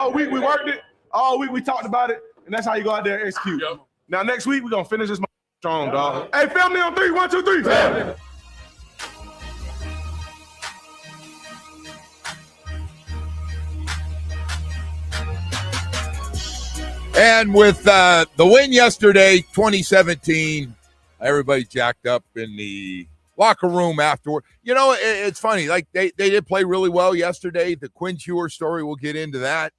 All week we worked it. All week we talked about it, and that's how you go out there and execute. Yep. Now next week we're gonna finish this strong, dog. Hey, family on 3, 1, 2, 3. Family. And with the win yesterday, 2017, everybody jacked up in the locker room afterward. You know, it's funny. Like, they did play really well yesterday. The Quinn Ewers story, we'll get into that.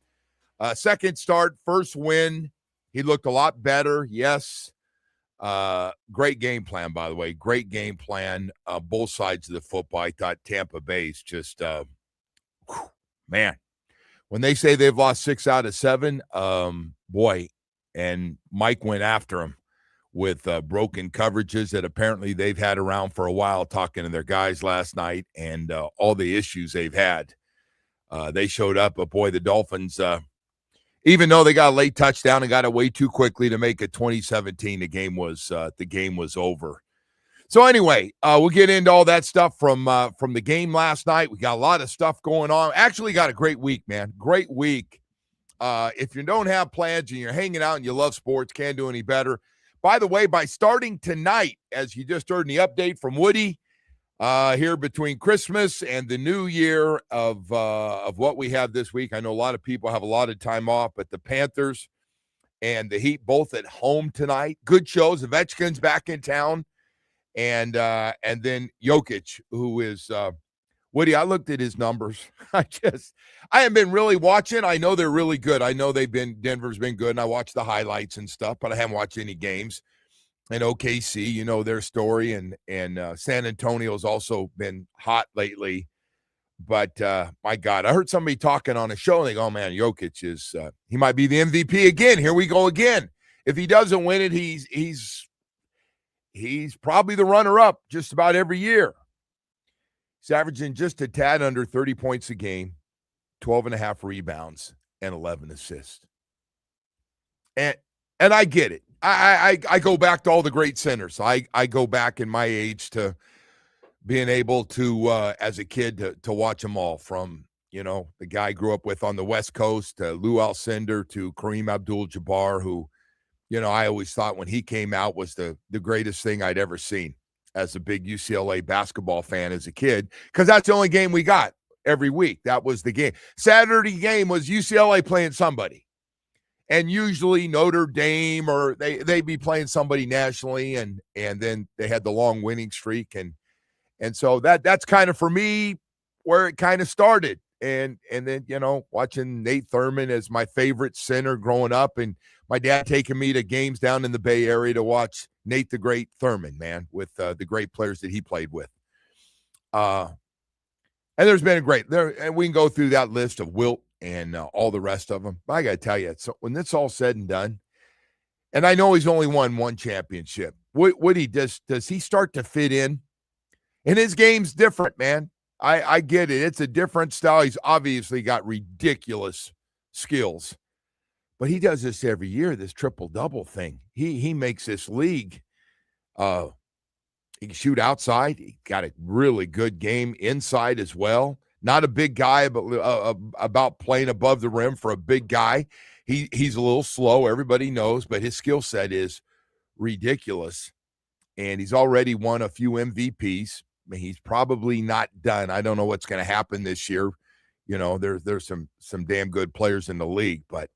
Second start, first win. He looked a lot better, yes. Great game plan, by the way. Great game plan. Both sides of the football. I thought Tampa Bay's just, man. When they say they've lost 6 out of 7, boy, and Mike went after him with broken coverages that apparently they've had around for a while, talking to their guys last night, and all the issues they've had. They showed up, but boy, the Dolphins, even though they got a late touchdown and got it way too quickly to make it 2017, the game was over. So anyway, we'll get into all that stuff from the game last night. We got a lot of stuff going on. Actually got a great week, man. Great week. If you don't have plans and you're hanging out and you love sports, can't do any better. By the way, by starting tonight, as you just heard in the update from Woody, here between Christmas and the new year of what we have this week, I know a lot of people have a lot of time off, but the Panthers and the Heat both at home tonight. Good shows. Ovechkin's back in town. And then Jokic, who is Woody, I looked at his numbers. I haven't been really watching. I know they're really good. I know Denver's been good, and I watched the highlights and stuff, but I haven't watched any games. And OKC, you know their story, and San Antonio's also been hot lately. But my God, I heard somebody talking on a show, and they go, "Oh man, Jokic is he might be the MVP again. Here we go again. If he doesn't win it, he's probably the runner-up just about every year." He's averaging just a tad under 30 points a game, 12.5 rebounds, and 11 assists. And I get it. I go back to all the great centers. I go back in my age to being able to, as a kid, to watch them all, from, you know, the guy I grew up with on the West Coast, to Lou Alcindor, to Kareem Abdul-Jabbar, who, you know, I always thought when he came out was the greatest thing I'd ever seen as a big UCLA basketball fan as a kid, because that's the only game we got every week. That was the game. Saturday game was UCLA playing somebody, and usually Notre Dame, or they'd be playing somebody nationally, and then they had the long winning streak, and so that's kind of, for me, where it kind of started. And then, you know, watching Nate Thurman as my favorite center growing up, and my dad taking me to games down in the Bay Area to watch Nate the Great Thurman, man, with the great players that he played with. And there's been a great there, and we can go through that list of Wilt and all the rest of them. But I got to tell you, so when it's all said and done, and I know he's only won one championship, what he does he start to fit in? And his game's different, man. I get it. It's a different style. He's obviously got ridiculous skills, but he does this every year, this triple-double thing. He makes this league. He can shoot outside. He got a really good game inside as well. Not a big guy, but about playing above the rim for a big guy. He's a little slow, everybody knows, but his skill set is ridiculous. And he's already won a few MVPs. I mean, he's probably not done. I don't know what's going to happen this year. You know, there's some damn good players in the league, but.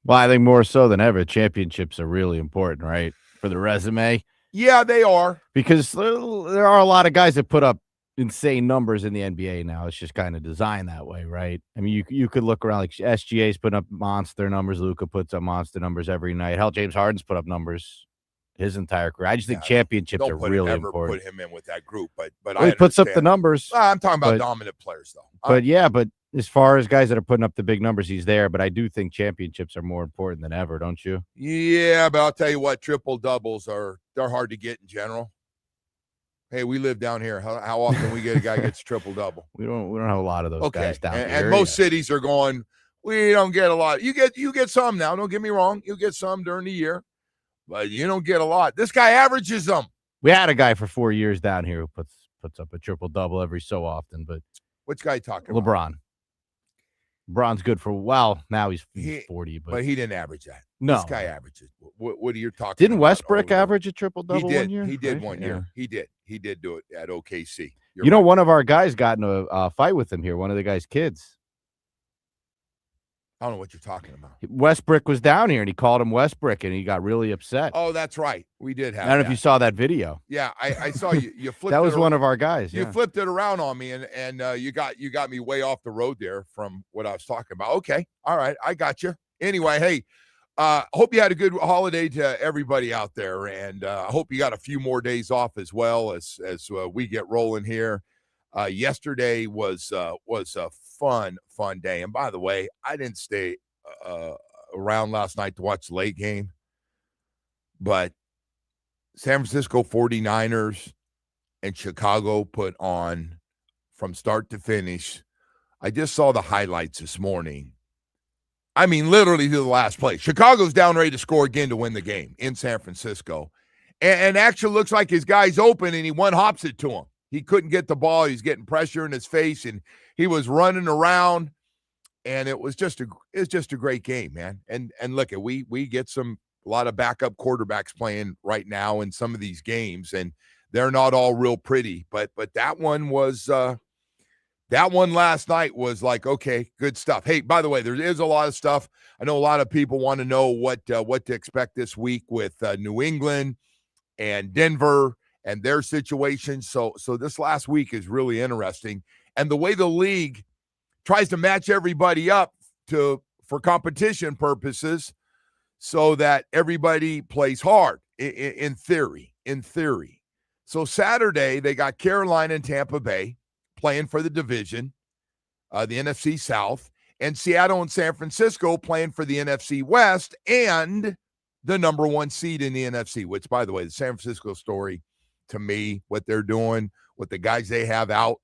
Well, I think more so than ever, championships are really important, right, for the resume. Yeah, they are. Because there are a lot of guys that put up insane numbers in the NBA now. It's just kind of designed that way, right? I mean, you could look around, like SGA's putting up monster numbers. Luka puts up monster numbers every night. Hell, James Harden's put up numbers his entire career. I just think championships are really important. Put him in with that group, but well, he puts up the numbers. I'm talking about dominant players, though. But as far as guys that are putting up the big numbers, he's there. But I do think championships are more important than ever, don't you? Yeah, but I'll tell you what, triple doubles they're hard to get in general. Hey, we live down here. How often we get a guy gets triple double? We don't have a lot of those guys down here. And most cities are going, we don't get a lot. You get some now. Don't get me wrong. You get some during the year, but you don't get a lot. This guy averages them. We had a guy for 4 years down here who puts up a triple double every so often. But which guy you talking about? LeBron's good for now he's 40, but he didn't average that. No. This guy averages. What are you talking Didn't about? Westbrook average a triple-double He did. one year? He did right? one year. He did. He did do it at OKC. You know, one of our guys got in a fight with him here, one of the guy's kids. I don't know what you're talking about. Westbrook was down here, and he called him Westbrook, and he got really upset. Oh, that's right. We did have I don't know if you saw that video. Yeah, I saw you. You flipped that was it one of our guys. You flipped it around on me, and you got me way off the road there from what I was talking about. Okay, all right, I got you. Anyway, hey, hope you had a good holiday to everybody out there, and I hope you got a few more days off as well as we get rolling here. Yesterday was a fun day, and by the way, I didn't stay around last night to watch the late game, but San Francisco 49ers and Chicago put on from start to finish. I just saw the highlights this morning. I mean, literally to the last play. Chicago's down ready to score again to win the game in San Francisco. And actually looks like his guy's open, and he one-hops it to him. He couldn't get the ball. He's getting pressure in his face, and he was running around, and it was just a great game, man. And look, we get a lot of backup quarterbacks playing right now in some of these games, and they're not all real pretty. But that one was that one last night was like, okay, good stuff. Hey, by the way, there is a lot of stuff. I know a lot of people want to know what to expect this week with New England and Denver and their situation. So this last week is really interesting. And the way the league tries to match everybody up for competition purposes so that everybody plays hard in theory. So Saturday, they got Carolina and Tampa Bay playing for the division, the NFC South, and Seattle and San Francisco playing for the NFC West and the number one seed in the NFC, which, by the way, the San Francisco story, to me, what they're doing, what the guys they have out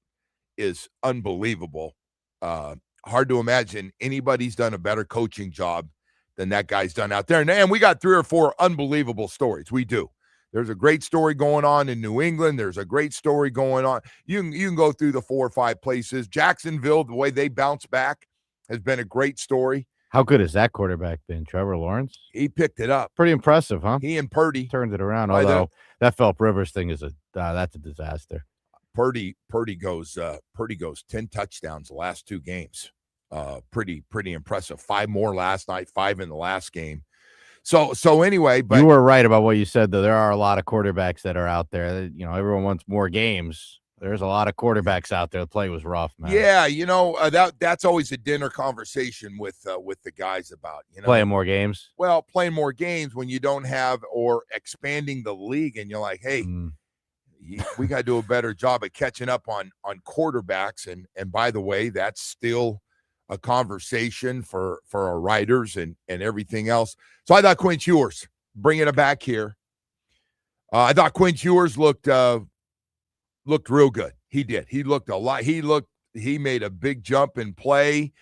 is unbelievable. Hard to imagine anybody's done a better coaching job than that guy's done out there. And we got 3 or 4 unbelievable stories. We do. There's a great story going on in New England. There's a great story going on. You can go through the 4 or 5 places. Jacksonville, the way they bounce back has been a great story. How good has that quarterback been, Trevor Lawrence? He picked it up. Pretty impressive, huh? He and Purdy turned it around. Although that Phillip Rivers thing is that's a disaster. Purdy goes 10 touchdowns the last 2 games. Pretty impressive. 5 more last night, 5 in the last game. So anyway, but you were right about what you said, though. There are a lot of quarterbacks that are out there. You know, everyone wants more games. There's a lot of quarterbacks out there. The play was rough, man. Yeah, that's always a dinner conversation with the guys about, playing more games. Well, playing more games when you don't have or expanding the league, and you're like, hey, we got to do a better job of catching up on quarterbacks. And by the way, that's still a conversation for our writers and everything else. So I thought Quinn Ewers, bringing it back here. I thought Quinn Ewers looked real good. He did. He looked a lot. He made a big jump in play.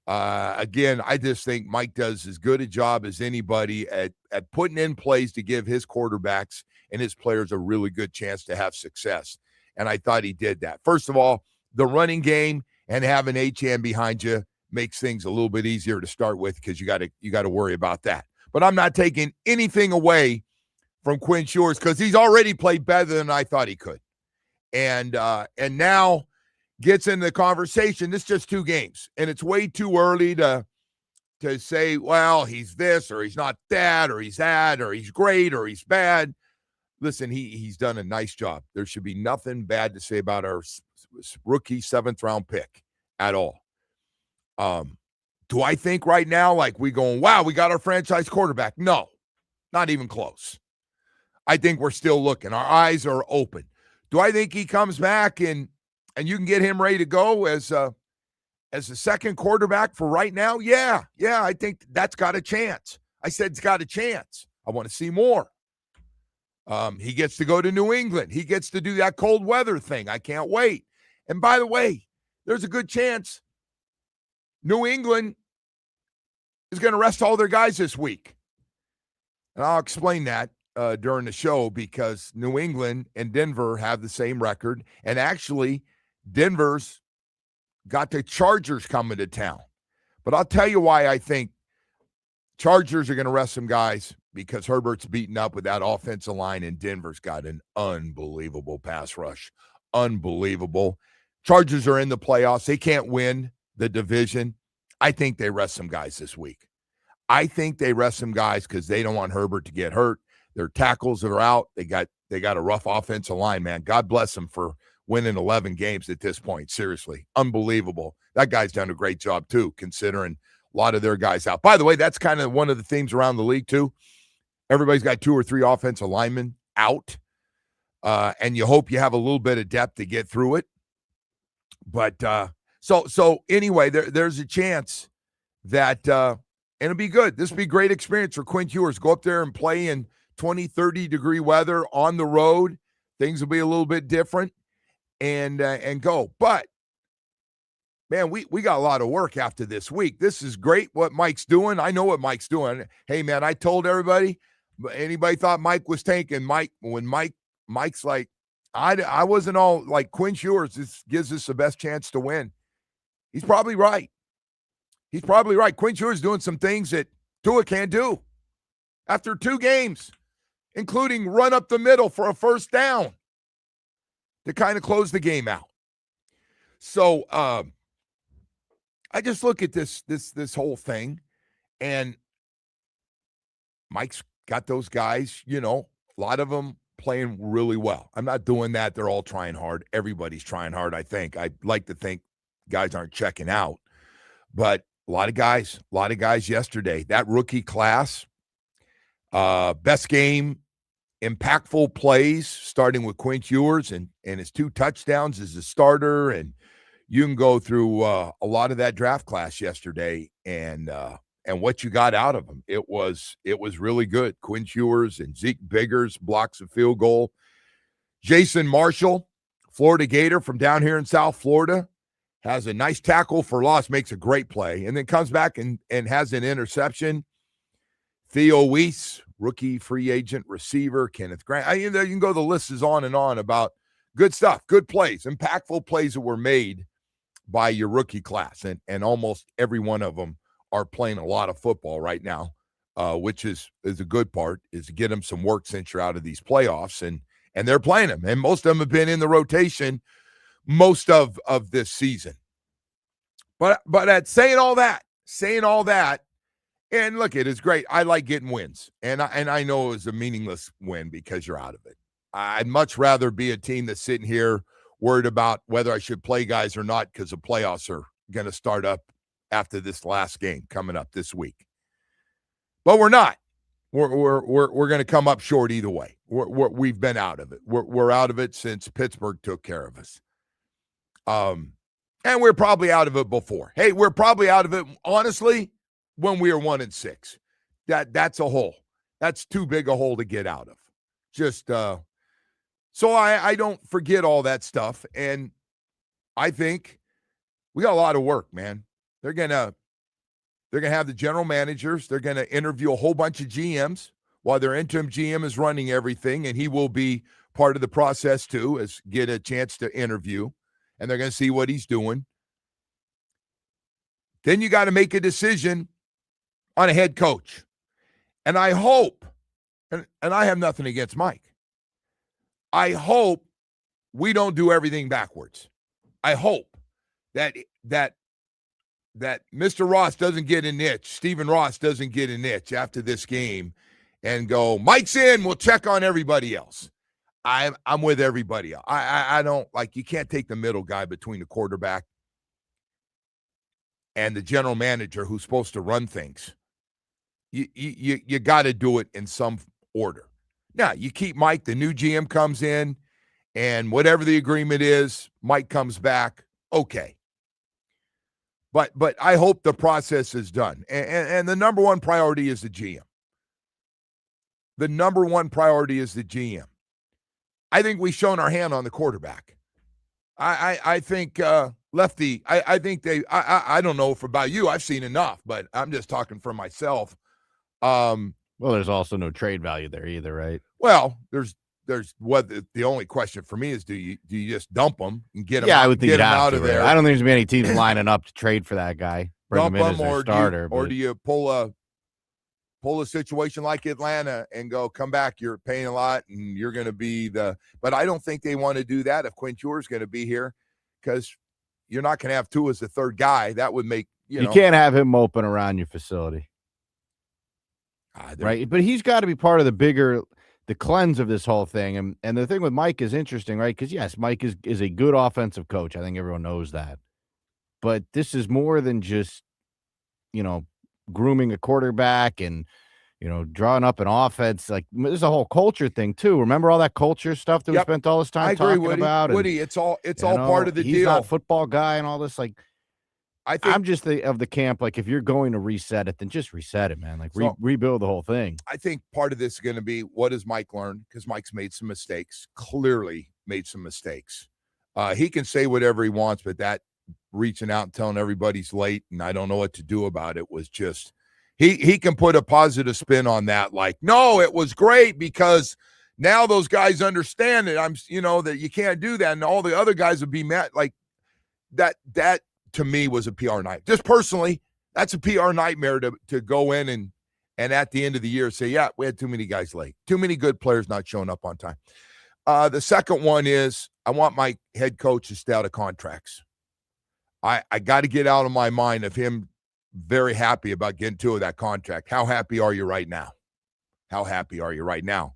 Again, I just think Mike does as good a job as anybody at putting in plays to give his quarterbacks and his players a really good chance to have success. And I thought he did that. First of all, the running game and having Achane behind you makes things a little bit easier to start with because you got to worry about that. But I'm not taking anything away from Quinn Ewers because he's already played better than I thought he could. And now gets in the conversation. This is just 2 games, and it's way too early to say, well, he's this or he's not that or he's that or he's great or he's bad. Listen, he's done a nice job. There should be nothing bad to say about our rookie 7th-round pick at all. Do I think right now, like we going, wow, we got our franchise quarterback? No, not even close. I think we're still looking. Our eyes are open. Do I think he comes back and you can get him ready to go as a second quarterback for right now? Yeah, I think that's got a chance. I said it's got a chance. I want to see more. He gets to go to New England. He gets to do that cold weather thing. I can't wait. And by the way, there's a good chance New England is going to rest all their guys this week. And I'll explain that during the show because New England and Denver have the same record. And actually, Denver's got the Chargers coming to town. But I'll tell you why I think Chargers are going to rest some guys, because Herbert's beaten up with that offensive line, and Denver's got an unbelievable pass rush. Unbelievable. Chargers are in the playoffs. They can't win the division. I think they rest some guys this week. I think they rest some guys because they don't want Herbert to get hurt. Their tackles are out. They got a rough offensive line, man. God bless them for winning 11 games at this point. Seriously, unbelievable. That guy's done a great job too, considering a lot of their guys out. By the way, that's kind of one of the themes around the league too. Everybody's got 2 or 3 offensive linemen out, and you hope you have a little bit of depth to get through it. But so anyway, there's a chance that and it'll be good. This will be a great experience for Quinn Ewers. Go up there and play in 20, 30-degree weather on the road. Things will be a little bit different, and go. But man, we got a lot of work after this week. This is great what Mike's doing. I know what Mike's doing. Hey, man, I told everybody, anybody thought Mike was tanking. Mike's like, I wasn't all like Quinn Ewers. This gives us the best chance to win. He's probably right. Quinn Ewers doing some things that Tua can't do after 2 games, including run up the middle for a first down to kind of close the game out. So I just look at this whole thing, and Mike's got those guys, a lot of them playing really well. I'm not doing that. They're all trying hard. Everybody's trying hard, I think. I'd like to think guys aren't checking out. But a lot of guys yesterday. That rookie class, best game, impactful plays, starting with Quinn Ewers and his 2 touchdowns as a starter. And you can go through a lot of that draft class yesterday and what you got out of them. It was really good. Quinn Ewers and Zeke Biggers blocks a field goal. Jason Marshall, Florida Gator from down here in South Florida, has a nice tackle for loss, makes a great play, and then comes back and has an interception. Theo Weiss, rookie free agent receiver. Kenneth Grant. You can go, the list is on and on about good stuff, good plays, impactful plays that were made by your rookie class, and almost every one of them are playing a lot of football right now, which is a good part, is to get them some work since you're out of these playoffs, and they're playing them, and most of them have been in the rotation most of this season. But at saying all that, and look, it is great. I like getting wins, and I know it was a meaningless win because you're out of it. I'd much rather be a team that's sitting here worried about whether I should play guys or not, because the playoffs are going to start up after this last game coming up this week. But we're not. We're going to come up short either way. We've been out of it. We're out of it since Pittsburgh took care of us. And we're probably out of it before. Hey, we're probably out of it, honestly, when we were 1-6. That's a hole. That's too big a hole to get out of. Just so I don't forget all that stuff. And I think we got a lot of work, man. They're gonna have the general managers. They're gonna interview a whole bunch of GMs while their interim GM is running everything, and he will be part of the process too, as get a chance to interview, and they're gonna see what he's doing. Then you got to make a decision on a head coach. And I hope, and I have nothing against Mike, I hope we don't do everything backwards. I hope that Mr. Ross doesn't get an itch, Stephen Ross doesn't get an itch after this game and go, Mike's in, we'll check on everybody else. I'm with everybody else. I don't, like, you can't take the middle guy between the quarterback and the general manager who's supposed to run things. You got to do it in some order. Now, you keep Mike, the new GM comes in, and whatever the agreement is, Mike comes back, okay. But I hope the process is done. And the number one priority is the GM. The number one priority is the GM. I think we've shown our hand on the quarterback. I think Lefty, I think I don't know if about you, I've seen enough, but I'm just talking for myself. Well, there's also no trade value there either, right? Well, there's what the only question for me is, do you just dump them and get them? Yeah, I would think get you'd them have out to, of there. I don't think there's gonna be any teams lining up to trade for that guy. bring him dump in as him, their or starter. do you pull a situation like Atlanta and go, come back, you're paying a lot and you're going to be but I don't think they want to do that if Quinn Ewers is going to be here, because you're not going to have Tua as the third guy. That would make, you can't have him moping around your facility. Right. But he's got to be part of the cleanse of this whole thing. And the thing with Mike is interesting, right? Because yes, Mike is a good offensive coach. I think everyone knows that. But this is more than just, grooming a quarterback and, drawing up an offense. Like, there's a whole culture thing too. Remember all that culture stuff that we spent all this time talking about? Woody, it's all part of the deal. He's not a football guy and all this. Like, I think I'm just of the camp, like, if you're going to reset it, then just reset it, man. Like, rebuild the whole thing. I think part of this is going to be, what does Mike learn? Because Mike's made some mistakes, clearly made some mistakes. He can say whatever he wants, but that reaching out and telling everybody's late and I don't know what to do about it was just, he can put a positive spin on that. Like, no, it was great because now those guys understand it. That you can't do that. And all the other guys would be mad. Like that to me was a PR night. Just personally, that's a PR nightmare to go in and at the end of the year say, yeah, we had too many guys late, too many good players not showing up on time. The second one is, I want my head coach to stay out of contracts. I got to get out of my mind of him very happy about getting Tua of that contract. How happy are you right now? How happy are you right now?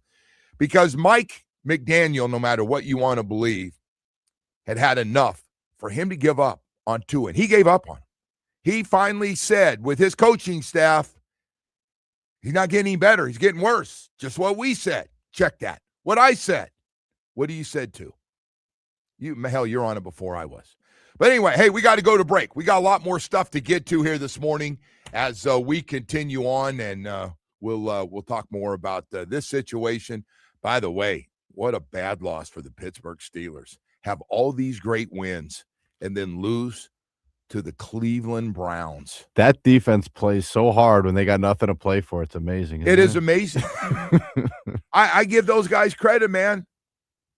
Because Mike McDaniel, no matter what you want to believe, had enough for him to give up on Tua, and he gave up on him. He finally said, with his coaching staff, he's not getting any better. He's getting worse. Just what we said. Check that. What I said. What you said too. You're on it before I was. But anyway, hey, we got to go to break. We got a lot more stuff to get to here this morning as we continue on, and we'll talk more about this situation. By the way, what a bad loss for the Pittsburgh Steelers. Have all these great wins and then lose to the Cleveland Browns. That defense plays so hard when they got nothing to play for. It's amazing. It is amazing. I give those guys credit, man.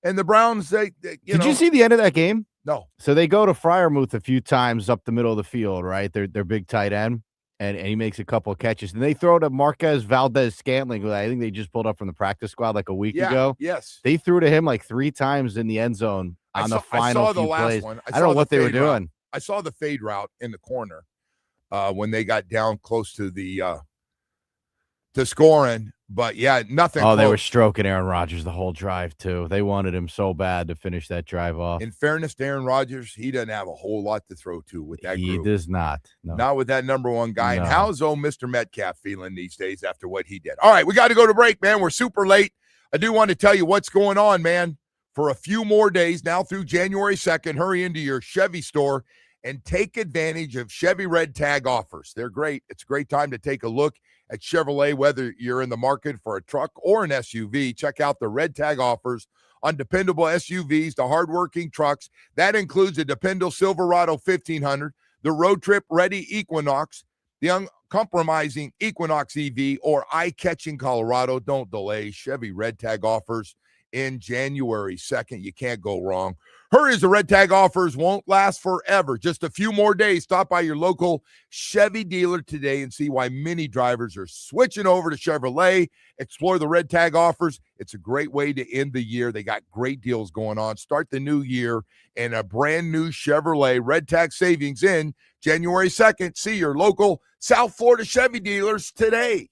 And the Browns, Did you see the end of that game? No. So they go to Freiermuth a few times up the middle of the field, right? They're big tight end, and he makes a couple of catches. And they throw to Marquez Valdez-Scantling, who I think they just pulled up from the practice squad like a week ago. Yes. They threw to him like 3 times in the end zone on the final few plays. One. I don't know what they were doing. I saw the fade route in the corner when they got down close to the to scoring. But, yeah, nothing close. They were stroking Aaron Rodgers the whole drive, too. They wanted him so bad to finish that drive off. In fairness to Aaron Rodgers, he doesn't have a whole lot to throw to with that group. He does not. No. Not with that number one guy. No. And how's old Mr. Metcalf feeling these days after what he did? All right, we got to go to break, man. We're super late. I do want to tell you what's going on, man. For a few more days now through January 2nd, hurry into your Chevy store and take advantage of Chevy Red Tag offers. They're great. It's a great time to take a look at Chevrolet, whether you're in the market for a truck or an SUV. Check out the Red Tag offers on dependable SUVs to hardworking trucks. That includes a dependable Silverado 1500, the road trip ready Equinox, the uncompromising Equinox EV, or eye-catching Colorado. Don't delay. Chevy Red Tag offers in January 2nd. You can't go wrong. Hurry, as the Red Tag offers won't last forever. Just a few more days. Stop by your local Chevy dealer today and see why many drivers are switching over to Chevrolet. Explore the Red Tag offers. It's a great way to end the year. They got great deals going on. Start the new year in a brand new Chevrolet. Red Tag savings in January 2nd. See your local South Florida Chevy dealers today.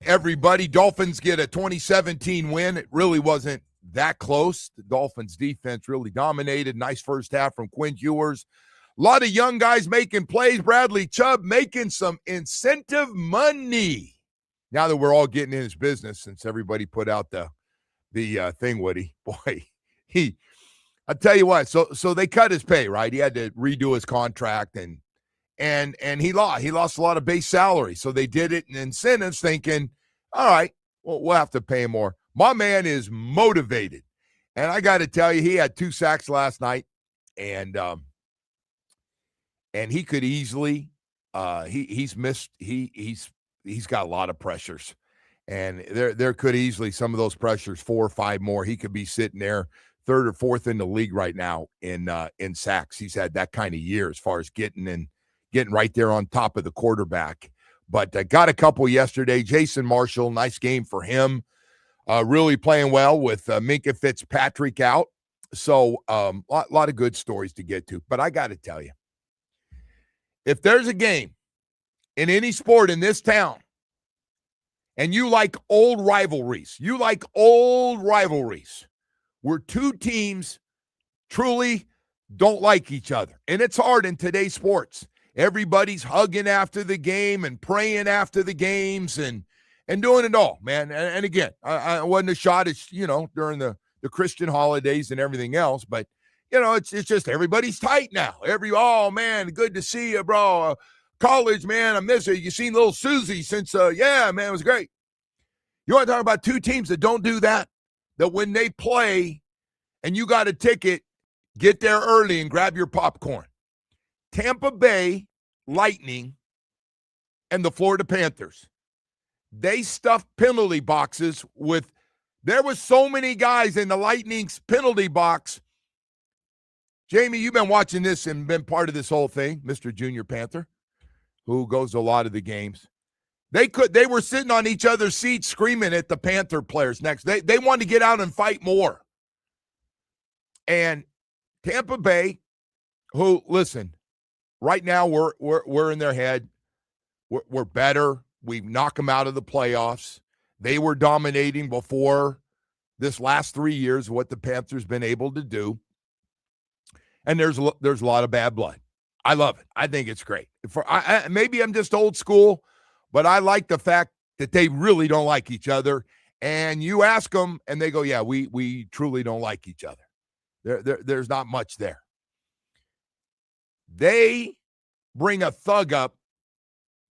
everybody. Dolphins get a 2017 win. It really wasn't that close. The Dolphins defense really dominated. Nice first half from Quinn Ewers. A lot of young guys making plays. Bradley Chubb making some incentive money. Now that we're all getting in his business, since everybody put out the thing, Woody, boy, I'll tell you what. So they cut his pay, right? He had to redo his contract, and he lost a lot of base salary. So they did it in incentives, thinking, all right, well, we'll have to pay him more. My man is motivated, and I got to tell you, he had 2 sacks last night, and he could easily he's got a lot of pressures, and there could easily some of those pressures 4 or 5 more. He could be sitting there 3rd or 4th in the league right now in sacks. He's had that kind of year as far as getting right there on top of the quarterback. But got a couple yesterday. Jason Marshall, nice game for him. Really playing well with Minkah Fitzpatrick out. So lot of good stories to get to. But I got to tell you, if there's a game in any sport in this town, and you like old rivalries, where 2 teams truly don't like each other. And it's hard in today's sports. Everybody's hugging after the game and praying after the games and doing it all, man. And again, I wasn't a shot at, during the Christian holidays and everything else, but, it's just everybody's tight now. Oh, man, good to see you, bro. College, man, I miss it. You seen little Susie since, yeah, man, it was great. You want to talk about 2 teams that don't do that? That when they play and you got a ticket, get there early and grab your popcorn. Tampa Bay Lightning and the Florida Panthers. They stuffed penalty boxes with – there was so many guys in the Lightning's penalty box. Jamie, you've been watching this and been part of this whole thing, Mr. Junior Panther, who goes to a lot of the games. They were sitting on each other's seats screaming at the Panther players next. They wanted to get out and fight more. And Tampa Bay, who, listen, right now we're in their head. We're better. We knock them out of the playoffs. They were dominating before this last 3 years, what the Panthers been able to do. And there's a lot of bad blood. I love it. I think it's great. Maybe I'm just old school, but I like the fact that they really don't like each other. And you ask them, and they go, yeah, we truly don't like each other. There's not much there. They bring a thug up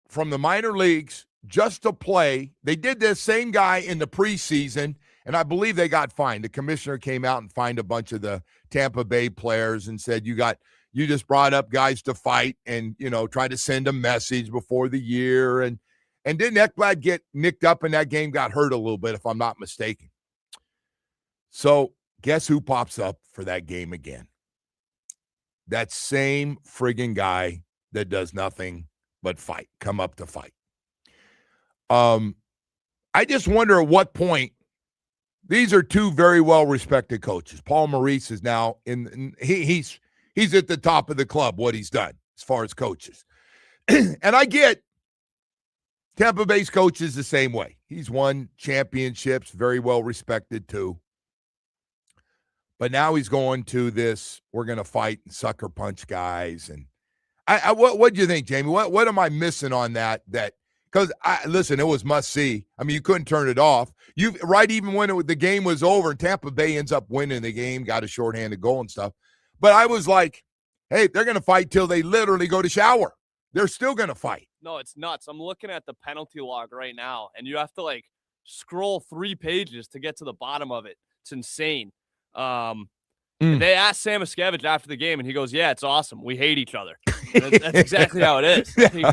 from the minor leagues just to play. They did this same guy in the preseason, and I believe they got fined. The commissioner came out and fined a bunch of the Tampa Bay players and said, you just brought up guys to fight and, try to send a message before the year. And didn't Ekblad get nicked up in that game, got hurt a little bit, if I'm not mistaken. So guess who pops up for that game again? That same friggin' guy that does nothing but fight, come up to fight. I just wonder at what point, these are 2 very well-respected coaches. Paul Maurice is now he's at the top of the club, what he's done as far as coaches. And I get Tampa Bay's coach is the same way. He's won championships, very well-respected too. But now he's going to this, we're going to fight and sucker punch guys. And what do you think, Jamie? What am I missing on that? Because, listen, it was must-see. I mean, you couldn't turn it off. Even when the game was over and Tampa Bay ends up winning the game, got a shorthanded goal and stuff. But I was like, hey, they're going to fight till they literally go to shower. They're still going to fight. No, it's nuts. I'm looking at the penalty log right now, and you have to, scroll 3 pages to get to the bottom of it. It's insane. They asked Sam Escavage after the game, and he goes, yeah, it's awesome. We hate each other. That's exactly how it is. Yeah.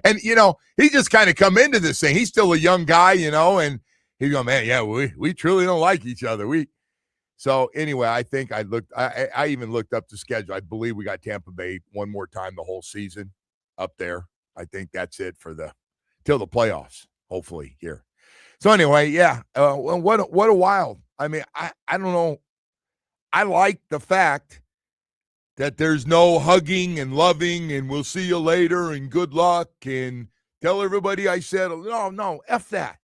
And, he just kind of come into this thing. He's still a young guy, and he's going, man, yeah, we truly don't like each other. So anyway, I think I even looked up the schedule. I believe we got Tampa Bay one more time the whole season up there. I think that's it till the playoffs, hopefully here. So anyway, yeah, what a wild. I mean, I don't know. I like the fact that there's no hugging and loving and we'll see you later and good luck and Tell everybody I said, no, F that.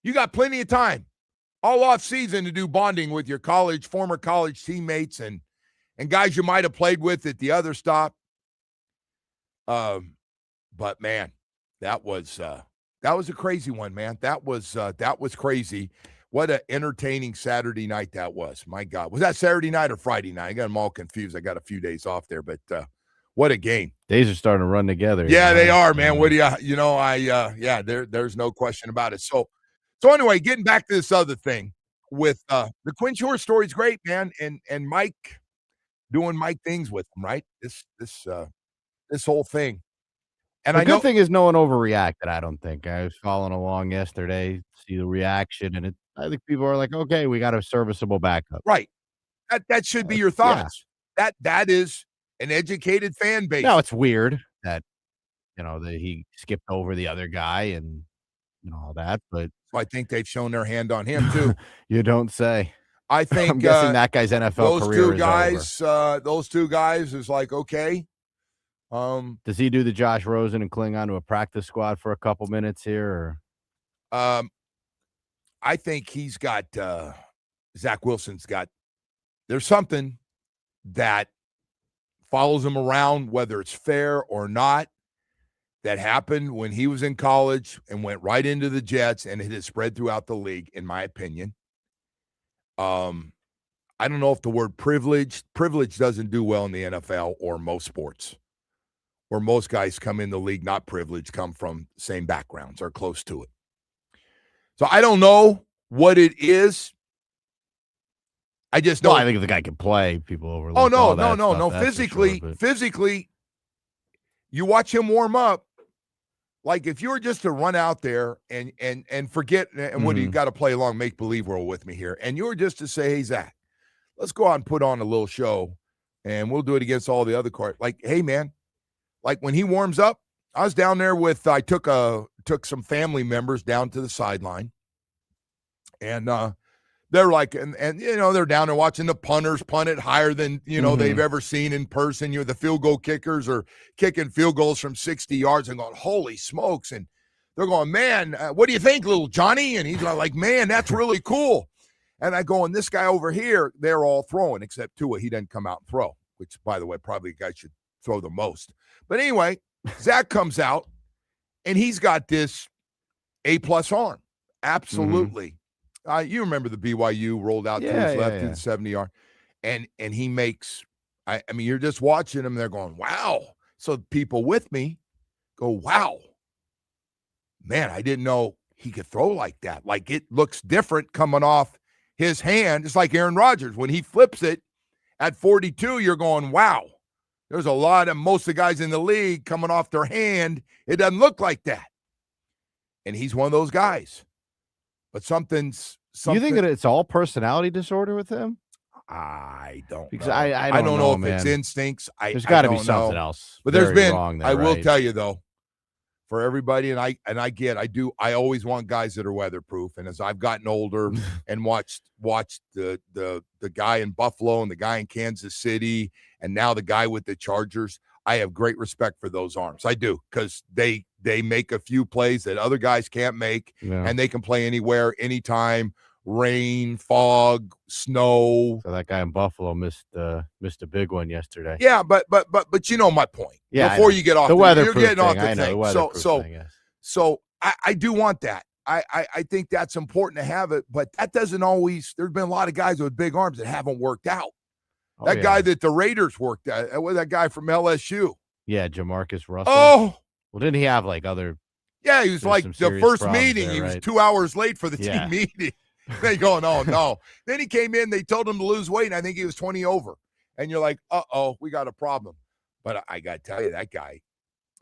You got plenty of time all off season to do bonding with your former college teammates and guys you might have played with at the other stop. But man, that was a crazy one, man. That was crazy. What an entertaining Saturday night that was. My God. Was that Saturday night or Friday night? I got them all confused. I got a few days off there, but what a game. Days are starting to run together. Yeah, they are, man. What do there's no question about it. So anyway, getting back to this other thing with the Quinn Ewers story is great, man. And Mike doing Mike things with him, right? This whole thing. And the good thing is no one overreacted, I don't think. I was following along yesterday, see the reaction, and I think people are like, okay, we got a serviceable backup. Right. That should be your thoughts. Yeah. That is an educated fan base. Now it's weird that, that he skipped over the other guy and all that, but so I think they've shown their hand on him too. You don't say. I think I'm guessing that guy's NFL career is over. Those two guys is like, okay. Does he do the Josh Rosen and cling on to a practice squad for a couple minutes here? Or? I think he's got Zach Wilson's got. There's something that follows him around, whether it's fair or not, that happened when he was in college and went right into the Jets, and it has spread throughout the league, in my opinion. I don't know if the word privilege doesn't do well in the NFL or most sports, where most guys come in the league not privileged, come from the same backgrounds or close to it. So I don't know what it is. I just know. I think if the guy can play, people overlook. Oh, no. Physically, you watch him warm up. Like if you were just to run out there and forget, and what do you got to play along make-believe world with me here, and you were just to say, hey, Zach, let's go out and put on a little show, and we'll do it against all the other cards. Like, hey, man, like when he warms up, I was down there I took some family members down to the sideline, and they're like, and they're down there watching the punters punt it higher than they've ever seen in person. The field goal kickers are kicking field goals from 60 yards and going, holy smokes! And they're going, man, what do you think, little Johnny? And he's like, man, that's really cool. And I go, and this guy over here, they're all throwing except Tua. He doesn't come out and throw, which, by the way, probably the guy should throw the most. But anyway, Zach comes out, and he's got this A-plus arm. Absolutely. You remember the BYU rolled out to his left to the 70-yard. And he makes I mean, you're just watching him, they're going, wow. So people with me go, wow. Man, I didn't know he could throw like that. Like, it looks different coming off his hand. It's like Aaron Rodgers. When he flips it at 42, you're going, wow. There's a lot of most of the guys in the league coming off their hand. It doesn't look like that. And he's one of those guys. But something's you think that it's all personality disorder with him? I don't because know. I don't know if man. it's instincts. There's got to be something else. But there's been, wrong there, I will tell you though, for everybody, and I always want guys that are weatherproof. And as I've gotten older and watched the guy in Buffalo and the guy in Kansas City and now the guy with the Chargers, I have great respect for those arms. I do, because they make a few plays that other guys can't make, and they can play anywhere, anytime, rain, fog, snow. So that guy in Buffalo missed a big one yesterday. Yeah, but you know my point. Yeah, before you get off the weather, you're getting off the thing. thing. So I do want that. I think that's important to have it, but that doesn't always. There's been a lot of guys with big arms that haven't worked out. That guy that the Raiders worked at, was that guy from LSU. Yeah, Jamarcus Russell. Oh, well, didn't he have like other? Yeah, he was like the first meeting. He was 2 hours late for the team meeting. They going, oh no. Then he came in. They told him to lose weight, and I think he was 20 over. And you're like, we got a problem. But I got to tell you, that guy,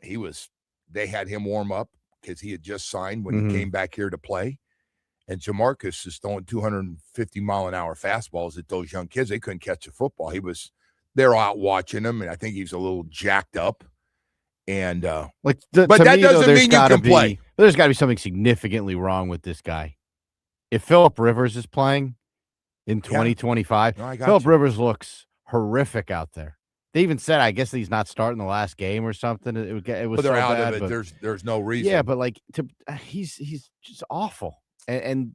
they had him warm up because he had just signed when he came back here to play. And Jamarcus is throwing 250-mile-an-hour fastballs at those young kids. They couldn't catch a football. They're out watching him, and I think he's a little jacked up. And but that doesn't mean you can play. There's got to be something significantly wrong with this guy. If Phillip Rivers is playing in 2025, Phillip Rivers looks horrific out there. They even said, I guess he's not starting the last game or something. It was But they're so out bad, of it. but There's no reason. yeah, but like he's just awful. And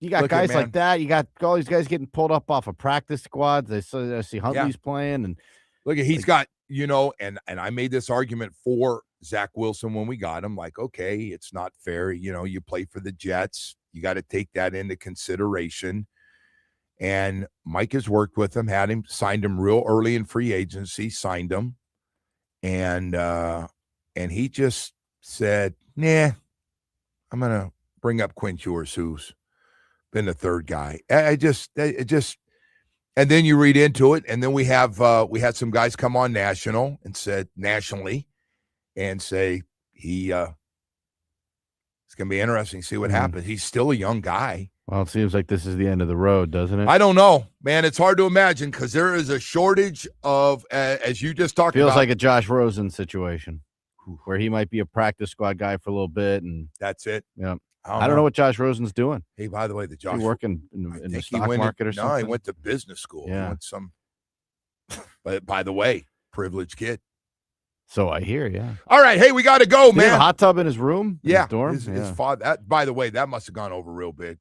you got Look at, guys man. like that. You got all these guys getting pulled up off of practice squads. I see Huntley's playing, and look at he's got, and I made this argument for Zach Wilson when we got him. Like, okay, it's not fair. You play for the Jets. You got to take that into consideration. And Mike has worked with him, signed him real early in free agency, signed him. And he just said, nah, I'm going to bring up Quinn Ewers, who's been the third guy. And then you read into it. And then we had some guys come on nationally and say it's going to be interesting to see what happens. He's still a young guy. Well, it seems like this is the end of the road, doesn't it? I don't know, man. It's hard to imagine because there is a shortage of, as you just talked about. Feels like a Josh Rosen situation where he might be a practice squad guy for a little bit, and that's it. Yeah, I don't know what Josh Rosen's doing. Hey, by the way, Is he working in the stock market or something? No, he went to business school. Yeah. He went but by the way, privileged kid. So I hear, yeah. All right, hey, we got to go, Did man. He have a hot tub in his room? In his dorm? His father. That, by the way, that must have gone over real big.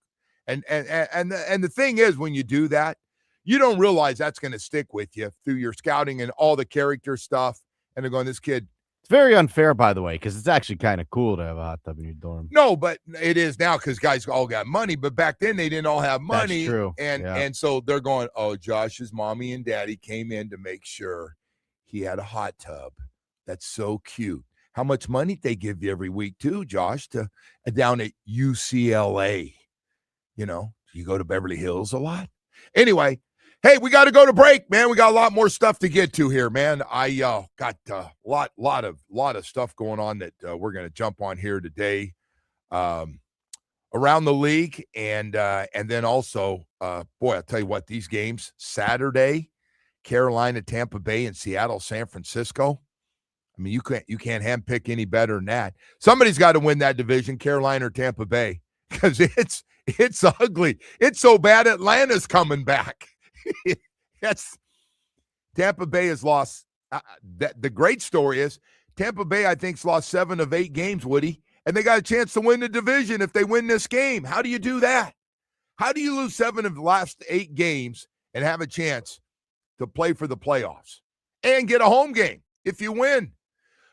And the thing is, when you do that, you don't realize that's going to stick with you through your scouting and all the character stuff. And they're going, this kid. It's very unfair, by the way, because it's actually kind of cool to have a hot tub in your dorm. No, but it is now because guys all got money. But back then they didn't all have money. That's true. And so they're going, oh, Josh's mommy and daddy came in to make sure he had a hot tub. That's so cute. How much money did they give you every week too, Josh, to down at UCLA? You go to Beverly Hills a lot. Anyway, hey, we got to go to break, man. We got a lot more stuff to get to here, man. I got a lot of stuff going on that we're going to jump on here today around the league, and then also, boy, I'll tell you what, these games Saturday, Carolina, Tampa Bay, and Seattle, San Francisco. I mean, you can't handpick any better than that. Somebody's got to win that division, Carolina or Tampa Bay, because it's ugly. It's so bad Atlanta's coming back. Tampa Bay has lost. The great story is Tampa Bay, I think, has lost 7 of 8 games, Woody, and they got a chance to win the division if they win this game. How do you do that? How do you lose 7 of the last 8 games and have a chance to play for the playoffs and get a home game if you win?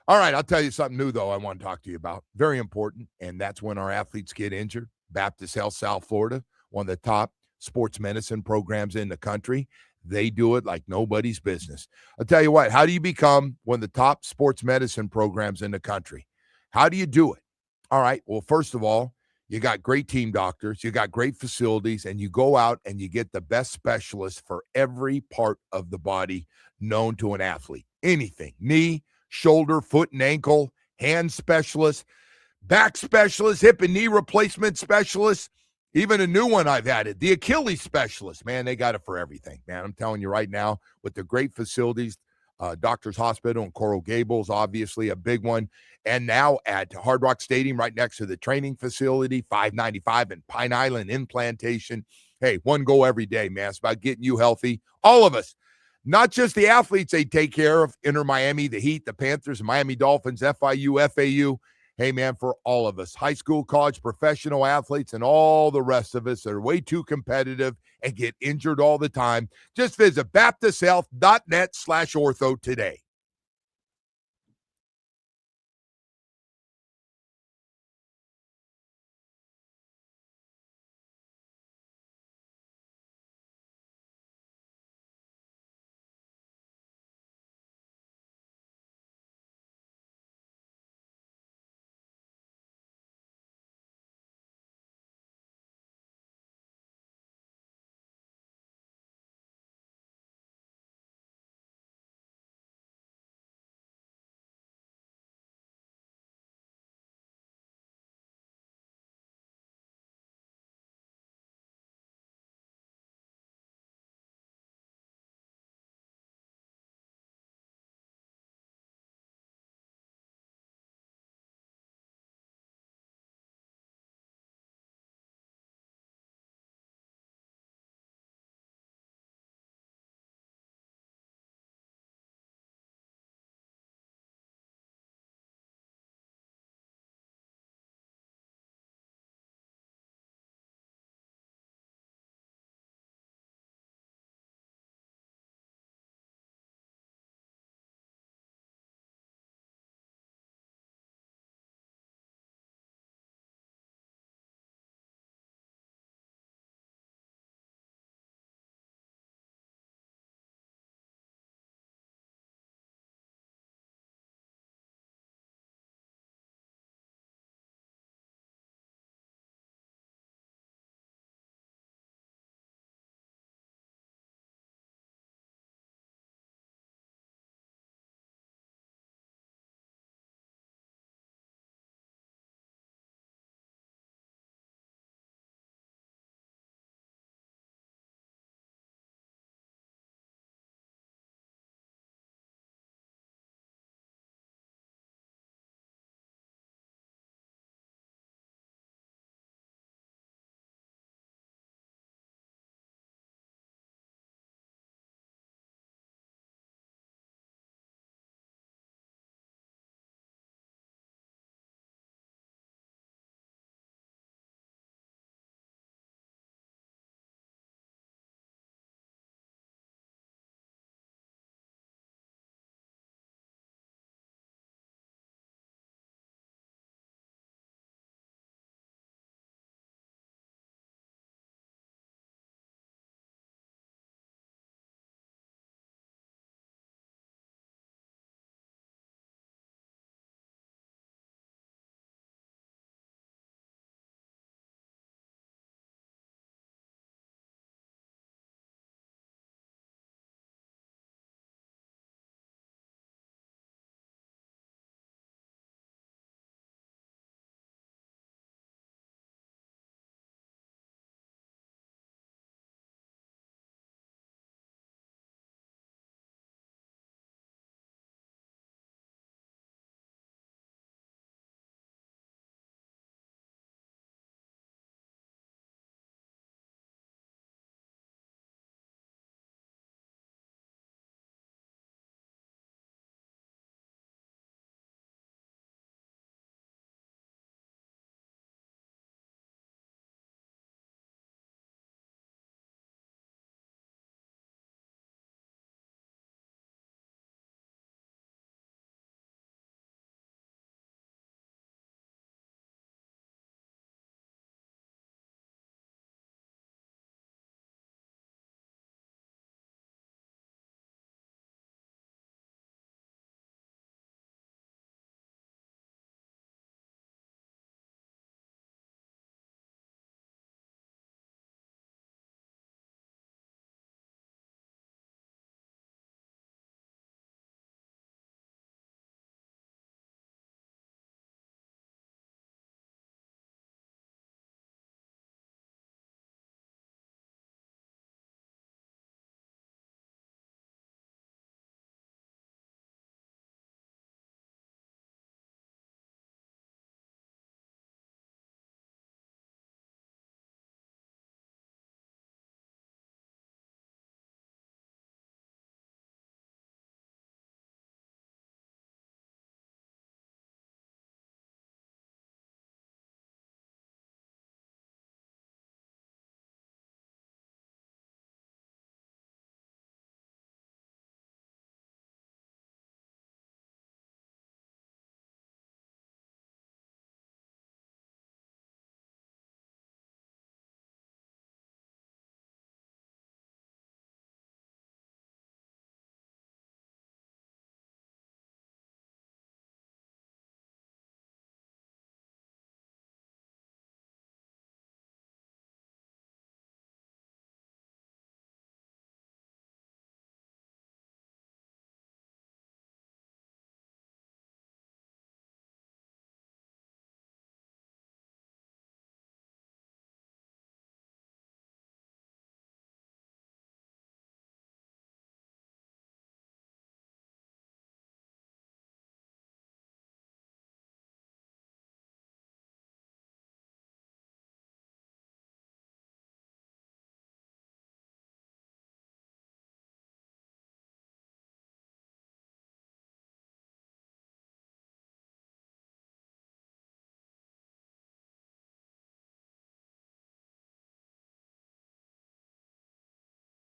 All right, I'll tell you something new, though, I want to talk to you about. Very important, and that's when our athletes get injured. Baptist Health South Florida, one of the top sports medicine programs in the country. They do it like nobody's business. I'll tell you what, how do you become one of the top sports medicine programs in the country? How do you do it? All right, well, first of all, you got great team doctors, you got great facilities, and you go out and you get the best specialists for every part of the body known to an athlete. Anything, knee, shoulder, foot and ankle, hand specialist, back specialist, hip and knee replacement specialist, even a new one I've added, the Achilles specialist. Man, they got it for everything, man. I'm telling you right now, with the great facilities, Doctors Hospital in Coral Gables, obviously a big one, and now at Hard Rock Stadium right next to the training facility, 595 in Pine Island in Plantation. Hey, one goal every day, man. It's about getting you healthy. All of us, not just the athletes they take care of, Inter Miami, the Heat, the Panthers, the Miami Dolphins, FIU, FAU. Hey, man, for all of us, high school, college, professional athletes, and all the rest of us that are way too competitive and get injured all the time, just visit baptisthealth.net/ortho today.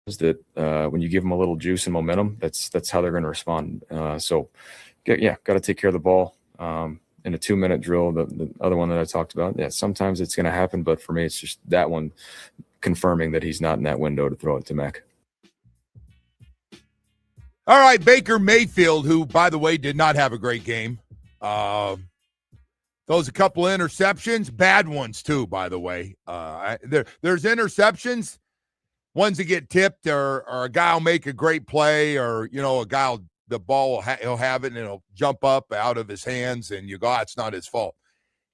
that when you give them a little juice and momentum, that's how they're going to respond. So, got to take care of the ball. In a 2-minute drill, the other one that I talked about, sometimes it's going to happen, but for me, it's just that one confirming that he's not in that window to throw it to Mac. All right, Baker Mayfield, who, by the way, did not have a great game. Those a couple of interceptions, bad ones too, by the way. There's interceptions, ones that get tipped, or a guy will make a great play, or, a guy the ball he'll have it and it'll jump up out of his hands, and you go, it's not his fault.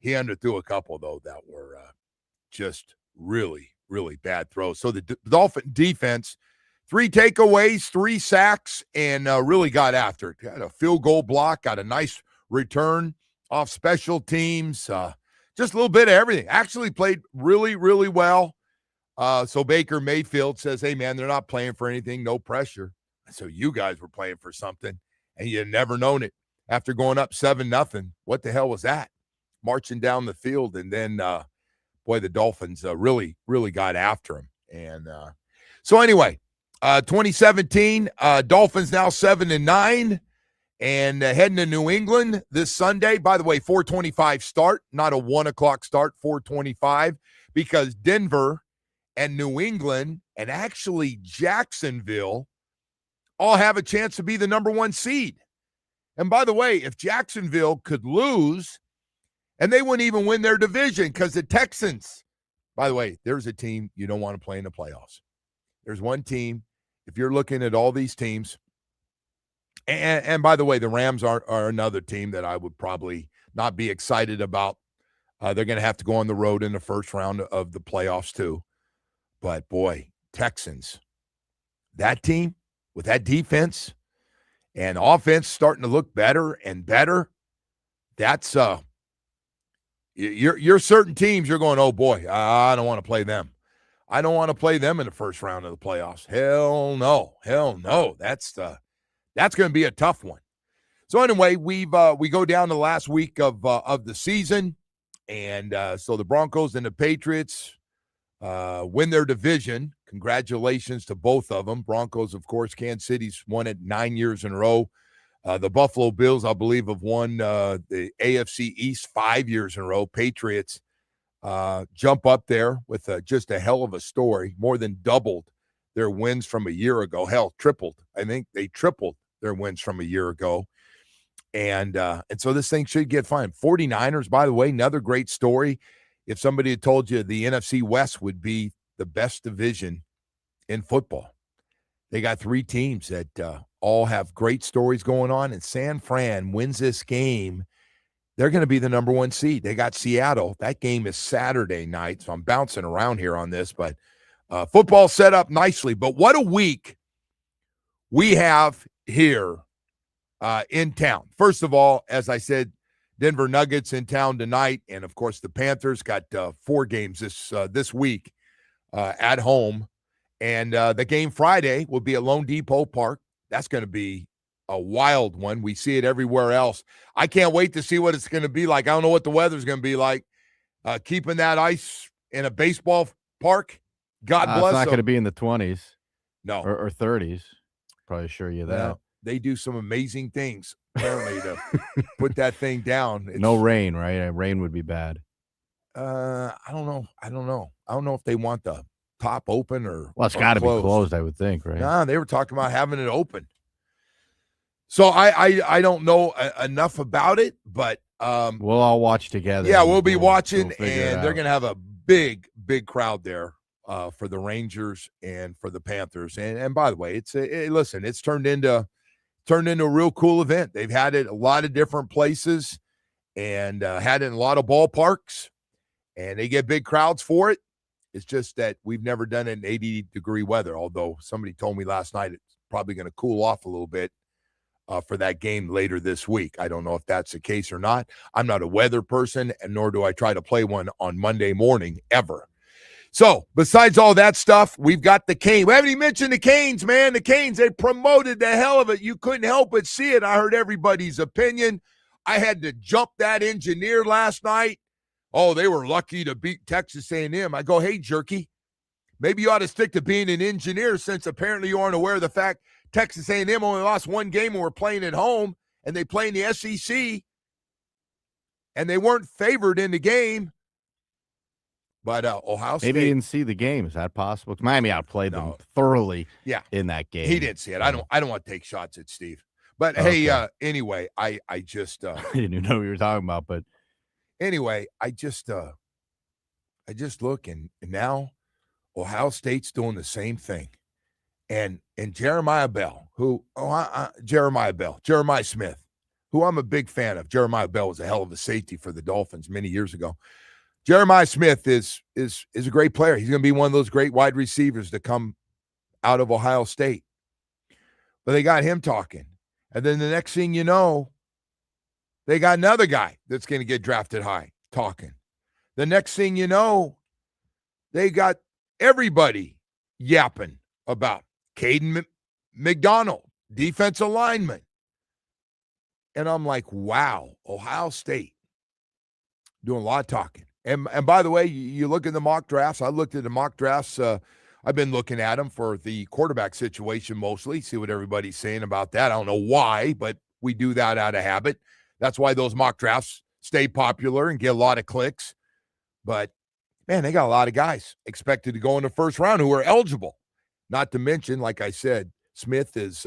He underthrew a couple, though, that were just really, really bad throws. So the Dolphin defense, 3 takeaways, 3 sacks, and really got after it. Got a field goal block, got a nice return off special teams, just a little bit of everything. Actually played really, really well. So Baker Mayfield says, hey, man, they're not playing for anything, no pressure. So you guys were playing for something, and you had never known it. After going up 7-0, what the hell was that? Marching down the field, and then, the Dolphins really, really got after him. And so anyway, 2017, Dolphins now 7-9, and heading to New England this Sunday. By the way, 4:25 start, not a 1 o'clock start, 4:25, because Denver and New England and actually Jacksonville all have a chance to be the number 1 seed. And by the way, if Jacksonville could lose, and they wouldn't even win their division, because the Texans, by the way, there's a team you don't want to play in the playoffs. There's one team, if you're looking at all these teams, and by the way, the Rams are another team that I would probably not be excited about. They're going to have to go on the road in the first round of the playoffs too. But boy, Texans, that team, with that defense and offense starting to look better and better, that's you're certain teams you're going, oh boy, I don't want to play them. I don't want to play them in the first round of the playoffs. Hell no. That's going to be a tough one. So anyway, we go down to the last week of the season, and so the Broncos and the Patriots win their division. Congratulations to both of them. Broncos, of course, Kansas City's won it 9 years in a row. The Buffalo Bills, I believe, have won the AFC East 5 years in a row. Patriots jump up there with just a hell of a story, more than doubled their wins from a year ago. Hell, tripled. I think they tripled their wins from a year ago. And so this thing should get fine. 49ers, by the way, another great story. If somebody had told you the NFC West would be the best division in football, they got 3 teams that all have great stories going on, and San Fran wins this game. They're going to be the number 1 seed. They got Seattle. That game is Saturday night, so I'm bouncing around here on this, but football set up nicely. But what a week we have here in town. First of all, as I said, Denver Nuggets in town tonight, and of course the Panthers got 4 games this week at home. And the game Friday will be at Lone Depot Park. That's going to be a wild one. We see it everywhere else. I can't wait to see what it's going to be like. I don't know what the weather's going to be like. Keeping that ice in a baseball park, God bless. It's not going to be in the 20s. No. Or 30s. Probably assure you that. Well, they do some amazing things, apparently, to put that thing down. No rain, right? Rain would be bad. I don't know. I don't know if they want the top open or it's got to be closed, I would think, right? Nah, they were talking about having it open. So I don't know enough about it, but we'll all watch together. Yeah, we'll be watching, we'll and they're going to have a big crowd there for the Rangers and for the Panthers. And by the way, listen, it's turned into a real cool event. They've had it a lot of different places and had it in a lot of ballparks, and they get big crowds for it. It's just that we've never done it in 80-degree weather, although somebody told me last night it's probably going to cool off a little bit for that game later this week. I don't know if that's the case or not. I'm not a weather person, and nor do I try to play one on Monday morning ever. So besides all that stuff, we've got the Canes. We haven't even mentioned the Canes, man. The Canes, they promoted the hell of it. You couldn't help but see it. I heard everybody's opinion. I had to jump that engineer last night. Oh, they were lucky to beat Texas A&M. I go, hey, jerky, Maybe you ought to stick to being an engineer since apparently you aren't aware of the fact Texas A&M only lost one game and were playing at home, and they play in the SEC, and they weren't favored in the game. But Ohio State. Maybe he didn't see the game. Is that possible? 'Cause Miami outplayed them thoroughly in that game. He didn't see it. I don't want to take shots at Steve. But, hey, anyway, I just I didn't even know what you were talking about. But anyway, I just look, and now Ohio State's doing the same thing. And Jeremiah Bell, Jeremiah Smith, who I'm a big fan of. Jeremiah Bell was a hell of a safety for the Dolphins many years ago. Jeremiah Smith is a great player. He's going to be one of those great wide receivers to come out of Ohio State. But they got him talking. And then the next thing you know, they got another guy that's going to get drafted high talking. The next thing you know, they got everybody yapping about Caden McDonald, defensive lineman. And I'm like, wow, Ohio State doing a lot of talking. And by the way, you look at the mock drafts. I looked at the mock drafts. I've been looking at them for the quarterback situation mostly, see what everybody's saying about that. I don't know why, but we do that out of habit. That's why those mock drafts stay popular and get a lot of clicks. But, man, they got a lot of guys expected to go in the first round who are eligible. Not to mention, like I said, Smith has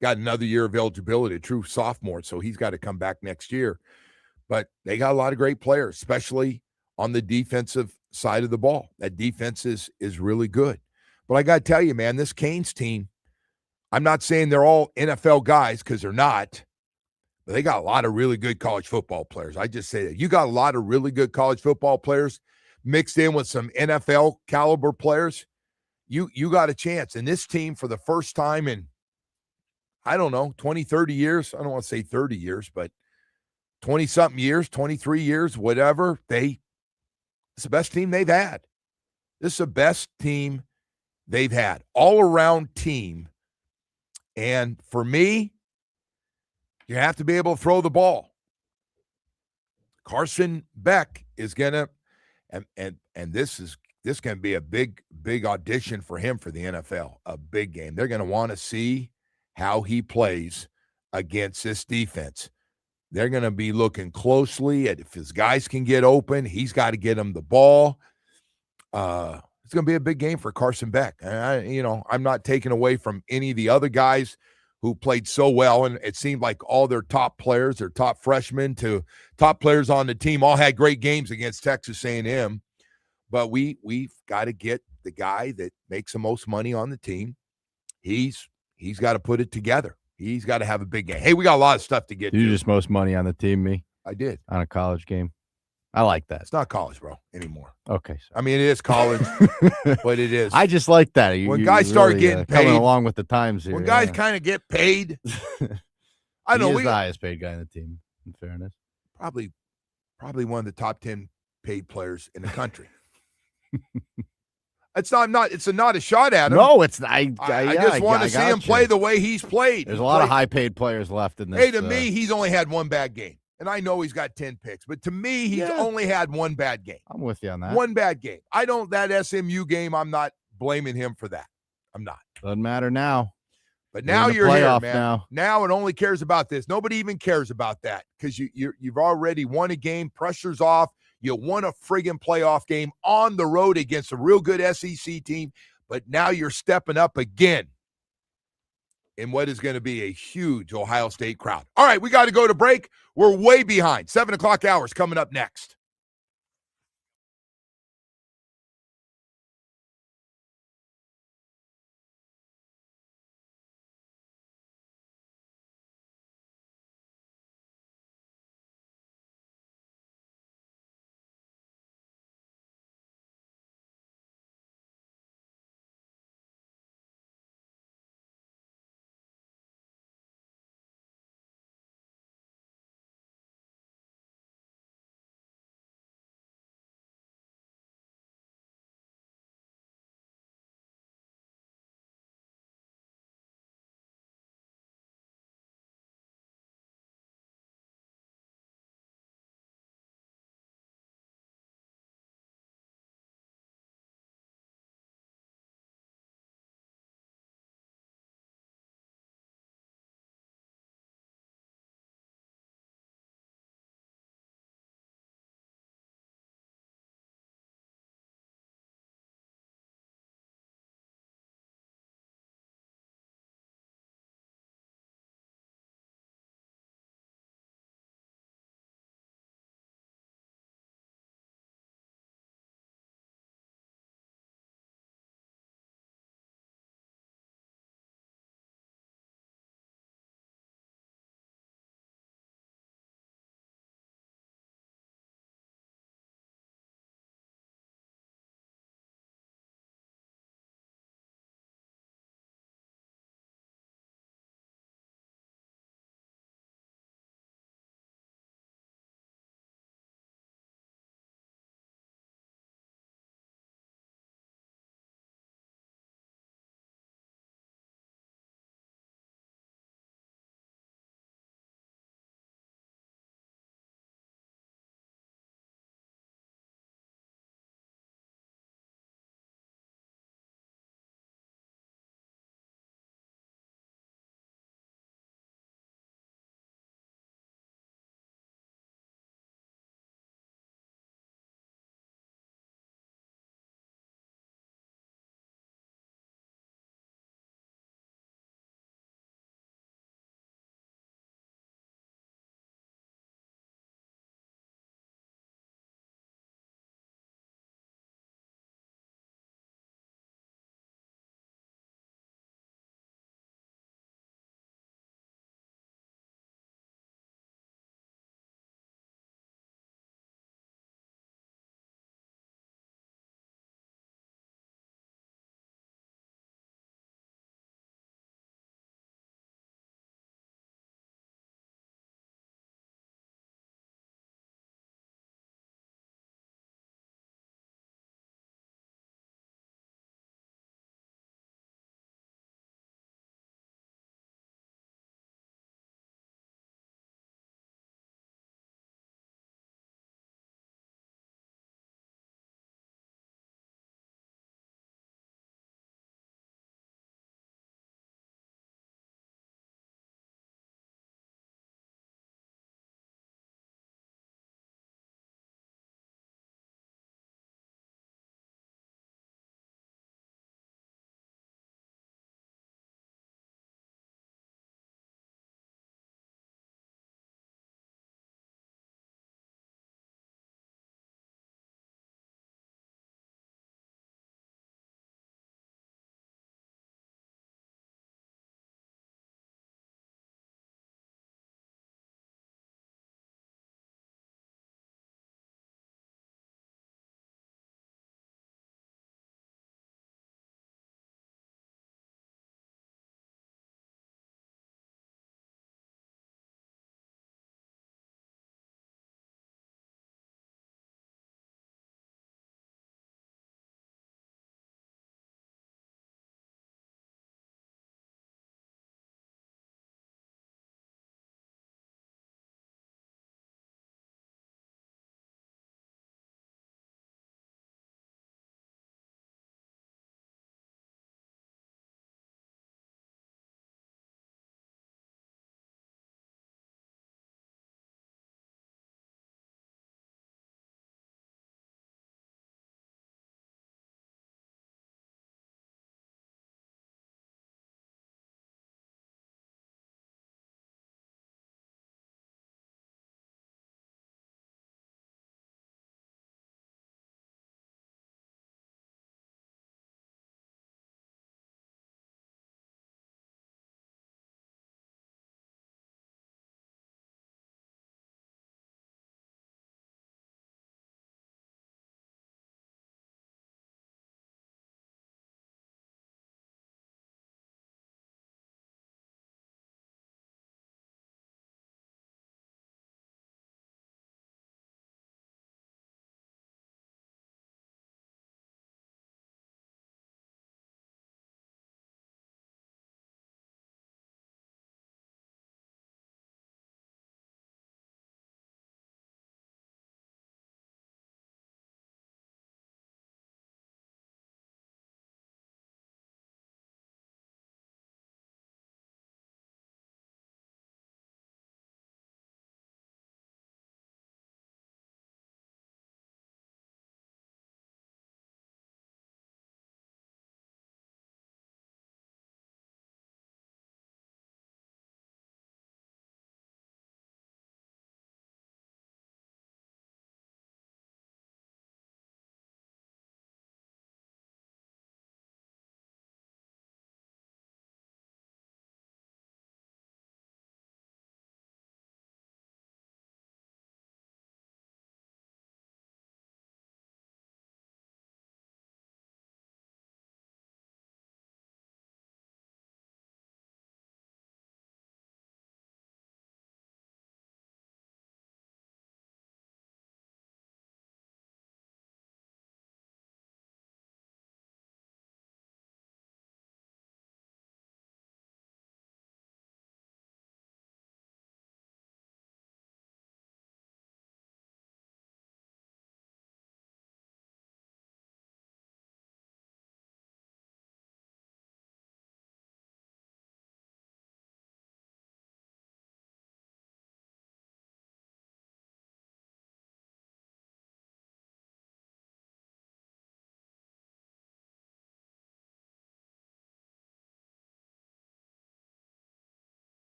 got another year of eligibility, a true sophomore, so he's got to come back next year. But they got a lot of great players, especially on the defensive side of the ball. That defense is really good. But I got to tell you, man, this Canes team, I'm not saying they're all NFL guys because they're not, but they got a lot of really good college football players. I just say that. You got a lot of really good college football players mixed in with some NFL caliber players. You got a chance. And this team, for the first time in, I don't know, 20, 30 years, I don't want to say 30 years, but 20-something years, 23 years, whatever, it's the best team they've had. This is the best team they've had, all-around team. And for me, you have to be able to throw the ball. Carson Beck is going to, and this can be a big audition for him for the NFL, a big game. They're going to want to see how he plays against this defense. They're going to be looking closely at if his guys can get open. He's got to get them the ball. It's going to be a big game for Carson Beck. I'm not taking away from any of the other guys who played so well, and it seemed like all their top players, their top freshmen to top players on the team all had great games against Texas A&M. But we've got to get the guy that makes the most money on the team. He's got to put it together. He's got to have a big game. Hey, we got a lot of stuff to get to. You just most money on the team, me? I did. On a college game. I like that. It's not college, bro, anymore. Okay. Sorry. I mean, it is college, but it is. I just like that. When guys start really, getting paid. Coming along with the times here. When guys kind of get paid. I know. He is the highest paid guy on the team, in fairness. Probably one of the top 10 paid players in the country. It's not a shot at him. No, it's not. I just want to see him play the way he's played. There's a lot of high-paid players left in this. Hey, to me, he's only had one bad game. And I know he's got 10 picks. But to me, he's only had one bad game. I'm with you on that. One bad game. That SMU game, I'm not blaming him for that. I'm not. Doesn't matter now. But now you're here, man. Now it only cares about this. Nobody even cares about that because you've already won a game. Pressure's off. You won a friggin' playoff game on the road against a real good SEC team, but now you're stepping up again in what is going to be a huge Ohio State crowd. All right, we got to go to break. We're way behind. 7 o'clock hours coming up next.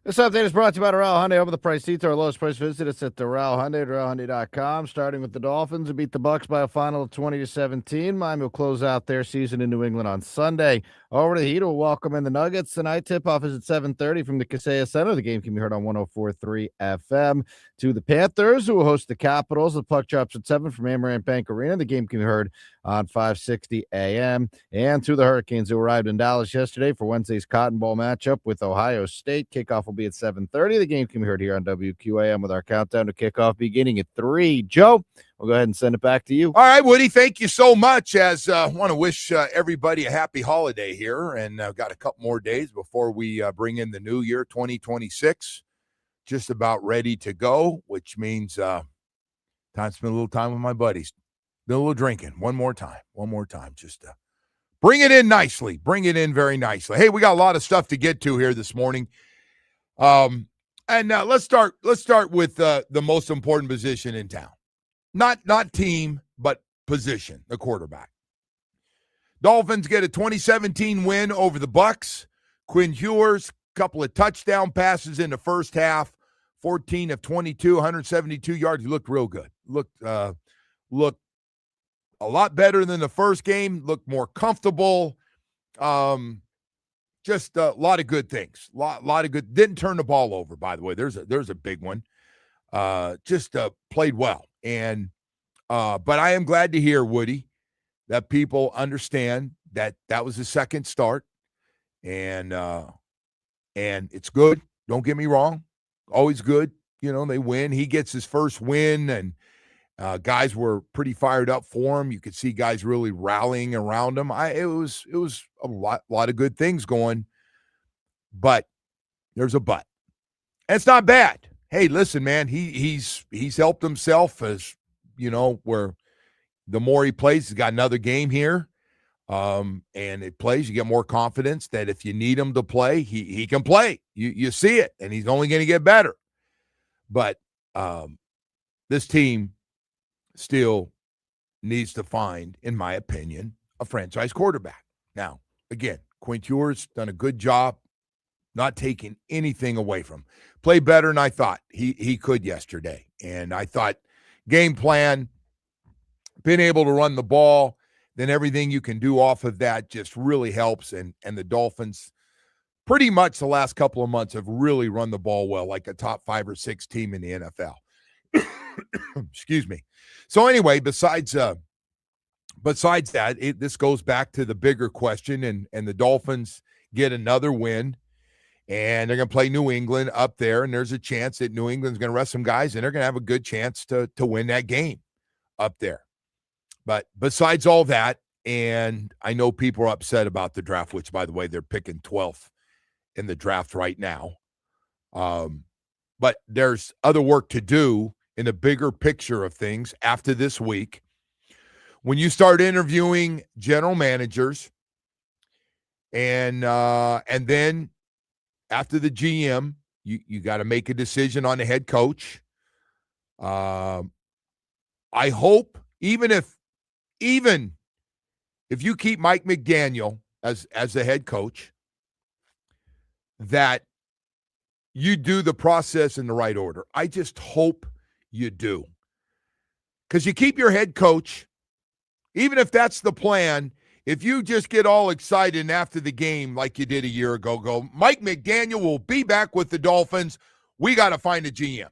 This update is brought to you by Doral Hyundai. Over the price seats, our lowest price. Visit us at Doral Hyundai, DoralHyundai.com. Starting with the Dolphins, who beat the Bucs by a final of 20-17. Miami will close out their season in New England on Sunday. Over to the Heat, will welcome in the Nuggets tonight. Tip-off is at 7:30 from the Kaseya Center. The game can be heard on 104.3 FM. To the Panthers, who will host the Capitals. The puck drops at 7 from Amarant Bank Arena. The game can be heard on 560 AM. And to the Hurricanes, who arrived in Dallas yesterday for Wednesday's Cotton Bowl matchup with Ohio State. Kickoff will be at 7:30. The game can be heard here on WQAM with our countdown to kickoff beginning at 3. Joe, we'll go ahead and send it back to you. All right, Woody, thank you so much. As I want to wish everybody a happy holiday here, and I've got a couple more days before we bring in the new year, 2026. Just about ready to go, which means time to spend a little time with my buddies. Do a little drinking. One more time. Just bring it in nicely. Bring it in very nicely. Hey, we got a lot of stuff to get to here this morning. And let's start with the most important position in town. Not team, but position, the quarterback. Dolphins get a 2017 win over the Bucs. Quinn Ewers, couple of touchdown passes in the first half, 14 of 22, 172 yards. He looked real good. Looked a lot better than the first game. Looked more comfortable. Just a lot of good things. Lot of good. Didn't turn the ball over, by the way. There's a big one. Just played well. And but I am glad to hear, Woody, that people understand that was the second start, and it's good. Don't get me wrong, always good. You know, they win. He gets his first win, and guys were pretty fired up for him. You could see guys really rallying around him. It was a lot of good things going, but there's a but. And it's not bad. Hey, listen, man, he's helped himself, as you know, where the more he plays, he's got another game here. And it plays, you get more confidence that if you need him to play, he can play. You see it, and he's only going to get better. But this team still needs to find, in my opinion, a franchise quarterback. Now, again, Quinn Ewers done a good job not taking anything away from him. Played better than I thought he could yesterday. And I thought game plan, being able to run the ball, then everything you can do off of that just really helps. And the Dolphins, pretty much the last couple of months, have really run the ball well, like a top 5 or 6 team in the NFL. Excuse me. So anyway, besides that, this goes back to the bigger question, and the Dolphins get another win, and they're going to play New England up there, and there's a chance that New England's going to rest some guys, and they're going to have a good chance to win that game up there. But besides all that, and I know people are upset about the draft, which, by the way, they're picking 12th in the draft right now. But there's other work to do in the bigger picture of things after this week. When you start interviewing general managers, and then after the GM, you got to make a decision on the head coach. I hope even if you keep Mike McDaniel as the head coach, that you do the process in the right order. I just hope you do. Because you keep your head coach, even if that's the plan, if you just get all excited and after the game like you did a year ago, go, Mike McDaniel will be back with the Dolphins. We got to find a GM.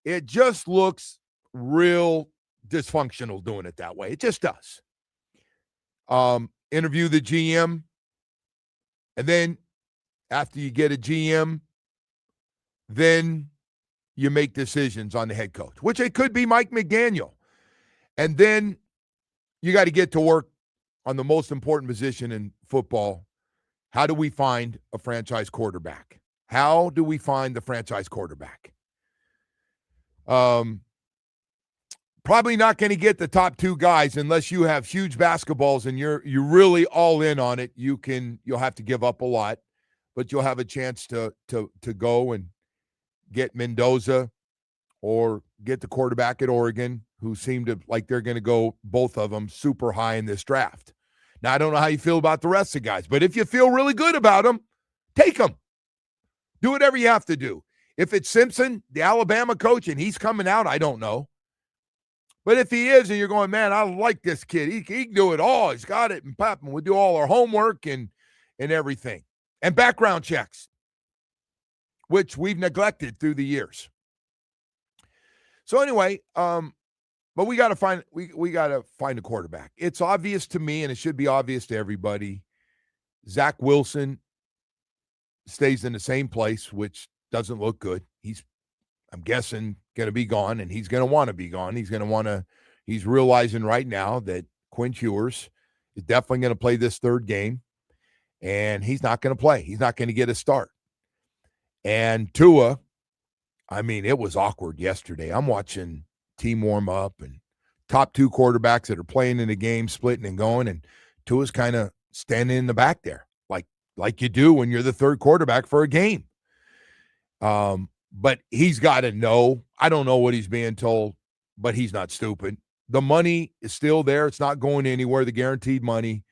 It just looks real dysfunctional doing it that way. It just does. Interview the GM, and then after you get a GM, then you make decisions on the head coach, which it could be Mike McDaniel. And then you got to get to work on the most important position in football. How do we find a franchise quarterback? How do we find the franchise quarterback? Probably not going to get the top 2 guys unless you have huge basketballs and you're really all in on it. You'll have to give up a lot, but you'll have a chance to go and get Mendoza or get the quarterback at Oregon, who seem to like they're going to go, both of them, super high in this draft. Now, I don't know how you feel about the rest of the guys, but if you feel really good about them, take them. Do whatever you have to do. If it's Simpson, the Alabama coach, and he's coming out, I don't know. But if he is, and you're going, man, I like this kid. He can do it all. He's got it. And Pap, we'll do all our homework and everything. And background checks, which we've neglected through the years. So anyway, but we got to find a quarterback. It's obvious to me, and it should be obvious to everybody. Zach Wilson stays in the same place, which doesn't look good. He's, I'm guessing, going to be gone, and he's going to want to be gone. He's realizing right now that Quinn Ewers is definitely going to play this third game, and he's not going to play. He's not going to get a start. And Tua, I mean, it was awkward yesterday. I'm watching team warm up and top two quarterbacks that are playing in the game, splitting and going, and Tua's kind of standing in the back there, like you do when you're the third quarterback for a game. But he's got to know. I don't know what he's being told, but he's not stupid. The money is still there. It's not going anywhere, the guaranteed money.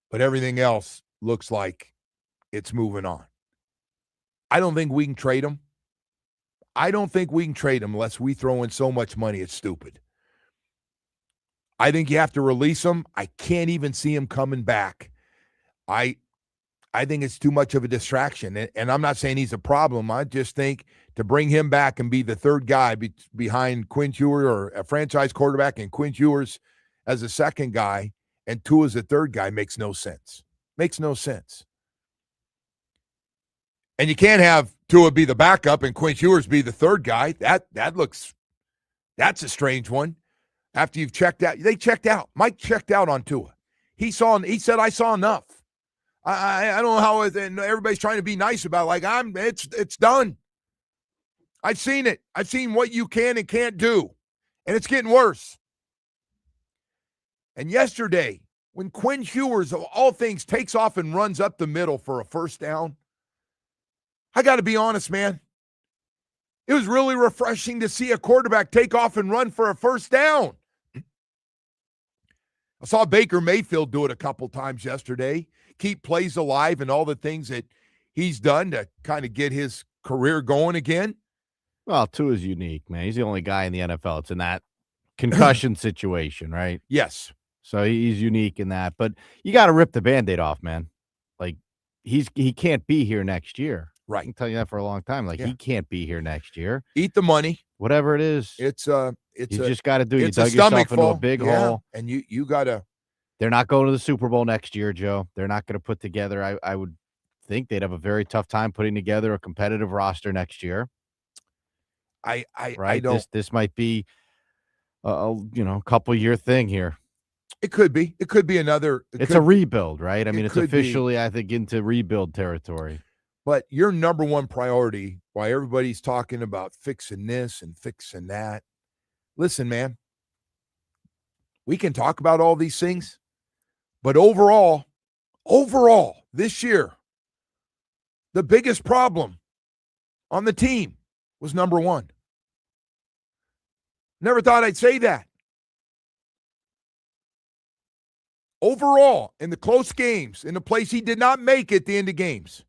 But everything else looks like it's moving on. I don't think we can trade him. Unless we throw in so much money, it's stupid. I think you have to release him. I can't even see him coming back. I think it's too much of a distraction. And I'm not saying he's a problem. I just think to bring him back and be the third guy behind Quinn Ewers, or a franchise quarterback, and Quinn Ewers as a second guy and Tua as a third guy makes no sense. Makes no sense. And you can't have Tua be the backup and Quinn Ewers be the third guy. That's a strange one. After you've checked out, they checked out. Mike checked out on Tua. He said, I saw enough. I don't know how everybody's trying to be nice about it. It's done. I've seen it. I've seen what you can and can't do. And it's getting worse. And yesterday, when Quinn Ewers, of all things, takes off and runs up the middle for a first down, I got to be honest, man. It was really refreshing to see a quarterback take off and run for a first down. I saw Baker Mayfield do it a couple times yesterday. Keep plays alive and all the things that he's done to kind of get his career going again. Well, Tua's unique, man. He's the only guy in the NFL. It's in that concussion situation, right? Yes. So he's unique in that. But you got to rip the Band-Aid off, man. Like, he can't be here next year. Right. I can tell you that for a long time. He can't be here next year. Eat the money. Whatever it is. You just got to do. You it's dug a stomach yourself into full. a big hole. And you got to. They're not going to the Super Bowl next year, Joe. They're not going to put together. I would think they'd have a very tough time putting together a competitive roster next year. I don't. This might be a couple year thing here. It could be. It could be another. It's a rebuild, right? I mean, it's officially, be. I think, into rebuild territory. But your number one priority, while everybody's talking about fixing this and fixing that, listen, man, we can talk about all these things, but overall, this year, the biggest problem on the team was number one. Never thought I'd say that. Overall, in the close games, in the place he did not make at the end of games,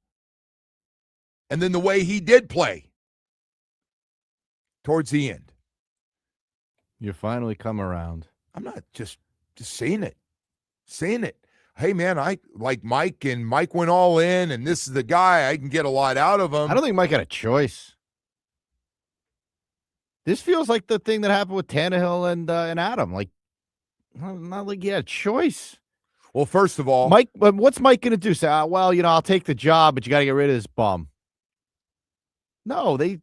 and then the way he did play towards the end. You finally come around. I'm not just saying it. Hey, man, I like Mike, and Mike went all in, and this is the guy. I can get a lot out of him. I don't think Mike had a choice. This feels like the thing that happened with Tannehill and Adam. Like, not like he had a choice. Well, first of all, Mike, what's Mike going to do? Say, I'll take the job, but you got to get rid of this bum. No, they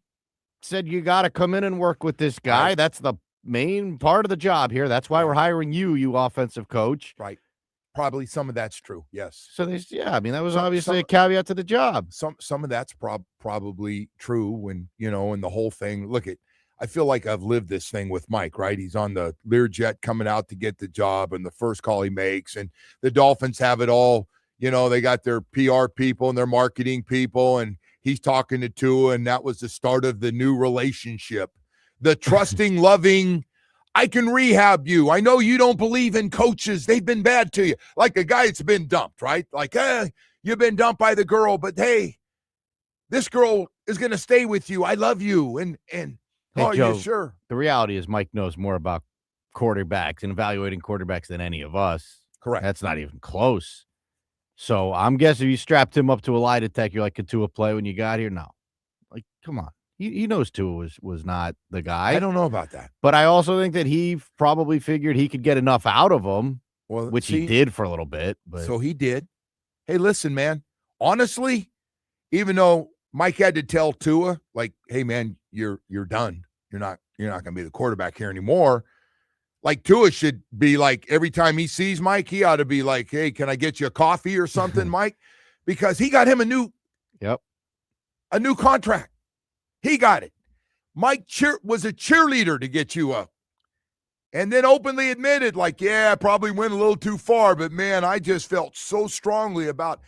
said you got to come in and work with this guy. Right. That's the main part of the job here. That's why we're hiring you offensive coach. Right. Probably some of that's true. Yes. So that was obviously a caveat to the job. Some of that's probably true when, and the whole thing. Look, I feel like I've lived this thing with Mike, right? He's on the Learjet coming out to get the job, and the first call he makes, and the Dolphins have it all. They got their PR people and their marketing people, and he's talking to Tua, and that was the start of the new relationship. The trusting, loving, I can rehab you. I know you don't believe in coaches. They've been bad to you. Like a guy that's been dumped, right? Like, you've been dumped by the girl, but hey, this girl is going to stay with you. I love you. And Hey, oh, Joe, yeah, sure. The reality is Mike knows more about quarterbacks and evaluating quarterbacks than any of us. Correct. That's not even close. So I'm guessing you strapped him up to a lie detector, you're like, could Tua play when you got here? No. Like, come on. He knows Tua was not the guy. I don't know about that. But I also think that he probably figured he could get enough out of him, Well, which he did for a little bit. But So he did. Hey, listen, man. Honestly, even though Mike had to tell Tua, like, hey, man, you're done. You're not going to be the quarterback here anymore. Like, Tua should be like, every time he sees Mike, he ought to be like, hey, can I get you a coffee or something, Mike? Because he got him a new contract. He got it. Mike was a cheerleader to get you up. And then openly admitted, like, yeah, I probably went a little too far, but, man, I just felt so strongly about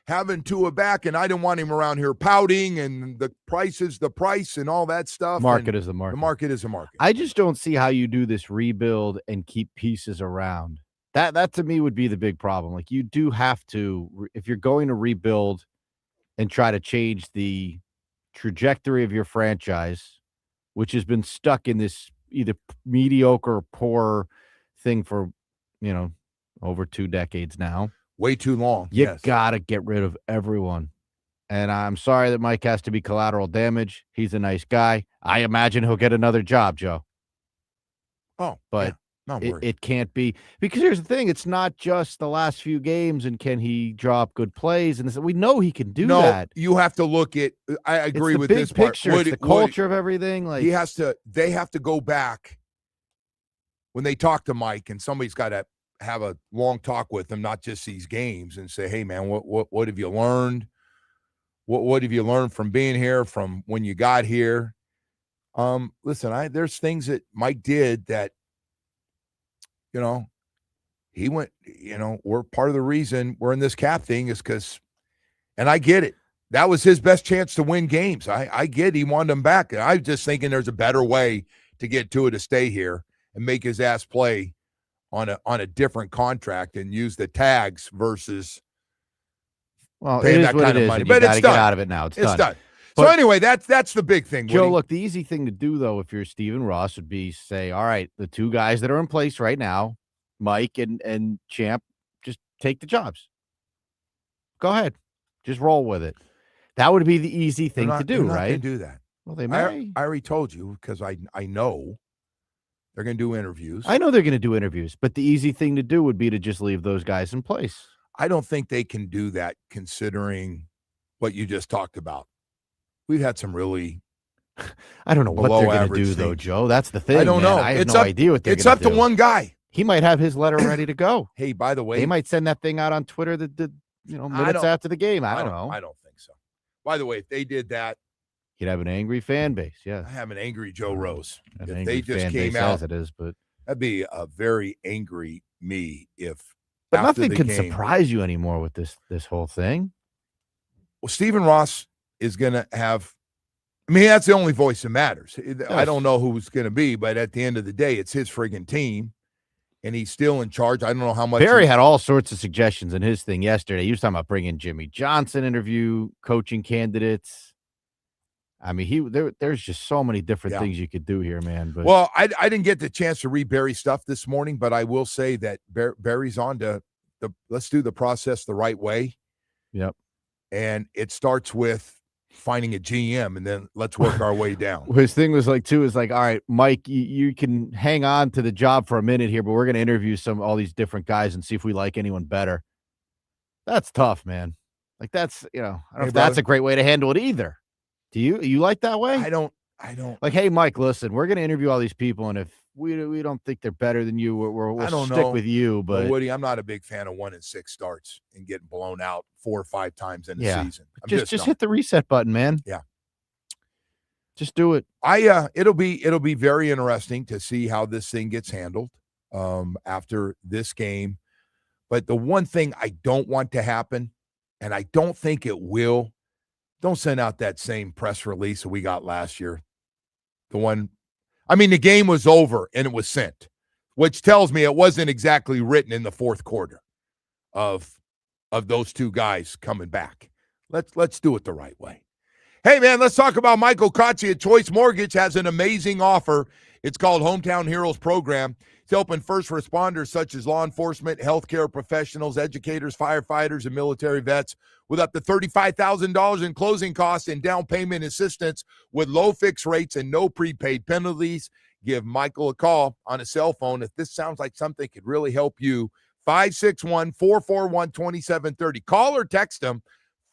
having Tua back, and I didn't want him around here pouting, and the price is the price and all that stuff. Market is the market. The market is the market. I just don't see how you do this rebuild and keep pieces around. That to me would be the big problem. Like, you do have to, if you're going to rebuild and try to change the trajectory of your franchise, which has been stuck in this either mediocre or poor thing for, over 2 decades now. Way too long. You gotta get rid of everyone. And I'm sorry that Mike has to be collateral damage. He's a nice guy. I imagine he'll get another job, Joe. Oh, but not worried. It can't be, because here's the thing. It's not just the last few games and can he draw up good plays. And we know he can do that. You have to look at, I agree with this picture. part. It's the culture of everything. Like, they have to go back when they talk to Mike, and somebody's got to have a long talk with him, not just these games, and say, hey, man, what have you learned? What have you learned from being here, from when you got here? Listen, there's things that Mike did that, he went, we're part of the reason we're in this cap thing is because, and I get it. That was his best chance to win games. I get he wanted him back. I'm just thinking there's a better way to get Tua to stay here and make his ass play on a different contract and use the tags versus paying that kind of money. But it's done. Get out of it now. It's done. So anyway, that's the big thing, Joe. Woody. Look, the easy thing to do, though, if you're Stephen Ross, would be say, all right, the 2 guys that are in place right now, Mike and Champ, just take the jobs. Go ahead. Just roll with it. That would be the easy thing to do, right? They do that. Well, they may. I already told you, because I know they're going to do interviews. I know they're going to do interviews, but the easy thing to do would be to just leave those guys in place. I don't think they can do that, considering what you just talked about. We've had some really I don't know what they're going to do, things, though, Joe. That's the thing. I don't know. I have no idea what they're going to do. It's up to one guy. He might have his letter ready to go. Hey, by the way, they might send that thing out on Twitter minutes after the game. I don't know. I don't think so. By the way, if they did that, you'd have an angry fan base. Yeah, I have an angry Joe Rose. If they just came out, as it is, but that'd be a very angry me if. But nothing can surprise you anymore with this whole thing. Well, Stephen Ross is going to have. I mean, that's the only voice that matters. I don't know who's going to be, but at the end of the day, it's his friggin' team, and he's still in charge. I don't know how much. Barry had all sorts of suggestions in his thing yesterday. He was talking about bringing Jimmy Johnson interview coaching candidates. I mean, there's just so many different things you could do here, man. But well, I didn't get the chance to read Barry's stuff this morning, but I will say that Barry's on to let's do the process the right way. Yep. And it starts with finding a GM, and then let's work our way down. His thing was like, all right, Mike, you can hang on to the job for a minute here, but we're going to interview all these different guys and see if we like anyone better. That's tough, man. Like, that's, I don't know if that's a great way to handle it either. Do you like that way? I don't like, hey, Mike, listen, we're going to interview all these people, and if we don't think they're better than you, we'll stick with you. But well, Woody, I'm not a big fan of 1-6 starts and getting blown out 4 or 5 times in the season. Just hit the reset button, man. Yeah. Just do it. It'll be very interesting to see how this thing gets handled after this game. But the one thing I don't want to happen, and I don't think it will, don't send out that same press release that we got last year. The game was over and it was sent, which tells me it wasn't exactly written in the fourth quarter of those 2 guys coming back. Let's do it the right way. Hey, man, let's talk about Michael Kotze at Choice Mortgage has an amazing offer. It's called Hometown Heroes Program. It's helping first responders such as law enforcement, healthcare professionals, educators, firefighters, and military vets with up to $35,000 in closing costs and down payment assistance with low fixed rates and no prepaid penalties. Give Michael a call on a cell phone if this sounds like something could really help you. 561-441-2730. Call or text them.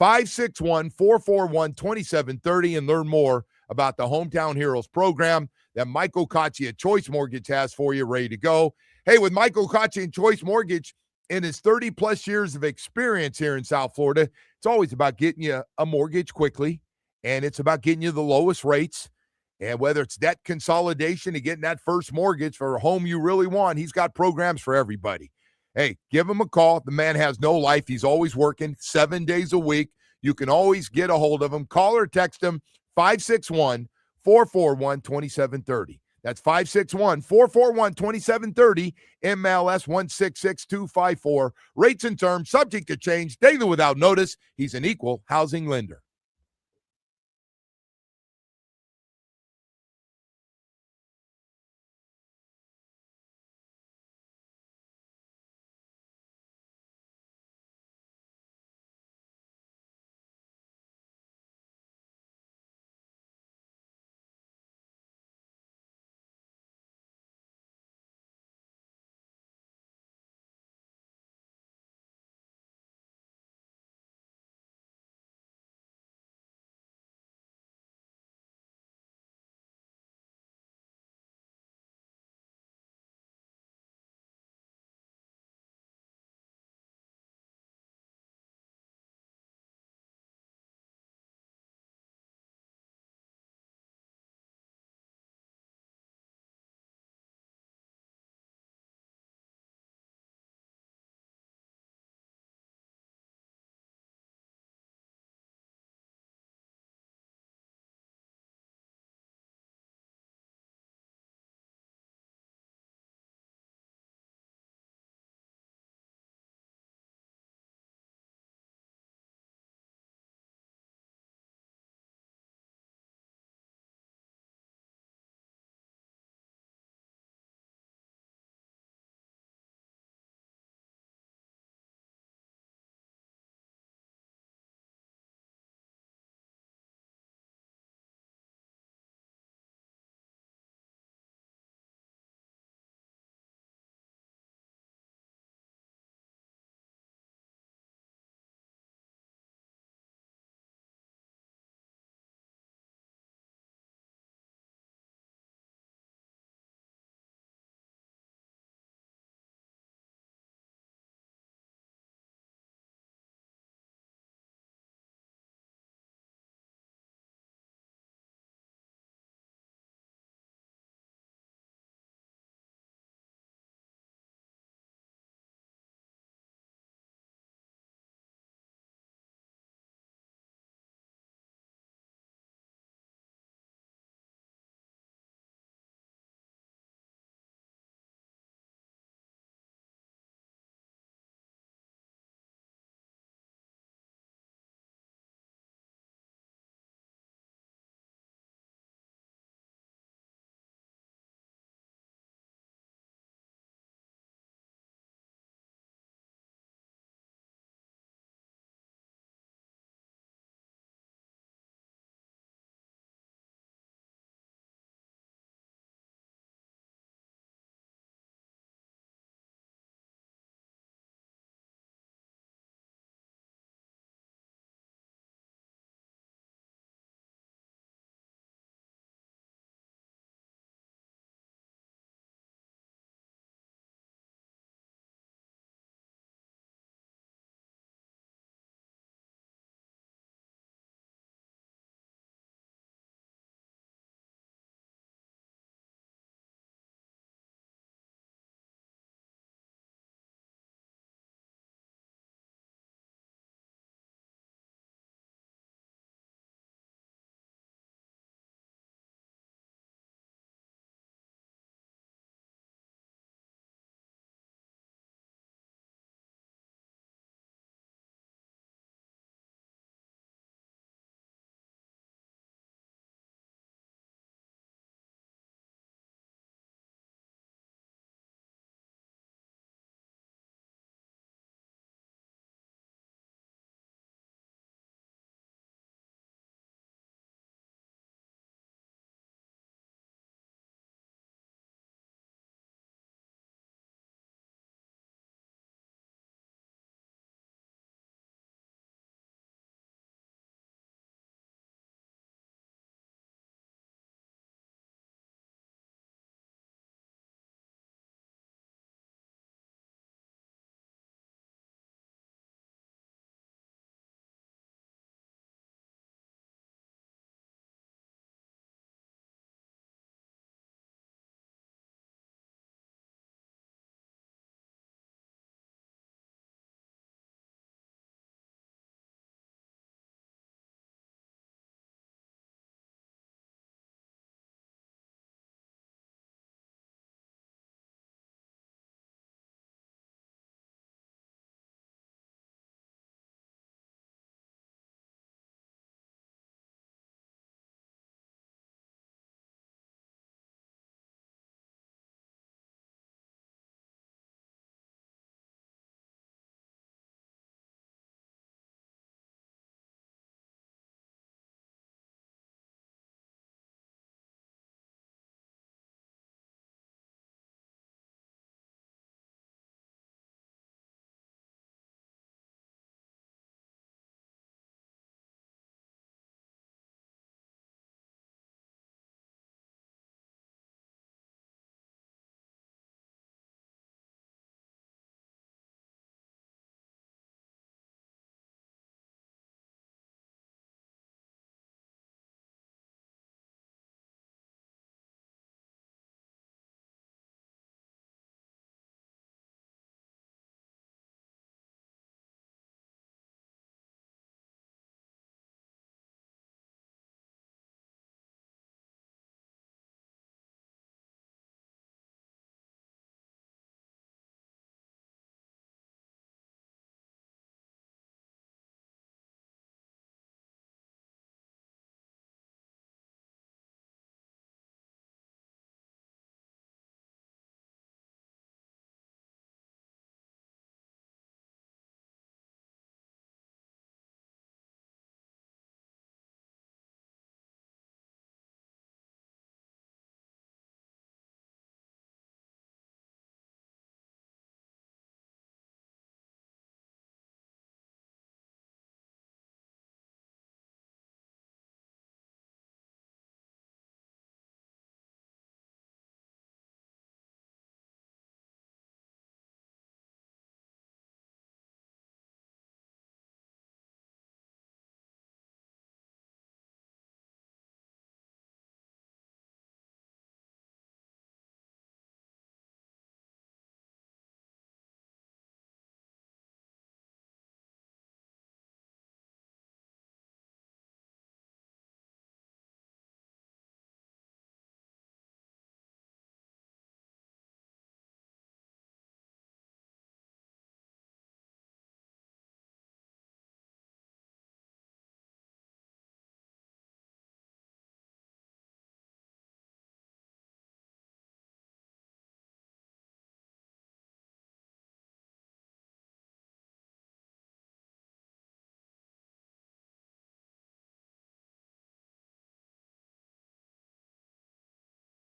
561-441-2730 and learn more about the Hometown Heroes program that Michael Kotze at Choice Mortgage has for you ready to go. Hey, with Michael Kotze and Choice Mortgage in his 30-plus years of experience here in South Florida, it's always about getting you a mortgage quickly, and it's about getting you the lowest rates. And whether it's debt consolidation and getting that first mortgage for a home you really want, he's got programs for everybody. Hey, give him a call. The man has no life. He's always working 7 days a week. You can always get a hold of him. Call or text him 561-441-2730. That's 561-441-2730, MLS 166254. Rates and terms subject to change daily without notice. He's an equal housing lender.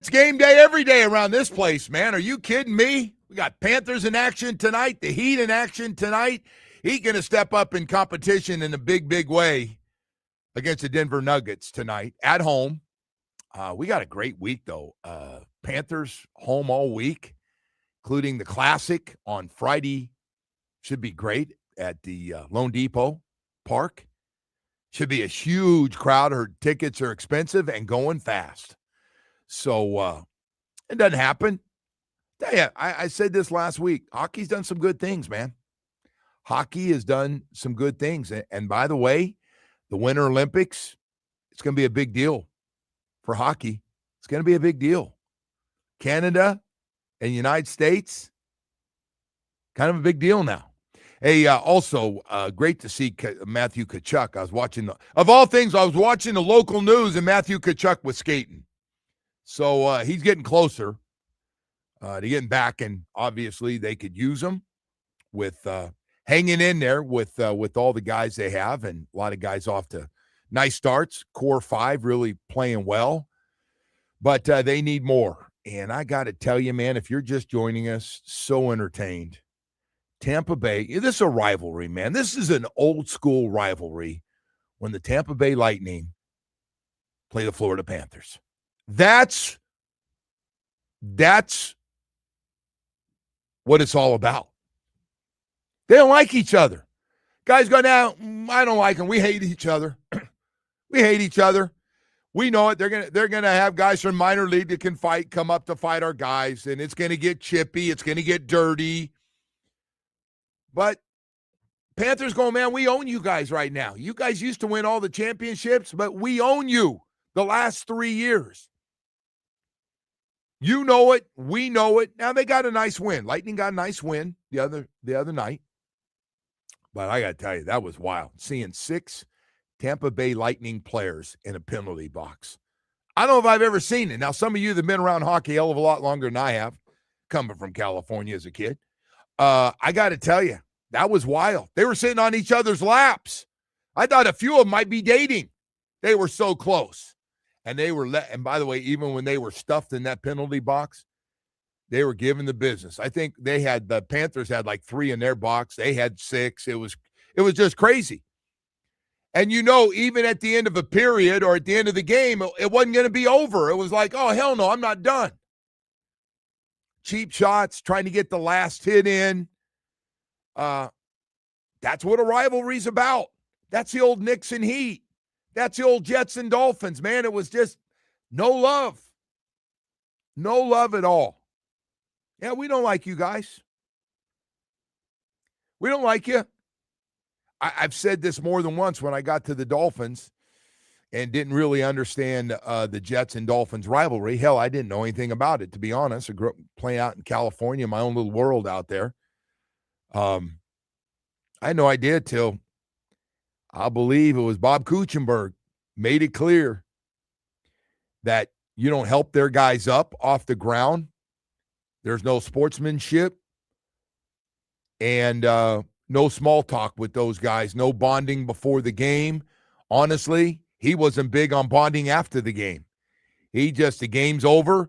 It's game day every day around this place, man. Are you kidding me? We got Panthers in action tonight, the Heat in action tonight. Heat going to step up in competition in a big, big way against the Denver Nuggets tonight at home. We got a great week, though. Panthers home all week, including the Classic on Friday. Should be great at the Lone Depot Park. Should be a huge crowd. Her tickets are expensive and going fast. So it doesn't happen. Tell you, I said this last week. Hockey's done some good things, man. Hockey has done some good things. And by the way, the Winter Olympics, it's going to be a big deal for hockey. It's going to be a big deal. Canada and the United States, kind of a big deal now. Hey, also, great to see Matthew Tkachuk. I was watching, of all things, I was watching the local news, and Matthew Tkachuk was skating. So he's getting closer to getting back, and obviously they could use him with hanging in there with all the guys they have, and a lot of guys off to nice starts. Core 5 really playing well, but they need more. And I got to tell you, man, if you're just joining us, so entertained. Tampa Bay, this is a rivalry, man. This is an old school rivalry when the Tampa Bay Lightning play the Florida Panthers. That's what it's all about. They don't like each other. Guys go, now, I don't like them. We hate each other. We hate each other. We know it. They're gonna have guys from minor league that can fight come up to fight our guys, and it's gonna get chippy. It's gonna get dirty. But Panthers going, man, we own you guys right now. You guys used to win all the championships, but we own you the last 3 years. You know it. We know it. Now they got a nice win. Lightning got a nice win the other night. But I got to tell you, that was wild. Seeing 6 Tampa Bay Lightning players in a penalty box. I don't know if I've ever seen it. Now, some of you that have been around hockey a hell of a lot longer than I have, coming from California as a kid, I got to tell you, that was wild. They were sitting on each other's laps. I thought a few of them might be dating. They were so close. And they were and by the way, even when they were stuffed in that penalty box, they were given the business. I think the Panthers had like 3 in their box. They had 6. It was just crazy. And even at the end of a period or at the end of the game, it wasn't going to be over. It was like, oh, hell no, I'm not done. Cheap shots, trying to get the last hit in. That's what a rivalry's about. That's the old Knicks and Heat. That's the old Jets and Dolphins, man. It was just no love. No love at all. Yeah, we don't like you guys. We don't like you. I've said this more than once when I got to the Dolphins and didn't really understand the Jets and Dolphins rivalry. Hell, I didn't know anything about it, to be honest. I grew up playing out in California, my own little world out there. I had no idea till I believe it was Bob Kuchenberg made it clear that you don't help their guys up off the ground. There's no sportsmanship and no small talk with those guys, no bonding before the game. Honestly, he wasn't big on bonding after the game. The game's over.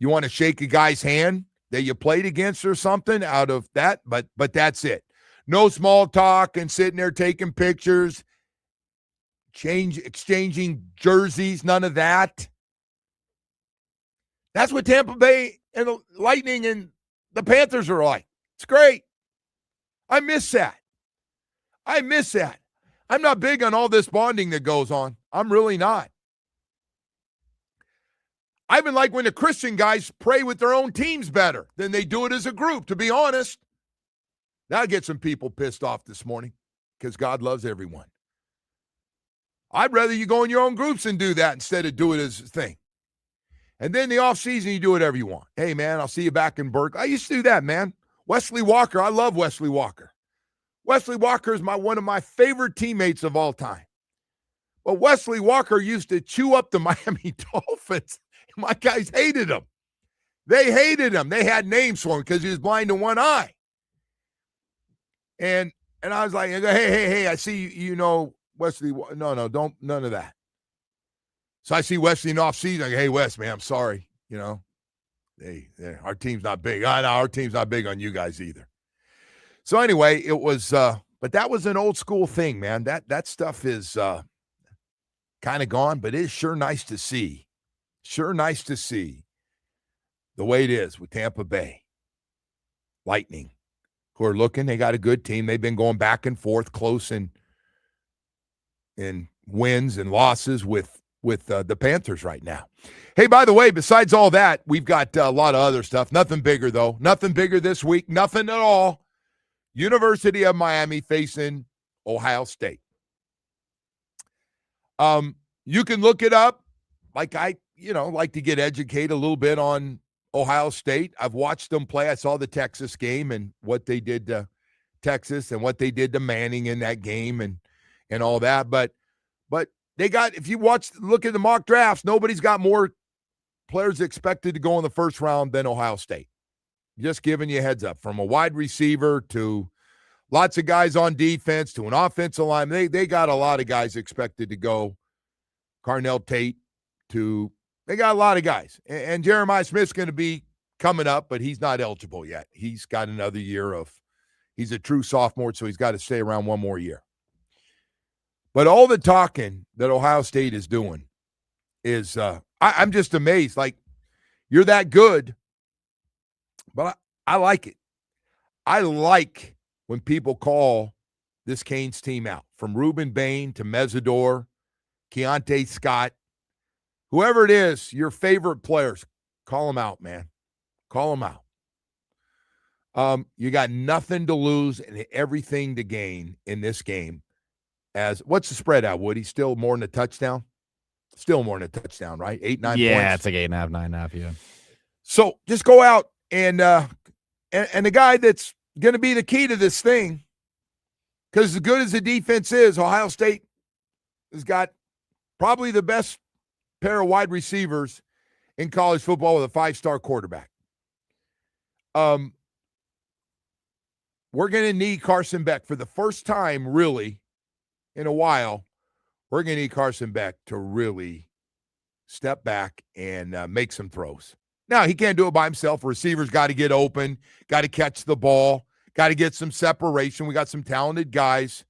You want to shake a guy's hand that you played against or something out of that, but that's it. No small talk and sitting there taking pictures, exchanging jerseys, none of that. That's what Tampa Bay and the Lightning and the Panthers are like. It's great. I miss that. I'm not big on all this bonding that goes on. I'm really not. I even like when the Christian guys pray with their own teams better than they do it as a group, to be honest. That'll get some people pissed off this morning because God loves everyone. I'd rather you go in your own groups and do that instead of do it as a thing. And then the offseason, you do whatever you want. Hey, man, I'll see you back in Berkeley. I used to do that, man. Wesley Walker, I love Wesley Walker. Wesley Walker is one of my favorite teammates of all time. But Wesley Walker used to chew up the Miami Dolphins. My guys hated him. They hated him. They had names for him because he was blind in one eye. And I was like, hey, I see you know Wesley. No, don't, none of that. So I see Wesley in off-season. I go, hey, Wes, man, I'm sorry. Our team's not big. I know our team's not big on you guys either. So anyway, it was but that was an old school thing, man. That stuff is kind of gone, but it is sure nice to see. Sure nice to see the way it is with Tampa Bay Lightning, who are looking. They got a good team. They've been going back and forth, close in wins and losses with the Panthers right now. Hey, by the way, besides all that, we've got a lot of other stuff. Nothing bigger, though. Nothing bigger this week. Nothing at all. University of Miami facing Ohio State. You can look it up. Like I like to get educated a little bit on Ohio State. I've watched them play. I saw the Texas game and what they did to Texas and what they did to Manning in that game and all that. But they got, if you look at the mock drafts, nobody's got more players expected to go in the first round than Ohio State. Just giving you a heads up, from a wide receiver to lots of guys on defense to an offensive line. They got a lot of guys expected to go. Carnell Tate they got a lot of guys. And Jeremiah Smith's going to be coming up, but he's not eligible yet. He's got another year he's a true sophomore, so he's got to stay around one more year. But all the talking that Ohio State is doing is, I'm just amazed. Like, you're that good, but I like it. I like when people call this Canes team out, from Ruben Bain to Mesidor, Keontae Scott, whoever it is, your favorite players, call them out, man. Call them out. You got nothing to lose and everything to gain in this game. What's the spread out, Woody? Still more than a touchdown? Still more than a touchdown, right? 8-9 points? Yeah, it's like 8.5, 9.5, yeah. So just go out and the guy that's going to be the key to this thing, because as good as the defense is, Ohio State has got probably the best pair of wide receivers in college football with a 5-star quarterback. We're going to need Carson Beck for the first time, really, in a while. We're going to need Carson Beck to really step back and make some throws. Now, he can't do it by himself. Receivers got to get open, got to catch the ball, got to get some separation. We got some talented guys.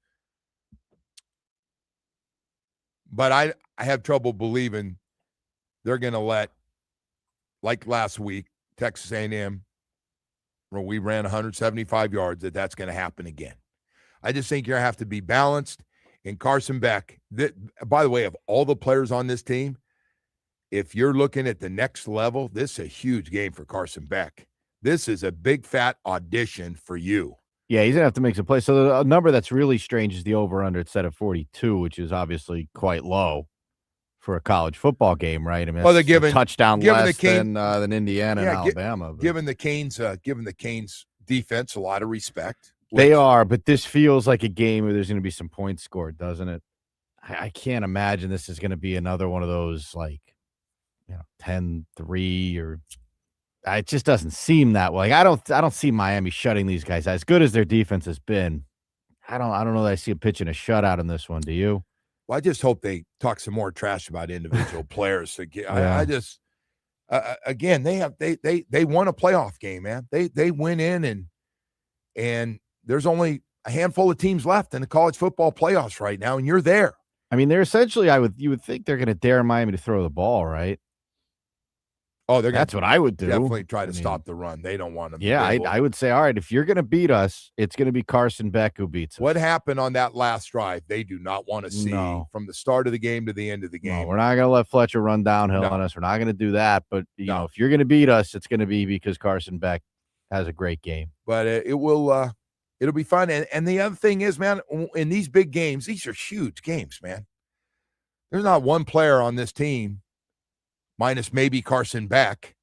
But I have trouble believing they're going to let, like last week, Texas A&M, where we ran 175 yards, that's going to happen again. I just think you have to be balanced. And Carson Beck, by the way, of all the players on this team, if you're looking at the next level, this is a huge game for Carson Beck. This is a big, fat audition for you. Yeah, he's going to have to make some plays. So the number that's really strange is the over-under. It's set at 42, which is obviously quite low for a college football game, right? I mean, they're giving touchdown less than Indiana and Alabama. Giving the Canes defense a lot of respect. They are, but this feels like a game where there's going to be some points scored, doesn't it? I can't imagine this is going to be another one of those, 10-3 or it just doesn't seem that way. I don't see Miami shutting these guys. As good as their defense has been, I don't know that I see a pitching a shutout in this one. Do you? Well, I just hope they talk some more trash about individual players. I just again, they won a playoff game, man. They went in and there's only a handful of teams left in the college football playoffs right now, and you're there. I mean, they're essentially, you would think they're going to dare Miami to throw the ball, right? Oh, that's what I would do. Definitely try to stop the run. They don't want them. Yeah, I would say, all right, if you're going to beat us, it's going to be Carson Beck who beats us. What happened on that last drive, they do not want to see from the start of the game to the end of the game. No, we're not going to let Fletcher run downhill on us. We're not going to do that. But, you know, if you're going to beat us, it's going to be because Carson Beck has a great game. But it'll be fun. And the other thing is, man, in these big games, these are huge games, man. There's not one player on this team, minus maybe Carson Beck,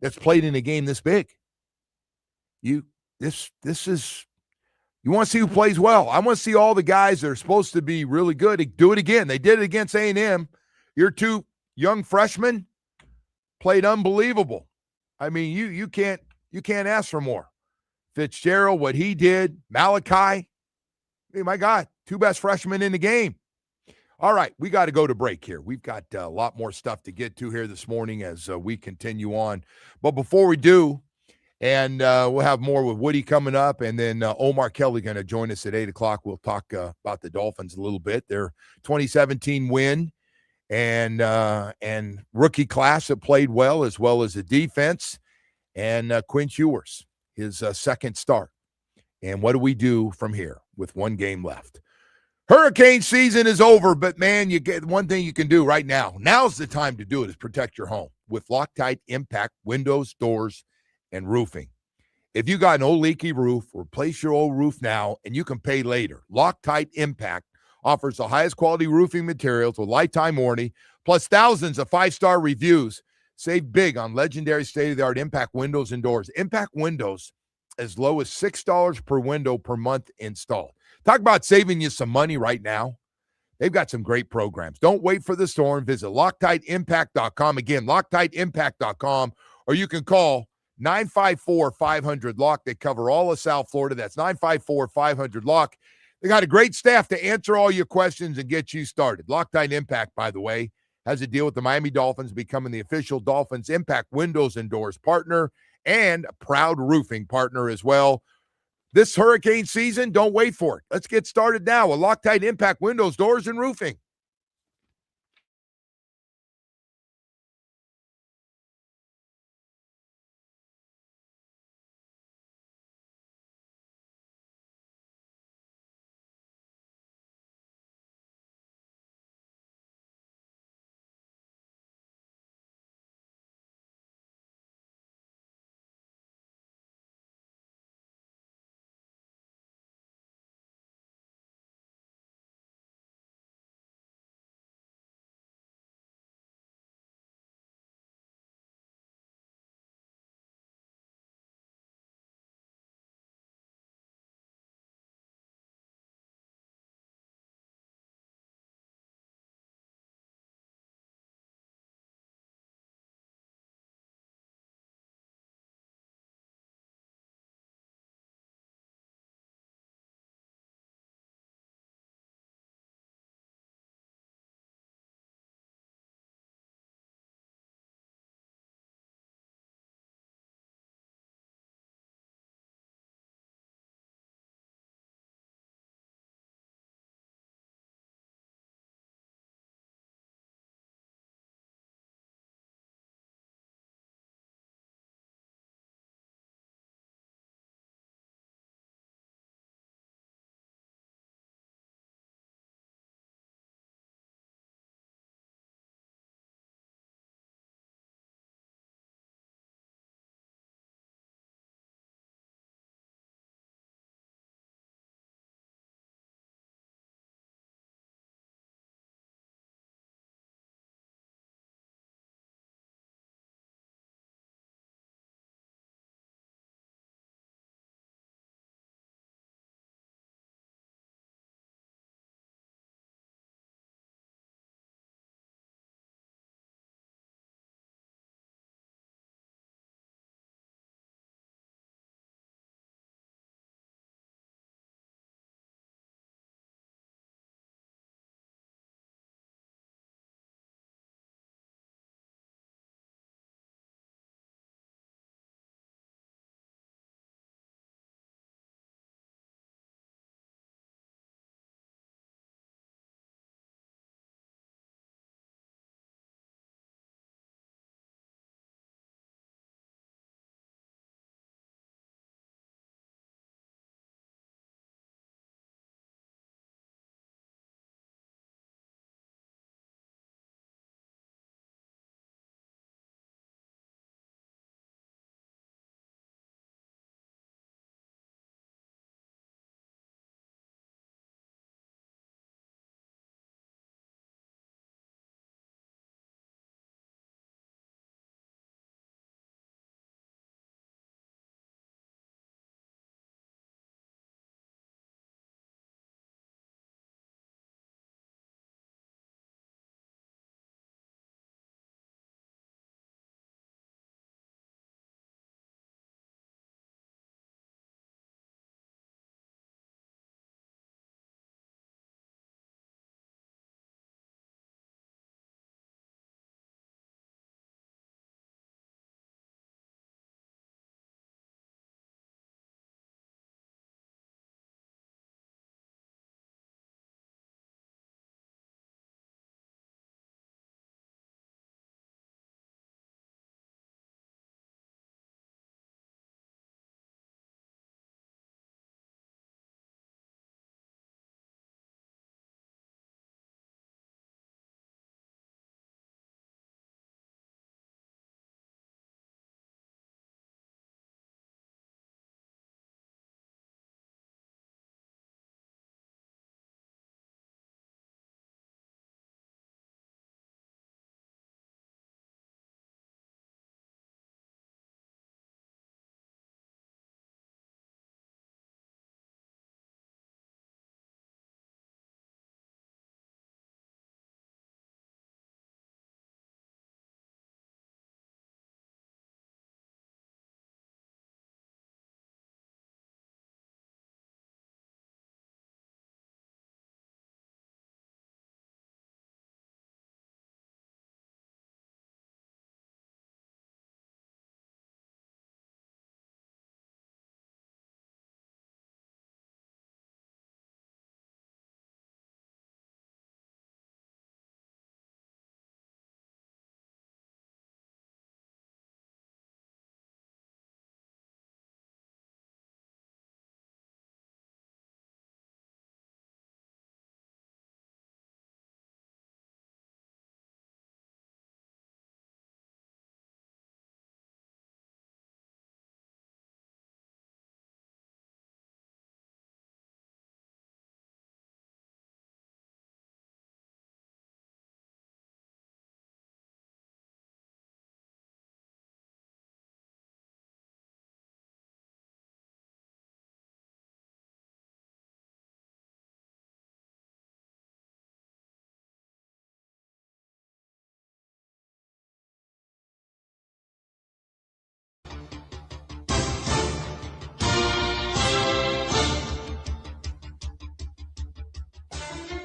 that's played in a game this big. This is, you want to see who plays well. I want to see all the guys that are supposed to be really good do it again. They did it against A&M. Your two young freshmen played unbelievable. I mean, you can't ask for more. Fitzgerald, what he did, Malachi, hey, my God, two best freshmen in the game. All right, we got to go to break here. We've got a lot more stuff to get to here this morning as we continue on. But before we do, and we'll have more with Woody coming up, and then Omar Kelly going to join us at 8 o'clock. We'll talk about the Dolphins a little bit. Their 2017 win and rookie class that played well as the defense, and Quinn Ewers, his second start. And what do we do from here with one game left? Hurricane season is over, but man, you get one thing you can do right now. Now's the time to do it, is protect your home with Loctite Impact windows, doors, and roofing. If you got an old leaky roof, replace your old roof now, and you can pay later. Loctite Impact offers the highest quality roofing materials with lifetime warranty, plus thousands of 5-star reviews. Save big on legendary state-of-the-art Impact windows and doors. Impact windows as low as $6 per window per month installed. Talk about saving you some money right now. They've got some great programs. Don't wait for the storm. Visit LoctiteImpact.com. Again, LoctiteImpact.com, or you can call 954-500-LOCK. They cover all of South Florida. That's 954-500-LOCK. They got a great staff to answer all your questions and get you started. Loctite Impact, by the way, has a deal with the Miami Dolphins, becoming the official Dolphins Impact windows and doors partner and a proud roofing partner as well. This hurricane season, don't wait for it. Let's get started now with Loctite Impact windows, doors, and roofing.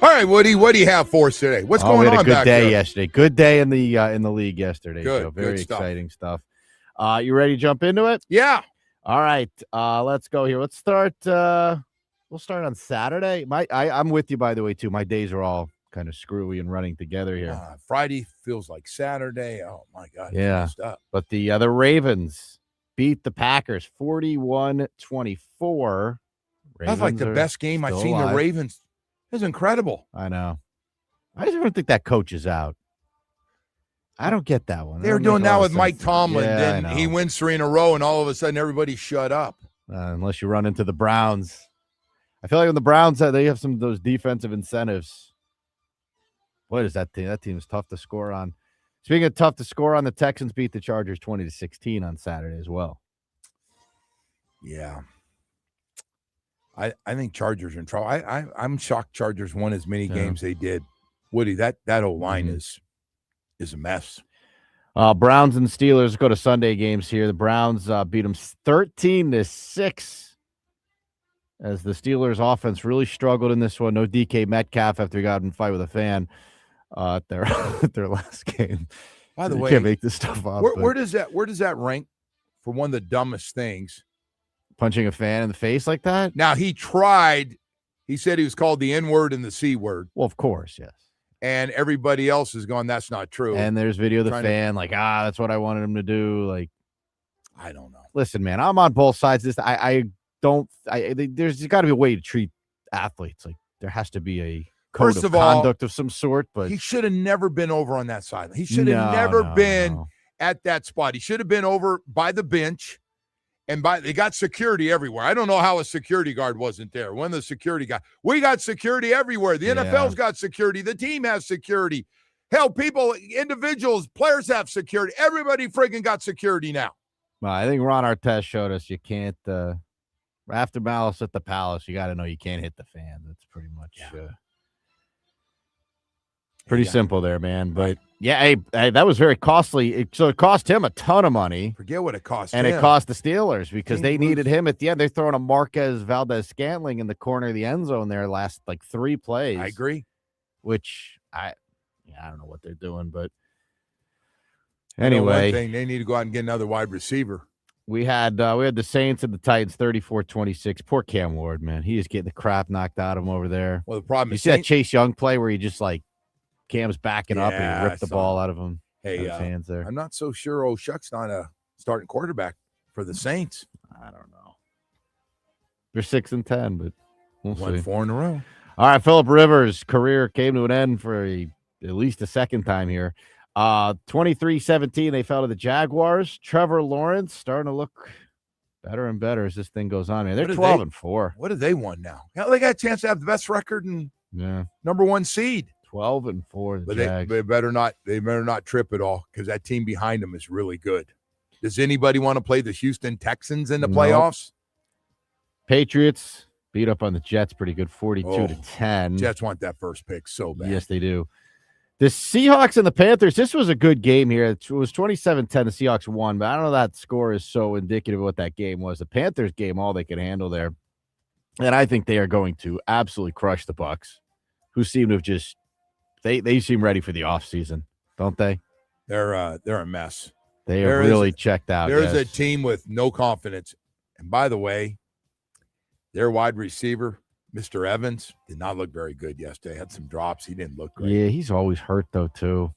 All right, Woody, what do you have for us today? What's going we had on a good back day there? yesterday. Good day in the league yesterday. Good, Joe. Very good stuff. exciting stuff. You ready to jump into it? Yeah. All right. Let's go here. Let's start. We'll start on Saturday. I'm with you, by the way, too. My days are all kind of screwy and running together here. Friday feels like Saturday. Oh my God. Yeah. Messed up. But the Ravens beat the Packers 41-24. That's like the best game I've seen the Ravens. It's incredible. I know. I just don't think that coach is out. I don't get that one. They were doing that with Mike Tomlin. Yeah, then he wins 3 in a row, and all of a sudden everybody shut up. Unless you run into the Browns. I feel like when the Browns, they have some of those defensive incentives. What is that team? That team is tough to score on. Speaking of tough to score on, the Texans beat the Chargers 20-16 on Saturday as well. Yeah. I think Chargers are in trouble. I'm shocked Chargers won as many games they did. Woody, that whole line is a mess. Browns and Steelers go to Sunday games here. The Browns beat them 13-6 as the Steelers offense really struggled in this one. No DK Metcalf after he got in a fight with a fan at their last game. By the you way, can't make this stuff up. Where does that rank for one of the dumbest things? Punching a fan in the face like that? Now, he tried. He said he was called the N-word and the C-word. Well, of course, yes. And everybody else is going, that's not true. And there's video of the fan that's what I wanted him to do. Like, I don't know. Listen, man, I'm on both sides. There's got to be a way to treat athletes. Like, there has to be a code of conduct of some sort. But he should have never been over on that side. He should have never been at that spot. He should have been over by the bench. And they got security everywhere. I don't know how a security guard wasn't there. One of the security guys. We got security everywhere. The NFL's got security. The team has security. Hell, individuals, players have security. Everybody friggin' got security now. Well, I think Ron Artest showed us you can't, after malice at the palace, you got to know you can't hit the fan. That's pretty much pretty simple there, man. But hey, that was very costly. So it cost him a ton of money. Forget what it cost him. And it cost the Steelers because they needed him at the end. They're throwing a Marquez Valdez-Scantling in the corner of the end zone there last 3 plays. I agree. Which I don't know what they're doing, but anyway. One thing, they need to go out and get another wide receiver. We had the Saints and the Titans 34-26. Poor Cam Ward, man. He is getting the crap knocked out of him over there. Well, the problem is you see that Chase Young play where he just Cam's backing up and he ripped the ball out of him. Hey, his hands there. I'm not so sure Shuck's not a starting quarterback for the Saints. I don't know. They're 6-10, but we'll see. 4 in a row. All right, Phillip Rivers' career came to an end for at least a second time here. 23-17, they fell to the Jaguars. Trevor Lawrence starting to look better and better as this thing goes on. Man, they're 12-4. What have they won now? Hell, they got a chance to have the best record and number 1 seed. 12-4. But they better not trip at all because that team behind them is really good. Does anybody want to play the Houston Texans in the playoffs? Patriots beat up on the Jets pretty good, 42-10. Jets want that first pick so bad. Yes, they do. The Seahawks and the Panthers, this was a good game here. It was 27-10. The Seahawks won, but I don't know that score is so indicative of what that game was. The Panthers game, all they could handle there. And I think they are going to absolutely crush the Bucs, who seem to have just they seem ready for the offseason, don't they? They're a mess. They are really checked out. There's a team with no confidence. And by the way, their wide receiver, Mr. Evans, did not look very good yesterday. Had some drops. He didn't look great. Yeah, he's always hurt though too.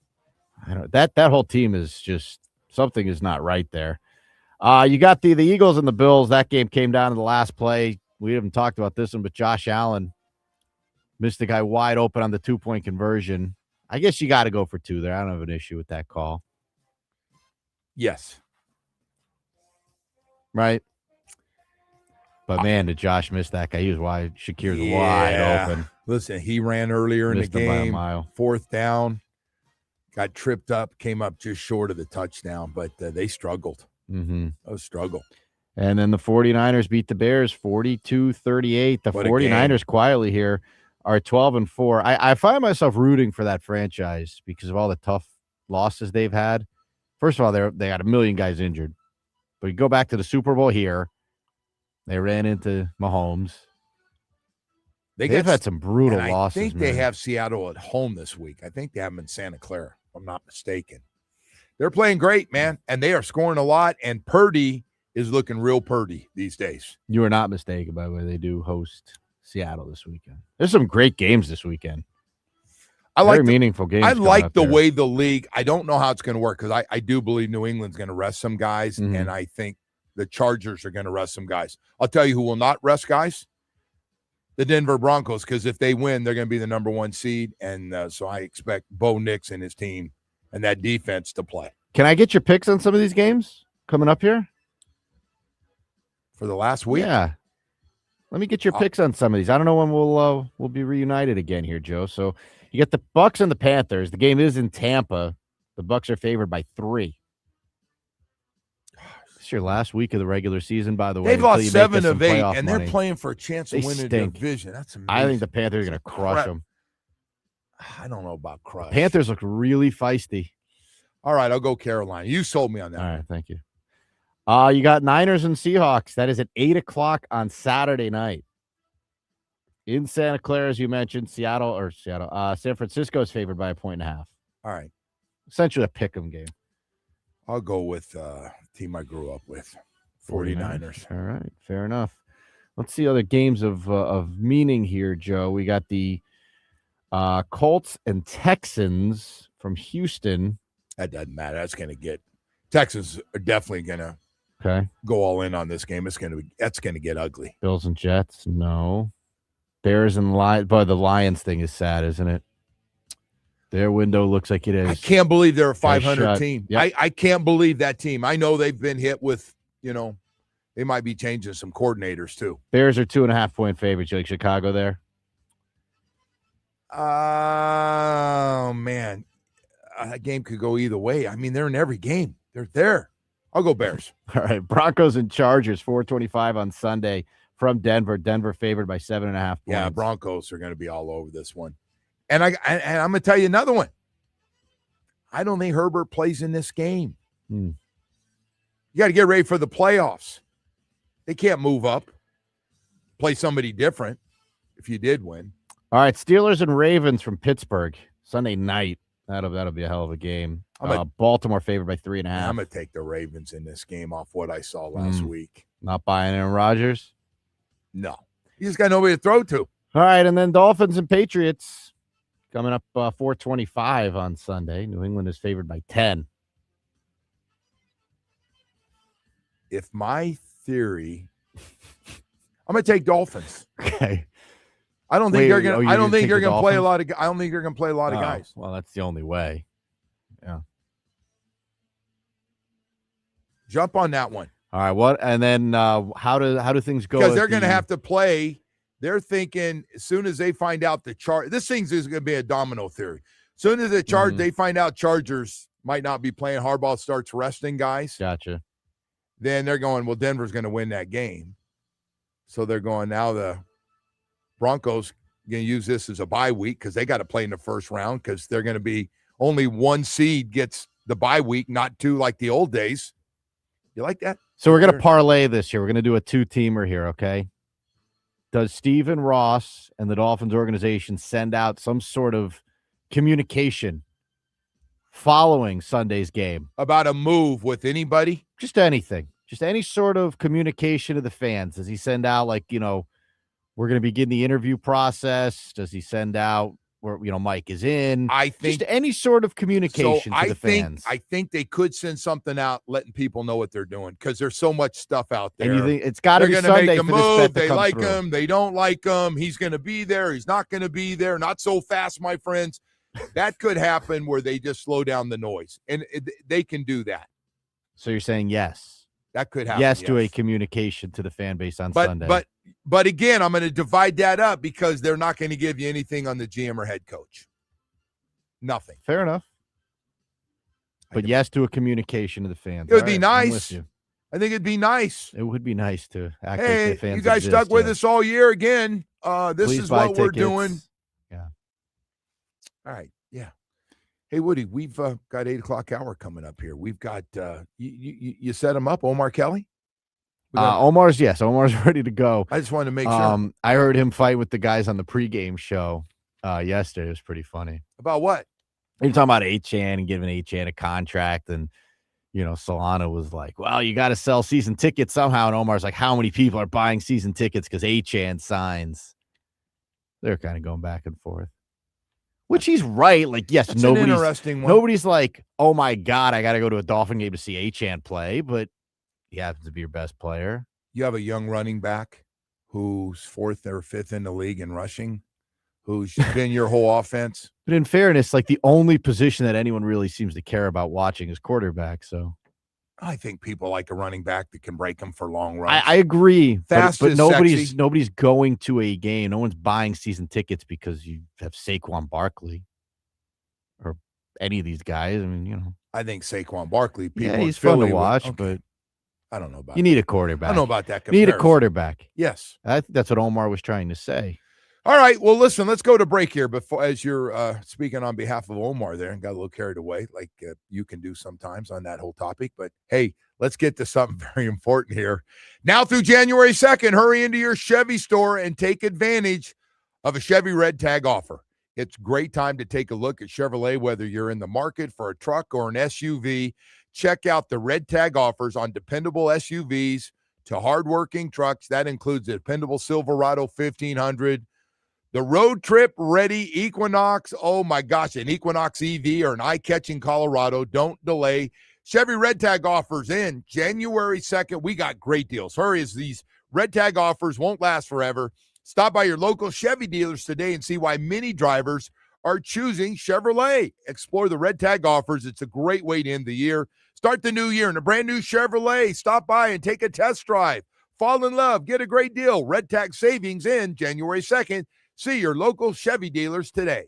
I don't. That whole team is just something is not right there. You got the Eagles and the Bills. That game came down to the last play. We haven't talked about this one, but Josh Allen missed the guy wide open on the 2-point conversion. I guess you got to go for 2 there. I don't have an issue with that call. Yes. Right. But man, did Josh miss that guy? He was wide. Shakir's wide open. Listen, he ran earlier in the game. By a mile. 4th down. Got tripped up, came up just short of the touchdown, but they struggled. That was a struggle. And then the 49ers beat the Bears 42-38. The 49ers quietly here are 12-4. I find myself rooting for that franchise because of all the tough losses they've had. First of all, they had 1 million guys injured. But you go back to the Super Bowl here. They ran into Mahomes. They've had some brutal and losses. I think man. they have Seattle at home this week. I think they have them in Santa Clara, if I'm not mistaken. They're playing great, man, and they are scoring a lot, and Purdy is looking real Purdy these days. You are not mistaken, by the way. They do host Seattle this weekend. There's some great games this weekend. Very meaningful games. I like the way the league, I don't know how it's going to work because I do believe New England's going to rest some guys, and I think the Chargers are going to rest some guys. I'll tell you who will not rest guys. The Denver Broncos, because if they win, they're going to be the number 1 seed, and so I expect Bo Nix and his team and that defense to play. Can I get your picks on some of these games coming up here? For the last week? Yeah. Let me get your picks on some of these. I don't know when we'll be reunited again here, Joe. So you get the Bucs and the Panthers. The game is in Tampa. The Bucs are favored by 3. It's your last week of the regular season, by the way. They've lost 7 of 8, and money. they're playing for a chance of winning the division. That's amazing. I think the Panthers are going to crush them. I don't know about crush. Panthers look really feisty. All right, I'll go Carolina. You sold me on that. All right, thank you. You got Niners and Seahawks. That is at 8:00 on Saturday night. In Santa Clara, as you mentioned, San Francisco is favored by 1.5. All right. Essentially a pick'em game. I'll go with the team I grew up with, 49ers. All right, fair enough. Let's see other games of meaning here, Joe. We got the Colts and Texans from Houston. That doesn't matter. That's going to get Texans are definitely going to go all in on this game. That's going to get ugly. Bills and Jets, no. Bears and Lions. But the Lions thing is sad, isn't it? Their window looks like it is. I can't believe they're a 500 team. Yep. I can't believe that team. I know they've been hit with, they might be changing some coordinators too. Bears are 2.5-point favorites. You like Chicago there? Oh, man. That game could go either way. I mean, they're in every game. They're there. I'll go Bears. All right. Broncos and Chargers, 4:25 on Sunday from Denver. Denver favored by 7.5 points. Yeah, Broncos are going to be all over this one. And I'm going to tell you another one. I don't think Herbert plays in this game. You got to get ready for the playoffs. They can't move up, play somebody different if you did win. All right, Steelers and Ravens from Pittsburgh, Sunday night. That'll be a hell of a game. Baltimore favored by 3.5. I'm going to take the Ravens in this game off what I saw last week. Not buying Aaron Rodgers? No. You just got nobody to throw to. All right, and then Dolphins and Patriots coming up 4:25 on Sunday. New England is favored by 10. If my theory, I'm going to take Dolphins. Okay. I don't think they're going to. I don't think they're going to play a lot of. I don't think they're going to play a lot of guys. Well, that's the only way. Yeah. Jump on that one. All right. What? And then how do things go? Because they're going to have to play. They're thinking as soon as they find out the chart. This thing's is going to be a domino theory. As soon as they find out Chargers might not be playing, Harbaugh starts resting guys. Gotcha. Then they're going, well, Denver's going to win that game. So they're going now the Broncos going to use this as a bye week because they got to play in the first round because they're going to be only 1 seed gets the bye week, not 2 like the old days. You like that? So we're going to parlay this here. We're going to do a 2-teamer here, okay? Does Stephen Ross and the Dolphins organization send out some sort of communication following Sunday's game? About a move with anybody? Just anything. Just any sort of communication to the fans. Does he send out we're going to begin the interview process? Does he send out where, Mike is in? I think just any sort of communication to the fans. I think they could send something out letting people know what they're doing because there's so much stuff out there. And you think it's got to be Sunday make a for move. This bet to they come like through. him. They don't like him. He's going to be there. He's not going to be there. Not so fast, my friends. That could happen where they just slow down the noise, and they can do that. So you're saying yes. That could happen. Yes to a communication to the fan base on Sunday. But again, I'm going to divide that up because they're not going to give you anything on the GM or head coach. Nothing. Fair enough. But yes to a communication to the fans. It would be nice. I think it'd be nice. It would be nice to act hey, like the fans you guys stuck with us all year again. This Please is what we're tickets. doing. Yeah. All right. Yeah. Hey, Woody, we've got 8 o'clock hour coming up here. We've got you set them up, Omar Kelly? Omar's ready to go. I just wanted to make sure. I heard him fight with the guys on the pregame show yesterday. It was pretty funny. About what? They were talking about Achan and giving Achan a contract, and Solana was like, "Well, you got to sell season tickets somehow." And Omar's like, "How many people are buying season tickets because Achan signs?" They're kind of going back and forth, which he's right. Like, yes, That's an interesting one. Nobody's like, "Oh my God, I got to go to a Dolphin game to see Achan play," but he happens to be your best player. You have a young running back who's 4th or 5th in the league in rushing, who's been your whole offense. But in fairness, like, the only position that anyone really seems to care about watching is quarterback. So I think people like a running back that can break them for long runs. I agree. Fast but is nobody's sexy. going to a game. No one's buying season tickets because you have Saquon Barkley or any of these guys. I mean, I think Saquon Barkley. People he's in Philly fun to watch, okay. but I don't know about you need a quarterback. I don't know about that You need comparison. a quarterback. Yes. I think that's what Omar was trying to say. All right. Well, listen, let's go to break here before, as you're speaking on behalf of Omar there and got a little carried away like you can do sometimes on that whole topic. But hey, let's get to something very important here. Now through January 2nd, hurry into your Chevy store and take advantage of a Chevy Red Tag offer. It's a great time to take a look at Chevrolet, whether you're in the market for a truck or an SUV. Check out the Red Tag offers on dependable SUVs to hardworking trucks. That includes the dependable Silverado 1500, the road trip ready Equinox. Oh my gosh, an Equinox EV or an eye-catching Colorado. Don't delay. Chevy Red Tag offers in January 2nd. We got great deals. Hurry, as these Red Tag offers won't last forever. Stop by your local Chevy dealers today and see why many drivers are choosing Chevrolet. Explore the Red Tag offers. It's a great way to end the year. Start the new year in a brand new Chevrolet. Stop by and take a test drive. Fall in love. Get a great deal. Red Tag savings in January 2nd. See your local Chevy dealers today.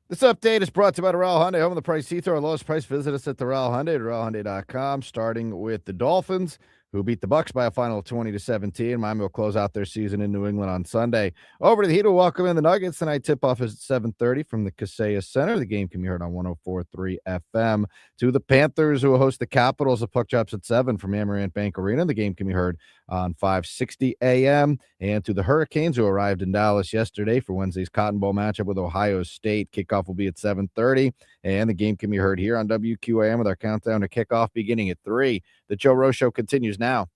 This update is brought to you by Doral Hyundai, home of the price seats, our lowest price. Visit us at Doral Hyundai, DoralHyundai.com, starting with the Dolphins, who beat the Bucs by a final of 20-17. Miami will close out their season in New England on Sunday. Over to the Heat, who welcome in the Nuggets. Tonight, tip-off is at 7:30 from the Kaseya Center. The game can be heard on 104.3 FM. To the Panthers, who will host the Capitals. The puck drops at 7 from Amarant Bank Arena. The game can be heard on 5:60 a.m. And to the Hurricanes, who arrived in Dallas yesterday for Wednesday's Cotton Bowl matchup with Ohio State. Kickoff will be at 7:30, and the game can be heard here on WQAM with our countdown to kickoff beginning at 3. The Joe Rose Show continues now.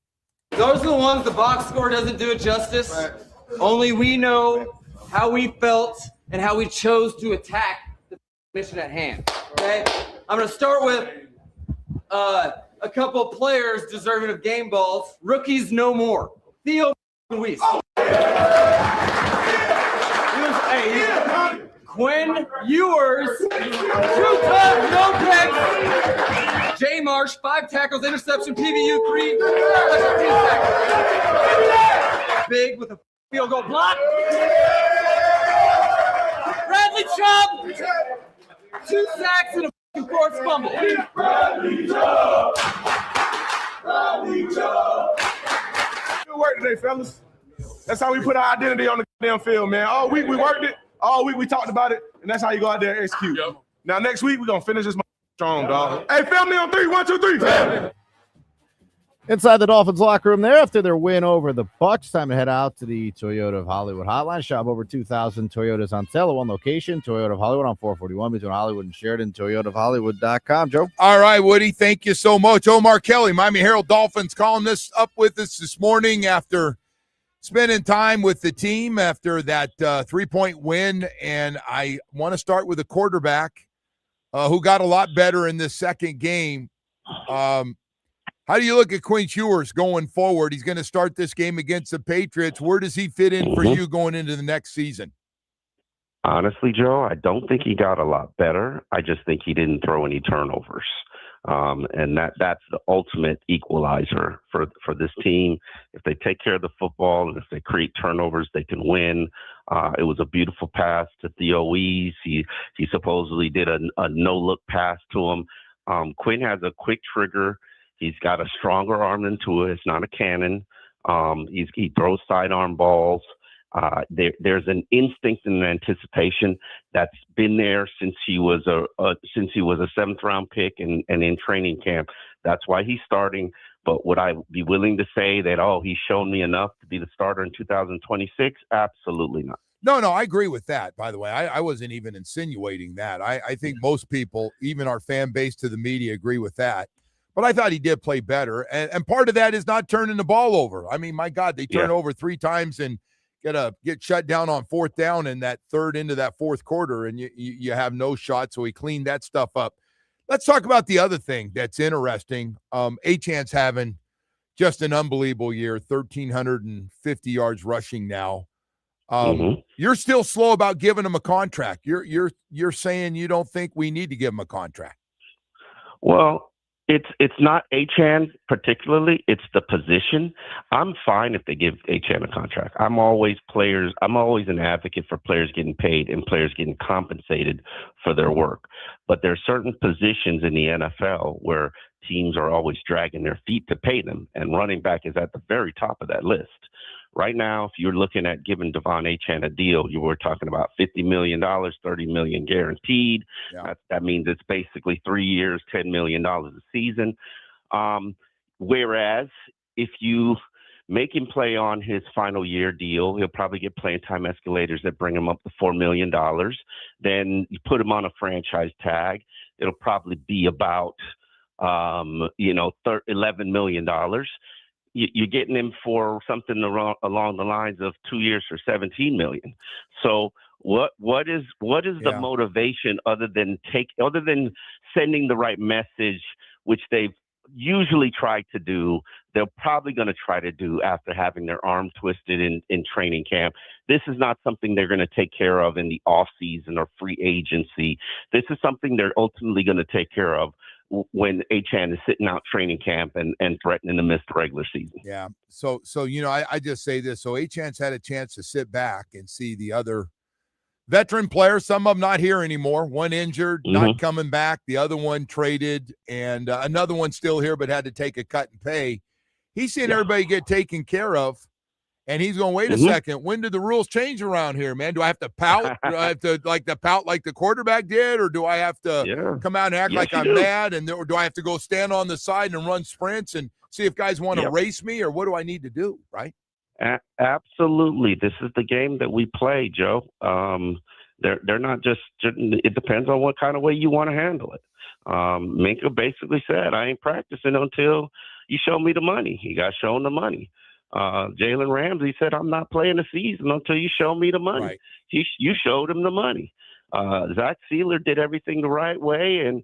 Those are the ones the box score doesn't do it justice. Only we know how we felt and how we chose to attack the mission at hand. Okay? I'm going to start with a couple of players deserving of game balls. Rookies no more. Theo Weiss. Quinn Ewers, 2 touchdowns, no picks. Jay Marsh, 5 tackles, interception, PBU, 3 tackles. Big with a field goal block. Bradley Chubb, 2 sacks and a forced fumble. Good work today, fellas. That's how we put our identity on the damn field, man. All week we worked it. All week we talked about it, and that's how you go out there and execute. Yep. Now next week we're gonna finish this strong, dog. Hey, family on 3, 1, 2, 3. Family. Inside the Dolphins locker room there after their win over the Bucs. Time to head out to the Toyota of Hollywood hotline. Shop over 2,000 Toyotas on sale at one location. Toyota of Hollywood on 441 between Hollywood and Sheridan. ToyotaofHollywood.com. Joe? All right, Woody, thank you so much. Omar Kelly, Miami Herald Dolphins, calling this up with us this morning after spending time with the team after that 3-point win. And I want to start with a quarterback who got a lot better in this second game. How do you look at Quinn Ewers going forward? He's going to start this game against the Patriots. Where does he fit in for you going into the next season? Honestly, Joe, I don't think he got a lot better. I just think he didn't throw any turnovers. And that's the ultimate equalizer for this team. If they take care of the football and if they create turnovers, they can win. It was a beautiful pass to Theo Weiss. He supposedly did a no-look pass to him. Quinn has a quick trigger. He's got a stronger arm than Tua. It's not a cannon. He throws sidearm balls. There's an instinct and an anticipation that's been there since he was a 7th round pick and in training camp. That's why he's starting. But would I be willing to say that, he's shown me enough to be the starter in 2026? Absolutely not. No, I agree with that, by the way. I wasn't even insinuating that. I think most people, even our fan base to the media, agree with that. But I thought he did play better. And part of that is not turning the ball over. I mean, my God, they turn over 3 times and get shut down on 4th down in that third into that 4th quarter, and you have no shot. So he cleaned that stuff up. Let's talk about the other thing that's interesting. Achane's having just an unbelievable year, 1,350 yards rushing now. You're still slow about giving him a contract. You're saying you don't think we need to give him a contract. Well, it's not Achane particularly. It's the position. I'm fine if they give Achane a contract. I'm always an advocate for players getting paid and players getting compensated for their work. But there are certain positions in the NFL where teams are always dragging their feet to pay them, and running back is at the very top of that list. Right now, if you're looking at giving Devon Achane a deal, you were talking about $50 million, $30 million guaranteed. Yeah. That means it's basically 3 years, $10 million a season. Whereas if you make him play on his final year deal, he'll probably get playing time escalators that bring him up to $4 million. Then you put him on a franchise tag. It'll probably be about, $11 million. You're getting him for something along the lines of 2 years for $17 million. So what is the motivation other than sending the right message, which they've usually tried to do? They're probably going to try to do after having their arm twisted in training camp. This is not something they're going to take care of in the off season or free agency. This is something they're ultimately going to take care of when Achane is sitting out training camp and threatening to miss the regular season. Yeah. So I just say this. So Achane's had a chance to sit back and see the other veteran players, some of them not here anymore. One injured, not coming back. The other one traded, and another one still here but had to take a cut and pay. He's seeing everybody get taken care of, and he's going, wait a second, when did the rules change around here, man? Do I have to pout? Do I have to pout like the quarterback did, or do I have to come out and act like I'm mad? Or do I have to go stand on the side and run sprints and see if guys want to race me, or what do I need to do, right? Absolutely. This is the game that we play, Joe. They're not just – it depends on what kind of way you want to handle it. Minka basically said, I ain't practicing until you show me the money. He got shown the money. Jalen Ramsey said, I'm not playing the season until you show me the money. Right. You showed him the money. Zach Sealer did everything the right way and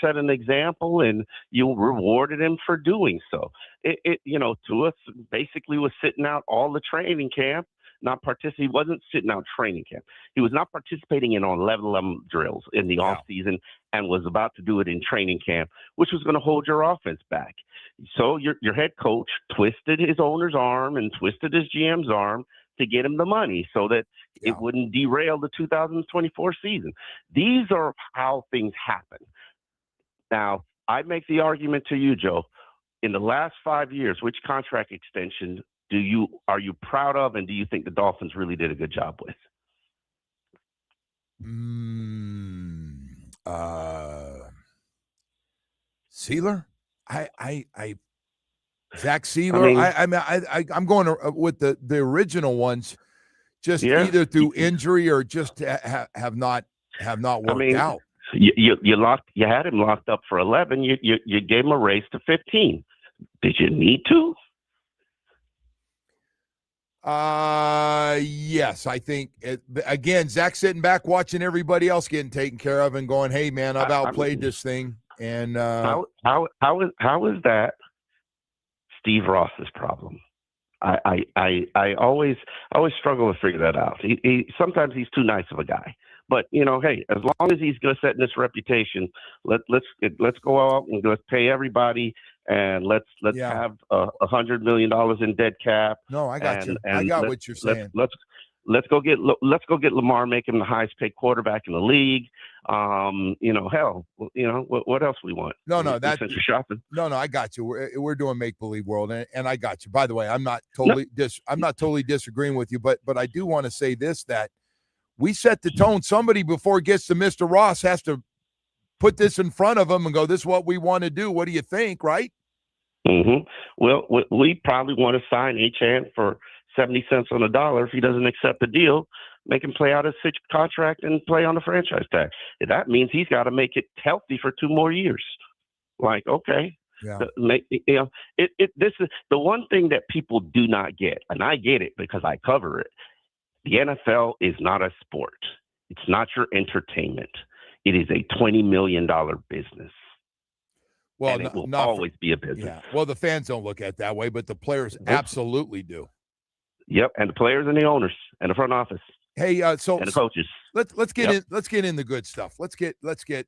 set an example, and you rewarded him for doing so. Tua basically was sitting out all the training camp, he wasn't sitting out training camp. He was not participating in on level drills in the off season and was about to do it in training camp, which was going to hold your offense back. So your head coach twisted his owner's arm and twisted his GM's arm to get him the money so that it wouldn't derail the 2024 season. These are how things happen. Now, I make the argument to you, Joe, in the last 5 years, which contract extension are you proud of, and do you think the Dolphins really did a good job with? Sealer? Zach Sealer. I'm going with the original ones, just either through injury or just have not worked out. You had him locked up for 11. You gave him a raise to 15. Did you need to? Yes, I think again, Zach's sitting back watching everybody else getting taken care of and going, "Hey, man, I've outplayed this thing." And how is that Steve Ross's problem? I always struggle to figure that out. He sometimes he's too nice of a guy, but hey, as long as he's going to set in this reputation, let's go out and let's pay everybody. And let's have $100 million in dead cap. No, I got you. I got what you're saying. Let's go get Lamar, make him the highest paid quarterback in the league. What else we want? No, that's essential shopping. No, I got you. We're doing make believe world, and I got you. By the way, I'm not totally disagreeing with you, but I do want to say this, that we set the tone. Somebody before it gets to Mr. Ross has to put this in front of him and go, "This is what we want to do. What do you think?" Right? Mm-hmm. Well, we probably want to sign Achane for 70 cents on the dollar. If he doesn't accept the deal, make him play out his contract and play on the franchise tag. That means he's got to make it healthy for 2 more years. Like, okay. Yeah. This is the one thing that people do not get, and I get it because I cover it. The NFL is not a sport. It's not your entertainment. It is a $20 million business. Well, and it will always be a business. Yeah. Well, the fans don't look at it that way, but the players absolutely do. Yep, and the players and the owners and the front office. Hey, and the coaches. Let's get in. Let's get in the good stuff. Let's get.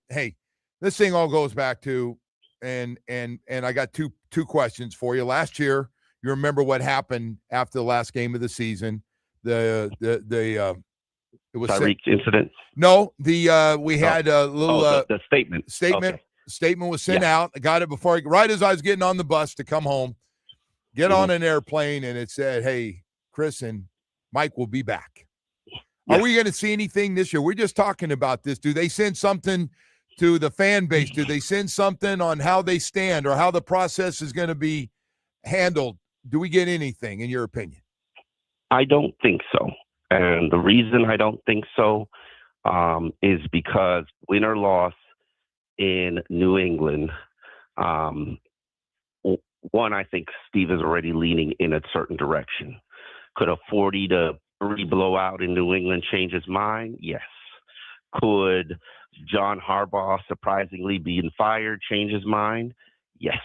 Hey, this thing all goes back to, and I got two questions for you. Last year, you remember what happened after the last game of the season? It was Tyreek incident. No, we had a little the statement. Okay. Statement was sent out. I got it right as I was getting on the bus to come home, get on an airplane, and it said, "Hey, Chris and Mike will be back." Are we going to see anything this year? We're just talking about this. Do they send something to the fan base? Do they send something on how they stand or how the process is going to be handled? Do we get anything, in your opinion? I don't think so. And the reason I don't think so is because win or loss in New England, one, I think Steve is already leaning in a certain direction. Could a 40-3 blowout in New England change his mind? Yes. Could John Harbaugh surprisingly being fired change his mind? Yes.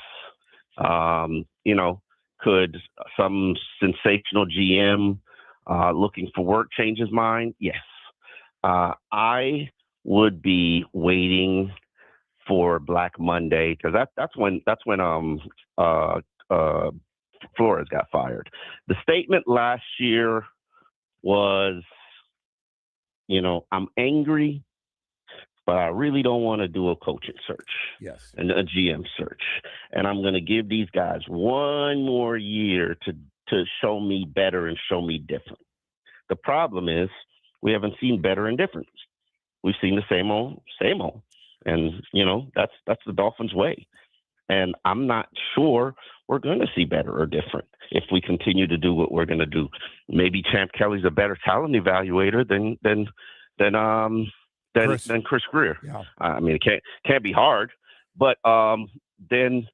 Could some sensational GM looking for work change his mind? Yes. I would be waiting for Black Monday because that's when Flores got fired. The statement last year was I'm angry, but I really don't want to do a coaching search. Yes. And a GM search. And I'm going to give these guys one more year to show me better and show me different. The problem is we haven't seen better and different. We've seen the same old. And, that's the Dolphins' way. And I'm not sure we're going to see better or different if we continue to do what we're going to do. Maybe Champ Kelly's a better talent evaluator than Chris Greer. Yeah. I mean, it can't be hard, but then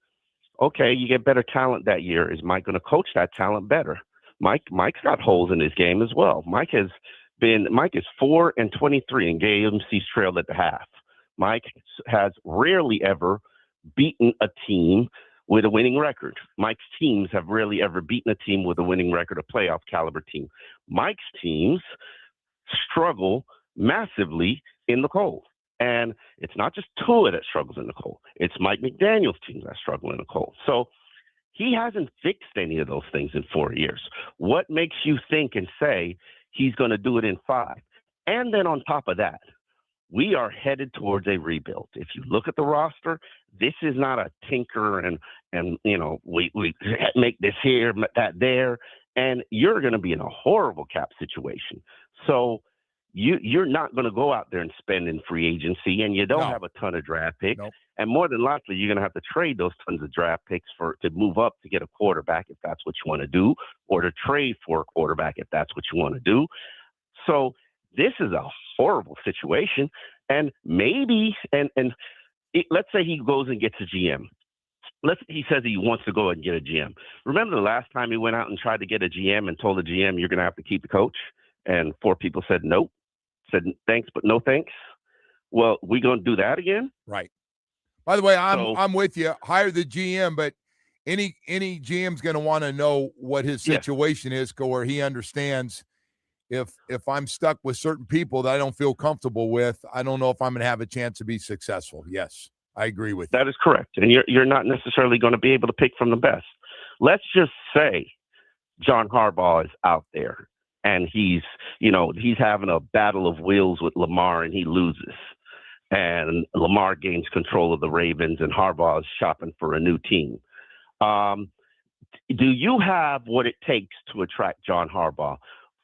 okay, you get better talent that year. Is Mike going to coach that talent better? Mike's got holes in his game as well. Mike is 4-23 and games trailed at the half. Mike has rarely ever beaten a team with a winning record. Mike's teams have rarely ever beaten a team with a winning record, a playoff caliber team. Mike's teams struggle massively in the cold. And it's not just Tua that struggles in the cold. It's Mike McDaniel's teams that struggle in the cold. So he hasn't fixed any of those things in 4 years. What makes you think and say he's going to do it in 5? And then on top of that, we are headed towards a rebuild. If you look at the roster, this is not a tinker and we make this here, that there, and you're going to be in a horrible cap situation. So you're not going to go out there and spend in free agency, and you don't have a ton of draft picks. Nope. And more than likely, you're going to have to trade those tons of draft picks to move up to get a quarterback if that's what you want to do, or to trade for a quarterback if that's what you want to do. So this is a horrible situation. And maybe, let's say he goes and gets a GM. He says he wants to go and get a GM. Remember the last time he went out and tried to get a GM and told the GM, you're going to have to keep the coach? And 4 people said nope. Said thanks, but no thanks. Well, we going to do that again? Right. By the way, I'm with you. Hire the GM, but any GM's going to want to know what his situation is, where he understands if I'm stuck with certain people that I don't feel comfortable with, I don't know if I'm going to have a chance to be successful. Yes, I agree with you. That is correct. And you're not necessarily going to be able to pick from the best. Let's just say John Harbaugh is out there and he's having a battle of wills with Lamar and he loses. And Lamar gains control of the Ravens and Harbaugh is shopping for a new team. Do you have what it takes to attract John Harbaugh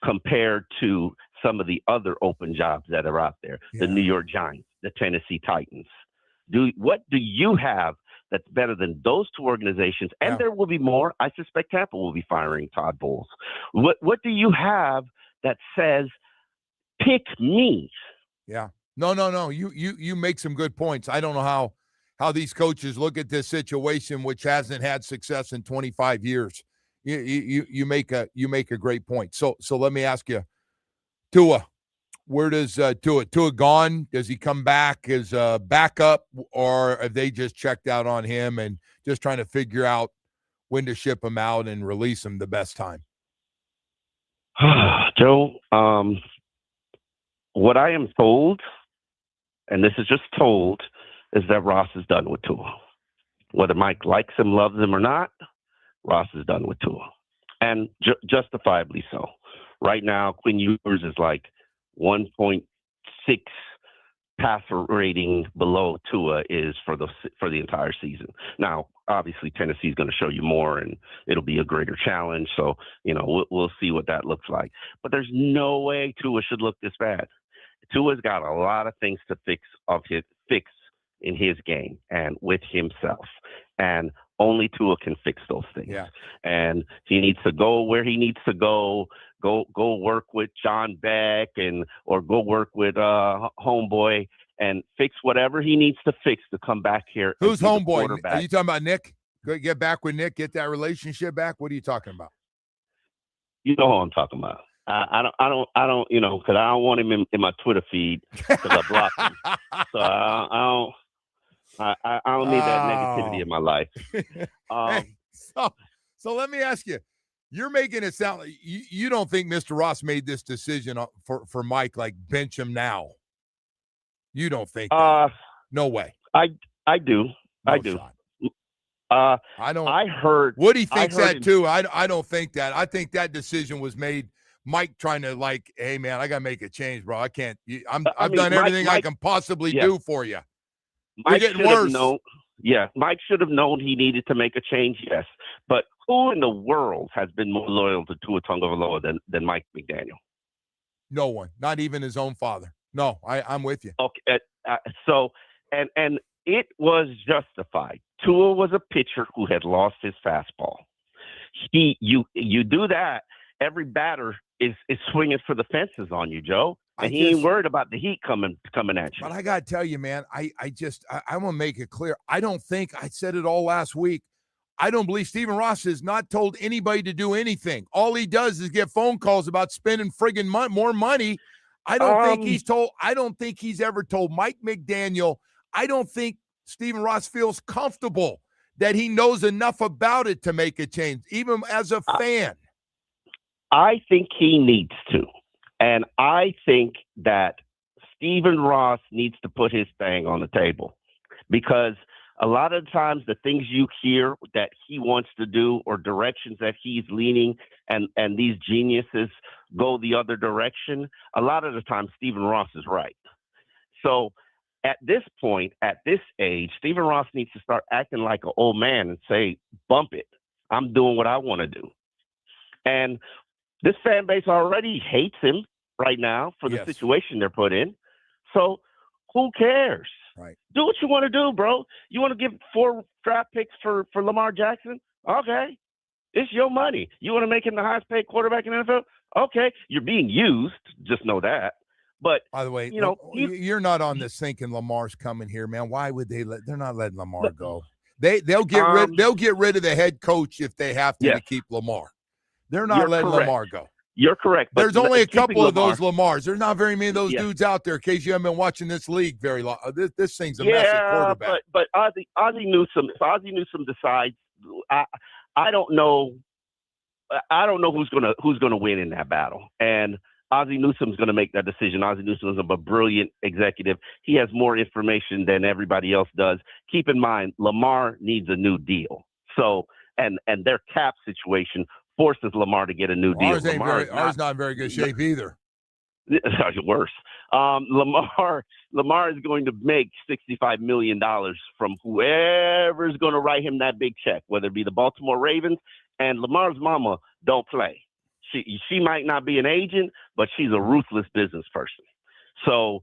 compared to some of the other open jobs that are out there? Yeah. The New York Giants, the Tennessee Titans. What do you have that's better than those 2 organizations? And there will be more. I suspect Tampa will be firing Todd Bowles. What do you have that says, pick me? Yeah. No. You make some good points. I don't know how these coaches look at this situation, which hasn't had success in 25 years. You make a great point. So let me ask you, Tua, where does Tua gone? Does he come back as a backup, or have they just checked out on him and just trying to figure out when to ship him out and release him the best time? Joe, what I am told, and this is just told, is that Ross is done with Tua. Whether Mike likes him, loves him or not, Ross is done with Tua, and justifiably so. Right now, Quinn Ewers is like 1.6 passer rating below Tua is for the entire season. Now, obviously, Tennessee is going to show you more, and it'll be a greater challenge. So, we'll see what that looks like. But there's no way Tua should look this bad. Tua's got a lot of things to fix in his game and with himself, and only Tua can fix those things. Yeah. And he needs to go where he needs to go work with John Beck or go work with Homeboy and fix whatever he needs to fix to come back here. Who's Homeboy? Are you talking about Nick? Get back with Nick, get that relationship back? What are you talking about? You know who I'm talking about. I don't, because I don't want him in my Twitter feed because I blocked him. So I don't need that negativity in my life. So let me ask you, you're making it sound like you don't think Mr. Ross made this decision for Mike, like bench him now. You don't think that? No way. I do. No I do. shot. I don't. I heard Woody thinks that too. I don't think that. I think that decision was made Mike trying to like, hey man, I gotta make a change, bro. I can't. I've mean, done everything I Mike can possibly yeah. do for you. You're Mike getting should have worse. known. Yeah, Mike should have known he needed to make a change. Yes, but who in the world has been more loyal to Tua Tagovailoa than Mike McDaniel? No one, not even his own father. No, I'm with you. Okay, so and it was justified. Tua was a pitcher who had lost his fastball. You do that, every batter is swinging for the fences on you, Joe. And he ain't worried about the heat coming at you. But I got to tell you, man, I want to make it clear. I don't think, I said it all last week, I don't believe Stephen Ross has not told anybody to do anything. All he does is get phone calls about spending friggin' more money. I don't think he's ever told Mike McDaniel. I don't think Stephen Ross feels comfortable that he knows enough about it to make a change, even as a fan. I think he needs to. And I think that Stephen Ross needs to put his thing on the table, because a lot of times the things you hear that he wants to do or directions that he's leaning and these geniuses go the other direction, a lot of the time Stephen Ross is right. So at this point, at this age, Stephen Ross needs to start acting like an old man and say, bump it. I'm doing what I want to do. And this fan base already hates him right now for the situation they're put in. So who cares? Right. Do what you want to do, bro. You want to give 4 draft picks for Lamar Jackson? Okay. It's your money. You want to make him the highest paid quarterback in the NFL? Okay. You're being used. Just know that. But by the way, you're not on this thinking Lamar's coming here, man. Why would they're not letting Lamar go. They'll get rid of the head coach if they have to keep Lamar. They're not letting Lamar go. You're correct. There's only a couple of those Lamars. There's not very many of those dudes out there, in case you haven't been watching this league very long. This thing's a mess at quarterback. But Ozzie Newsome, if Ozzie Newsome decides, I don't know. I don't know who's gonna win in that battle. And Ozzie Newsome's gonna make that decision. Ozzie Newsome's a brilliant executive. He has more information than everybody else does. Keep in mind, Lamar needs a new deal. So and their cap situation forces Lamar to get a new deal. Lamar's not in very good shape either. Worse. Lamar is going to make $65 million from whoever's going to write him that big check, whether it be the Baltimore Ravens. And Lamar's mama don't play. She might not be an agent, but she's a ruthless business person. So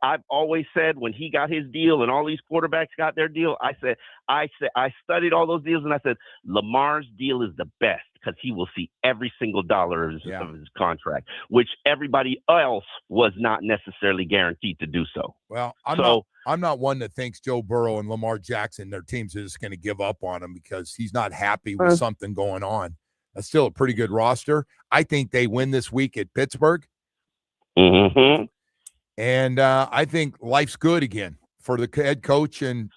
I've always said, when he got his deal and all these quarterbacks got their deal, I studied all those deals and I said, Lamar's deal is the best because he will see every single dollar of his contract, which everybody else was not necessarily guaranteed to do so. Well, I'm not one that thinks Joe Burrow and Lamar Jackson, their teams are just going to give up on him because he's not happy with something going on. That's still a pretty good roster. I think they win this week at Pittsburgh. Mm-hmm. And I think life's good again for the head coach. And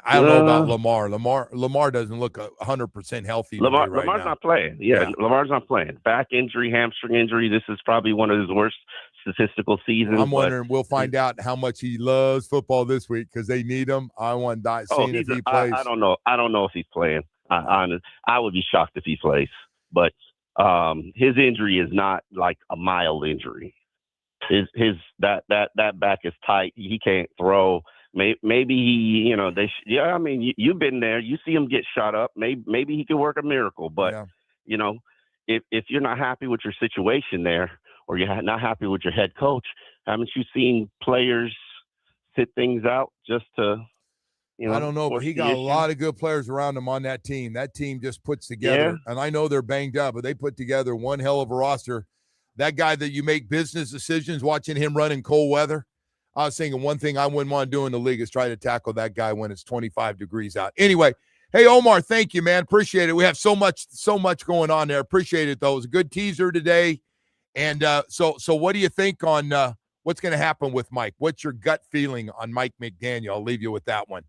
I don't know about Lamar. Lamar doesn't look 100% healthy. Lamar's not playing. Yeah, Lamar's not playing. Back injury, hamstring injury. This is probably one of his worst statistical seasons. I'm wondering, we'll find out how much he loves football this week because they need him. I want to see if he plays. I don't know. I don't know if he's playing. I would be shocked if he plays. But his injury is not like a mild injury. That back is tight. He can't throw. Maybe he, I mean, you've been there. You see him get shot up. Maybe he can work a miracle. But if you're not happy with your situation there, or you're not happy with your head coach, haven't you seen players sit things out just to? I don't know, but he got a lot of good players around him on that team. That team just puts together, and I know they're banged up, but they put together one hell of a roster. That guy that you make business decisions, watching him run in cold weather, I was thinking one thing I wouldn't want to do in the league is try to tackle that guy when it's 25 degrees out. Anyway, hey, Omar, thank you, man. Appreciate it. We have so much going on there. Appreciate it, though. It was a good teaser today. And so what do you think on what's going to happen with Mike? What's your gut feeling on Mike McDaniel? I'll leave you with that one.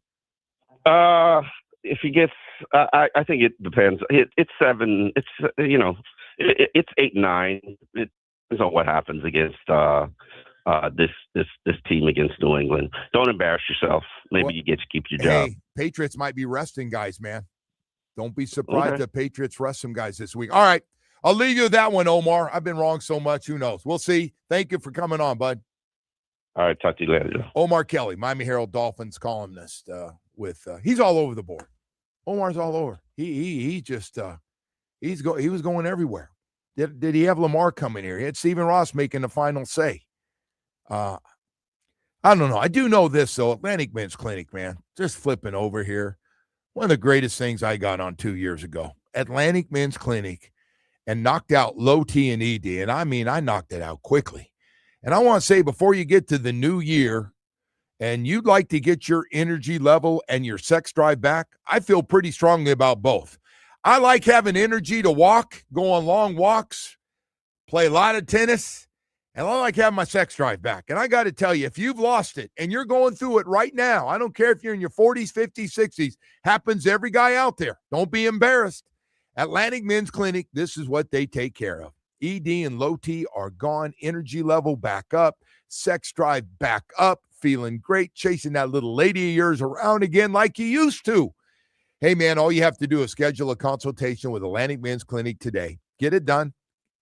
If he gets, I think it depends. It's 7. It's 8-9. It depends on what happens against this team against New England. Don't embarrass yourself. Maybe you get to keep your job. Hey, Patriots might be resting guys, man. Don't be surprised if Patriots rest some guys this week. All right. I'll leave you with that one, Omar. I've been wrong so much. Who knows? We'll see. Thank you for coming on, bud. All right, talk to you later. Omar Kelly, Miami Herald Dolphins columnist. He's all over the board. Omar's all over. He was going everywhere. Did he have Lamar coming here? He had Stephen Ross making the final say. I don't know. I do know this, though. Atlantic Men's Clinic, man, just flipping over here. One of the greatest things I got on 2 years ago. Atlantic Men's Clinic, and knocked out low T and ED. And I mean, I knocked it out quickly. And I want to say, before you get to the new year and you'd like to get your energy level and your sex drive back, I feel pretty strongly about both. I like having energy to walk, go on long walks, play a lot of tennis, and I like having my sex drive back. And I got to tell you, if you've lost it and you're going through it right now, I don't care if you're in your 40s, 50s, 60s, happens to every guy out there. Don't be embarrassed. Atlantic Men's Clinic, this is what they take care of. ED and low T are gone, energy level back up, sex drive back up, feeling great, chasing that little lady of yours around again like you used to. Hey, man, all you have to do is schedule a consultation with Atlantic Men's Clinic today. Get it done.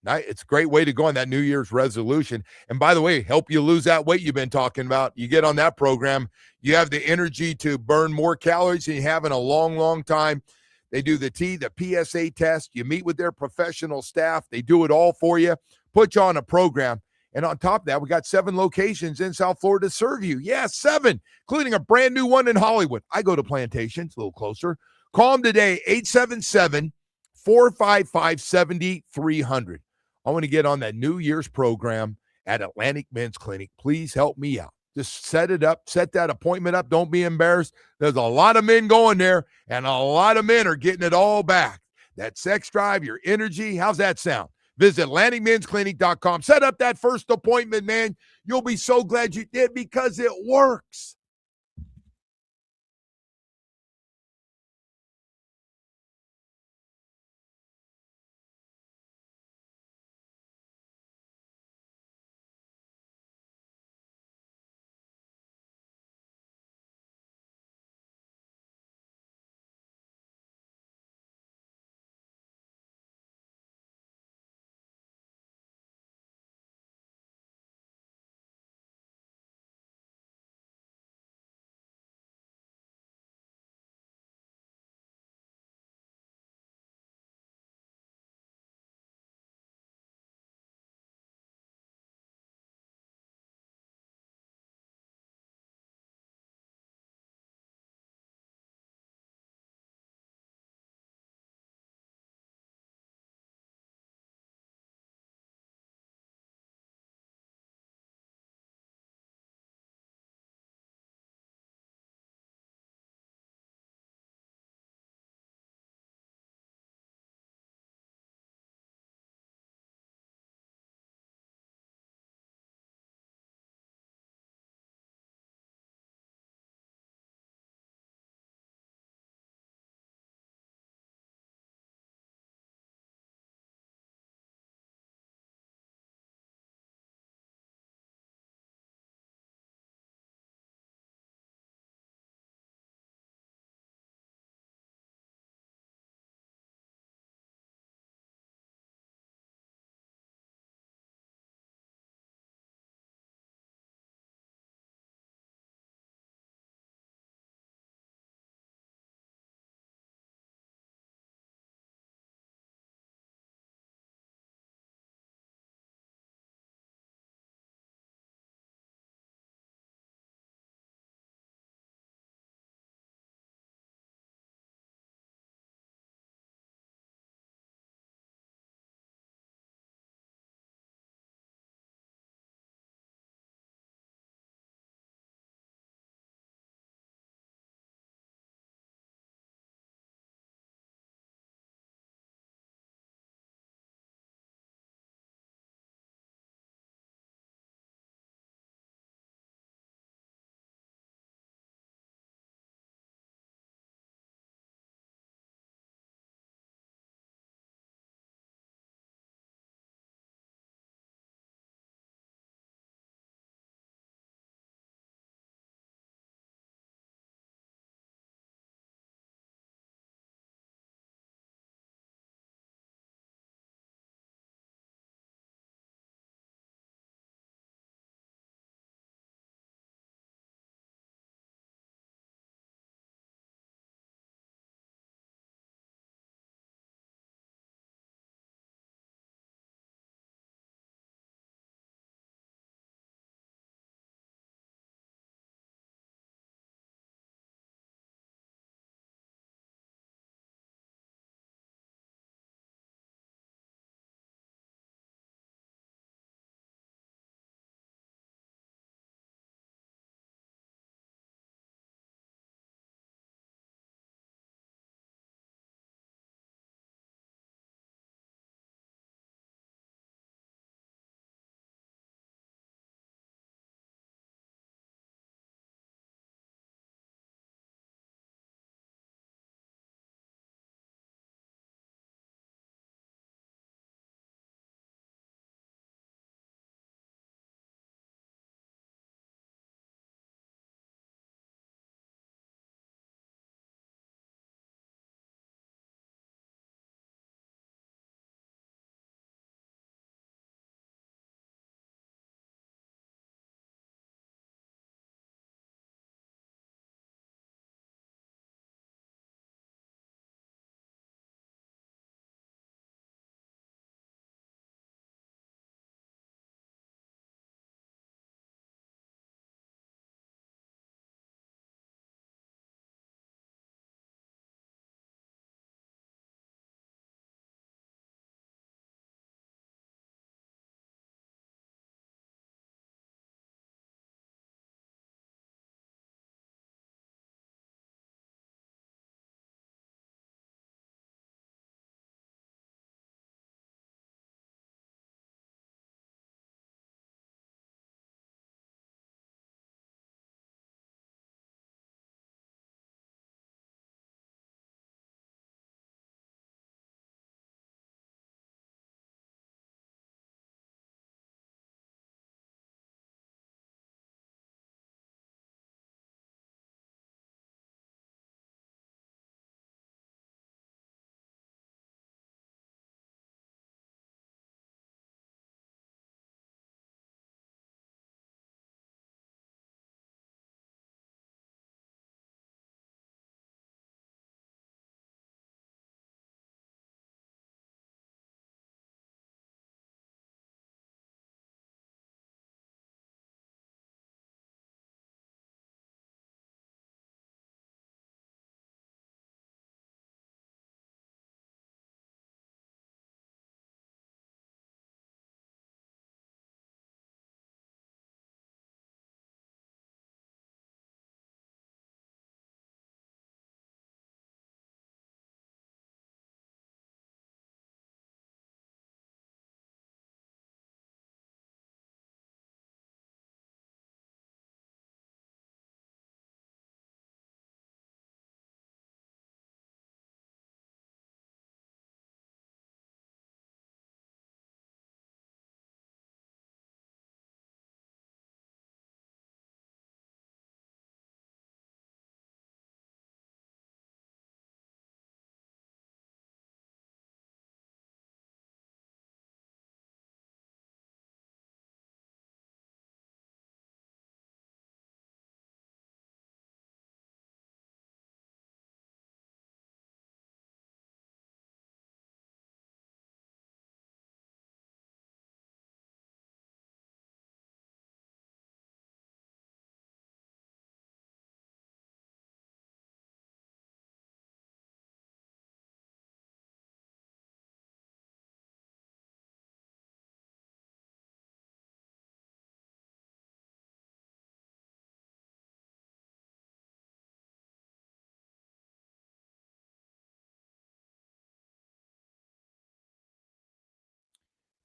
It's a great way to go on that New Year's resolution. And by the way, help you lose that weight you've been talking about. You get on that program, you have the energy to burn more calories than you have in a long, long time. They do the PSA test. You meet with their professional staff. They do it all for you, put you on a program. And on top of that, we got 7 locations in South Florida to serve you. Yeah, 7, including a brand new one in Hollywood. I go to Plantation. It's a little closer. Call them today, 877-455-7300. I want to get on that New Year's program at Atlantic Men's Clinic. Please help me out. Just set it up, set that appointment up. Don't be embarrassed. There's a lot of men going there, and a lot of men are getting it all back. That sex drive, your energy, how's that sound? Visit AtlanticMen'sClinic.com. Set up that first appointment, man. You'll be so glad you did because it works.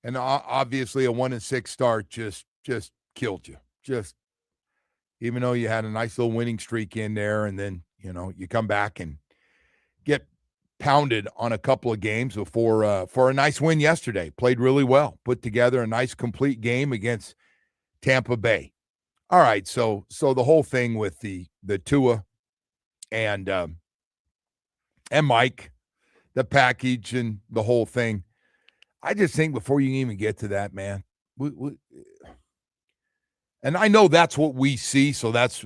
And obviously a 1-6 start just killed you. Just even though you had a nice little winning streak in there, and then, you come back and get pounded on a couple of games before for a nice win yesterday. Played really well. Put together a nice complete game against Tampa Bay. All right, so the whole thing with the Tua and Mike, the package and the whole thing. I just think before you even get to that, man, and I know that's what we see. So that's,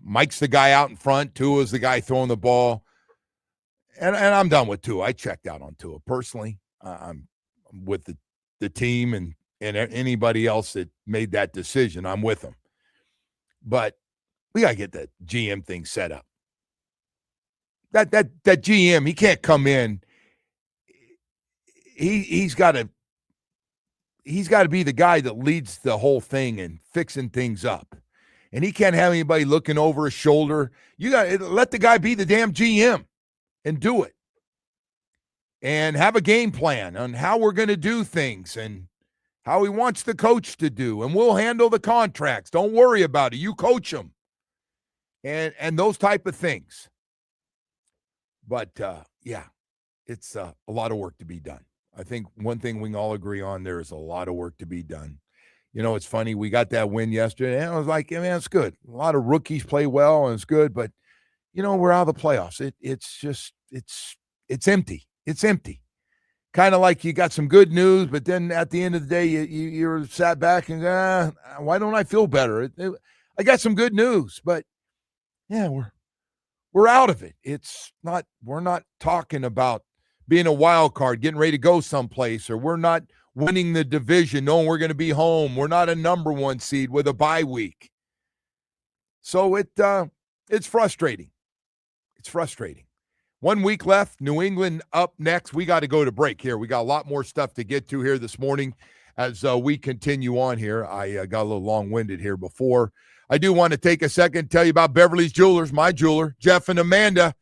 Mike's the guy out in front. Tua's the guy throwing the ball. And I'm done with Tua. I checked out on Tua personally. I'm with the team and anybody else that made that decision. I'm with them. But we got to get that GM thing set up. That GM, he can't come in. He's got to be the guy that leads the whole thing and fixing things up. And he can't have anybody looking over his shoulder. You got to let the guy be the damn GM and do it. And have a game plan on how we're going to do things and how he wants the coach to do. And we'll handle the contracts. Don't worry about it. You coach them. And those type of things. But, yeah, it's a lot of work to be done. I think one thing we can all agree on, there is a lot of work to be done. It's funny. We got that win yesterday, and I was like, man, it's good. A lot of rookies play well, and it's good. But, we're out of the playoffs. It's empty. It's empty. Kind of like you got some good news, but then at the end of the day, you're sat back and, why don't I feel better? I got some good news, but, yeah, we're out of it. We're not talking about being a wild card, getting ready to go someplace, or we're not winning the division, knowing we're going to be home. We're not a number one seed with a bye week. So it's frustrating. It's frustrating. 1 week left, New England up next. We got to go to break here. We got a lot more stuff to get to here this morning as we continue on here. I got a little long-winded here before. I do want to take a second to tell you about Beverly's Jewelers, my jeweler, Jeff and Amanda.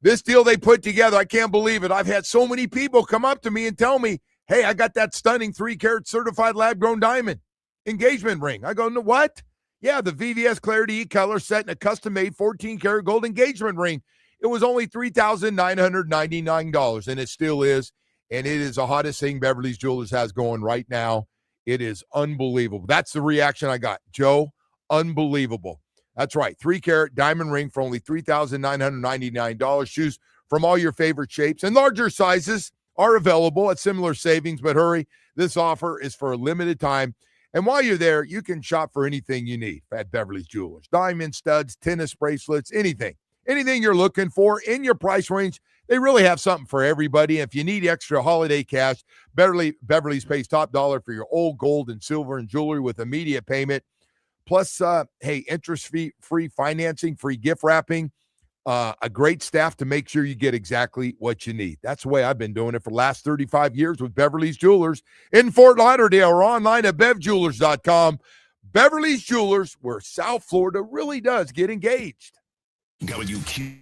This deal they put together, I can't believe it. I've had so many people come up to me and tell me, hey, I got that stunning 3-carat certified lab-grown diamond engagement ring. I go, no, what? Yeah, the VVS Clarity E-Color set in a custom-made 14-karat gold engagement ring. It was only $3,999, and it still is. And it is the hottest thing Beverly's Jewelers has going right now. It is unbelievable. That's the reaction I got. Joe, unbelievable. That's right. 3-carat diamond ring for only $3,999. Shoes from all your favorite shapes and larger sizes are available at similar savings, but hurry. This offer is for a limited time. And while you're there, you can shop for anything you need at Beverly's Jewelers. Diamond studs, tennis bracelets, anything. Anything you're looking for in your price range, they really have something for everybody. If you need extra holiday cash, Beverly's pays top dollar for your old gold and silver and jewelry with immediate payment. Plus, interest-free financing, free gift wrapping, a great staff to make sure you get exactly what you need. That's the way I've been doing it for the last 35 years with Beverly's Jewelers in Fort Lauderdale or online at bevjewelers.com. Beverly's Jewelers, where South Florida really does get engaged. WQ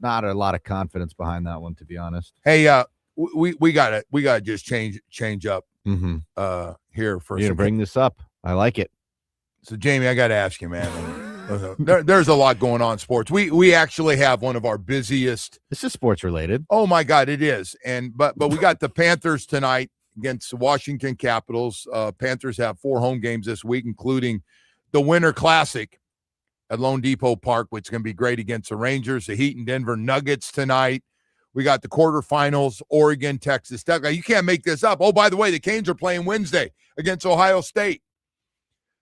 not a lot of confidence behind that one, to be honest. Hey, we gotta just change up here for a You're gonna bring this up. I like it. So, Jamie, I got to ask you, man. There's a lot going on in sports. We actually have one of our busiest. This is sports related. Oh my God, it is. But we got the Panthers tonight against the Washington Capitals. Panthers have 4 home games this week, including the Winter Classic at Lone Depot Park, which is going to be great against the Rangers. The Heat and Denver Nuggets tonight. We got the quarterfinals, Oregon, Texas Tech. You can't make this up. Oh, by the way, the Canes are playing Wednesday against Ohio State.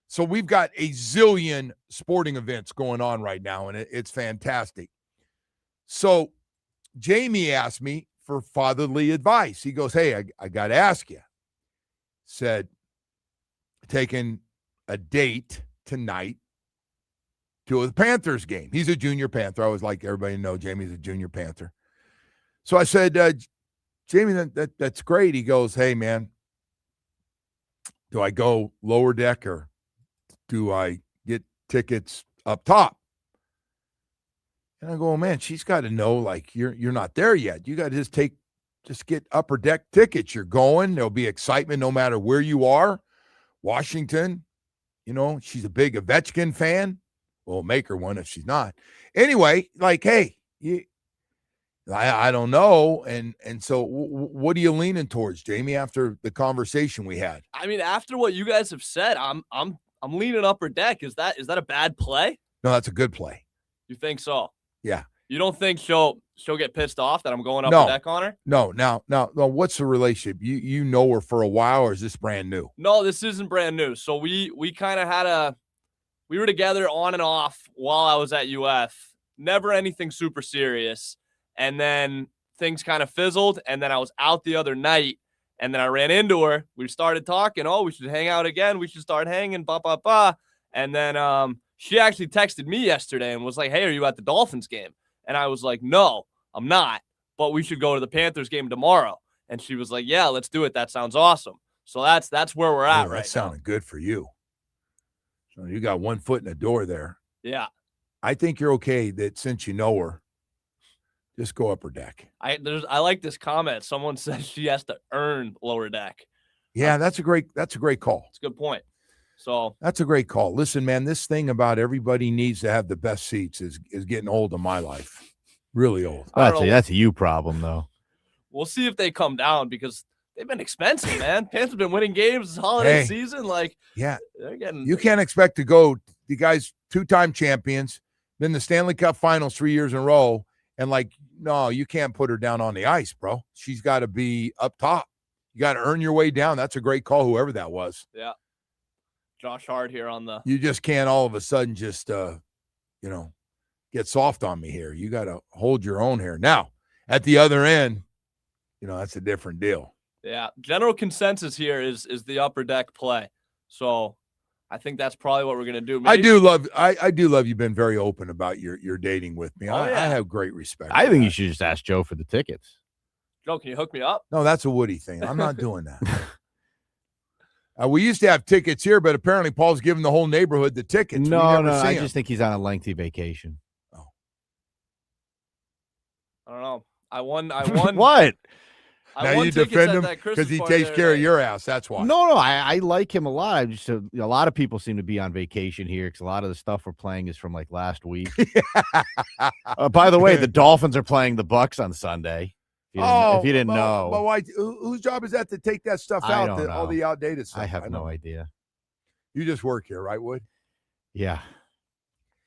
So we've got a zillion sporting events going on right now, and it's fantastic. So Jamie asked me for fatherly advice. He goes, hey, I got to ask you. Said, taking a date tonight to the Panthers game. He's a junior Panther. I always like everybody to know Jamie's a junior Panther. So I said, Jamie, that's great. He goes, hey, man, do I go lower deck or do I get tickets up top? And I go, oh, man, she's got to know, like, you're not there yet. You got to just get upper deck tickets. You're going. There'll be excitement no matter where you are. Washington, she's a big Ovechkin fan. We'll make her one if she's not. Anyway, like, hey, I don't know. And so what are you leaning towards, Jamie, after the conversation we had? I mean, after what you guys have said, I'm leaning upper deck. Is that a bad play? No, that's a good play. You think so? Yeah. You don't think she'll get pissed off that I'm going upper deck on her? No. Now, what's the relationship? You know her for a while, or is this brand new? No, this isn't brand new. So we kind of we were together on and off while I was at UF. Never anything super serious. And then things kind of fizzled. And then I was out the other night. And then I ran into her. We started talking. Oh, we should hang out again. We should start hanging. And then she actually texted me yesterday and was like, hey, are you at the Dolphins game? And I was like, no, I'm not. But we should go to the Panthers game tomorrow. And she was like, yeah, let's do it. That sounds awesome. So that's where we're at right now. That sounded good for you. So you got one foot in the door there. Yeah. I think you're okay that since you know her, just go upper deck. I like this comment. Someone says she has to earn lower deck. Yeah, that's a great call. It's a good point. So that's a great call. Listen, man, this thing about everybody needs to have the best seats is getting old in my life. Really old. That's a you problem, though. We'll see if they come down because they've been expensive, man. Panthers have been winning games this holiday season. Like, yeah, they're getting. You can't expect to go. The guys, 2-time champions, been the Stanley Cup Finals 3 years in a row, and like, no, you can't put her down on the ice, bro. She's got to be up top. You got to earn your way down. That's a great call, whoever that was. Yeah. Josh Hart here on the. You just can't all of a sudden just, get soft on me here. You got to hold your own here. Now, at the other end, that's a different deal. Yeah. General consensus here is the upper deck play. So I think that's probably what we're going to do. Maybe. I do love you've been very open about your dating with me. I have great respect. I think you should just ask Joe for the tickets. Joe, can you hook me up? No, that's a Woody thing. I'm not doing that. We used to have tickets here, but apparently Paul's giving the whole neighborhood the tickets. No, I just think he's on a lengthy vacation. Oh. I don't know. I won. What? Now you defend him because he takes care of your ass. That's why. No, I like him a lot. I just a lot of people seem to be on vacation here because a lot of the stuff we're playing is from like last week. By the way, the Dolphins are playing the Bucs on Sunday. If you didn't know, but why? Whose job is that to take that stuff out? All the outdated stuff. I have no idea. You just work here, right, Wood? Yeah.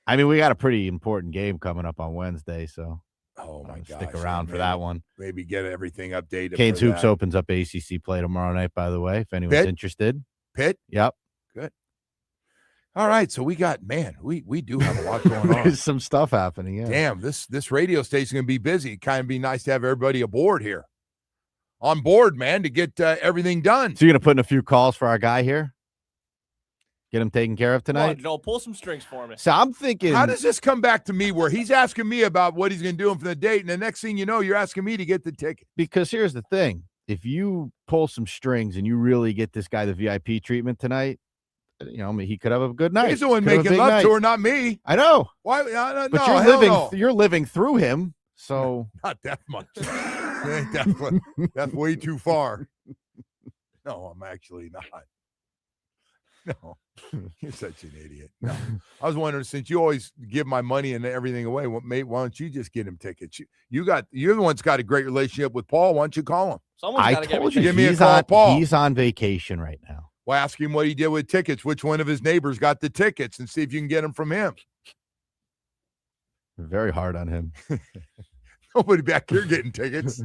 I mean, we got a pretty important game coming up on Wednesday, so. Oh my God! Stick around for that one. Maybe get everything updated. Canes Hoops opens up ACC play tomorrow night. By the way, if anyone's interested. Pitt. Yep. Good. All right, so we got we do have a lot going on. There's some stuff happening. Yeah. Damn, this radio station gonna be busy. Kind of be nice to have everybody aboard here, on board, man, to get everything done. So you're gonna put in a few calls for our guy here. Get him taken care of tonight. Joe, pull some strings for me. So I'm thinking, how does this come back to me where he's asking me about what he's going to do for the date, and the next thing you know, you're asking me to get the ticket? Because here's the thing: if you pull some strings and you really get this guy the VIP treatment tonight, he could have a good night. He's the one making love to her, not me. I know. Why? But you're living through him, So Not that much. That's way too far. No, I'm actually not. No, you're such an idiot. No. I was wondering, since you always give my money and everything away, mate, why don't you just get him tickets? You're the one's got a great relationship with Paul. Why don't you call him? Someone's I got to told you Give me a he's call, on Paul. he's on vacation right now. Well, ask him what he did with tickets. Which one of his neighbors got the tickets, and see if you can get them from him. Very hard on him. Nobody back here getting tickets.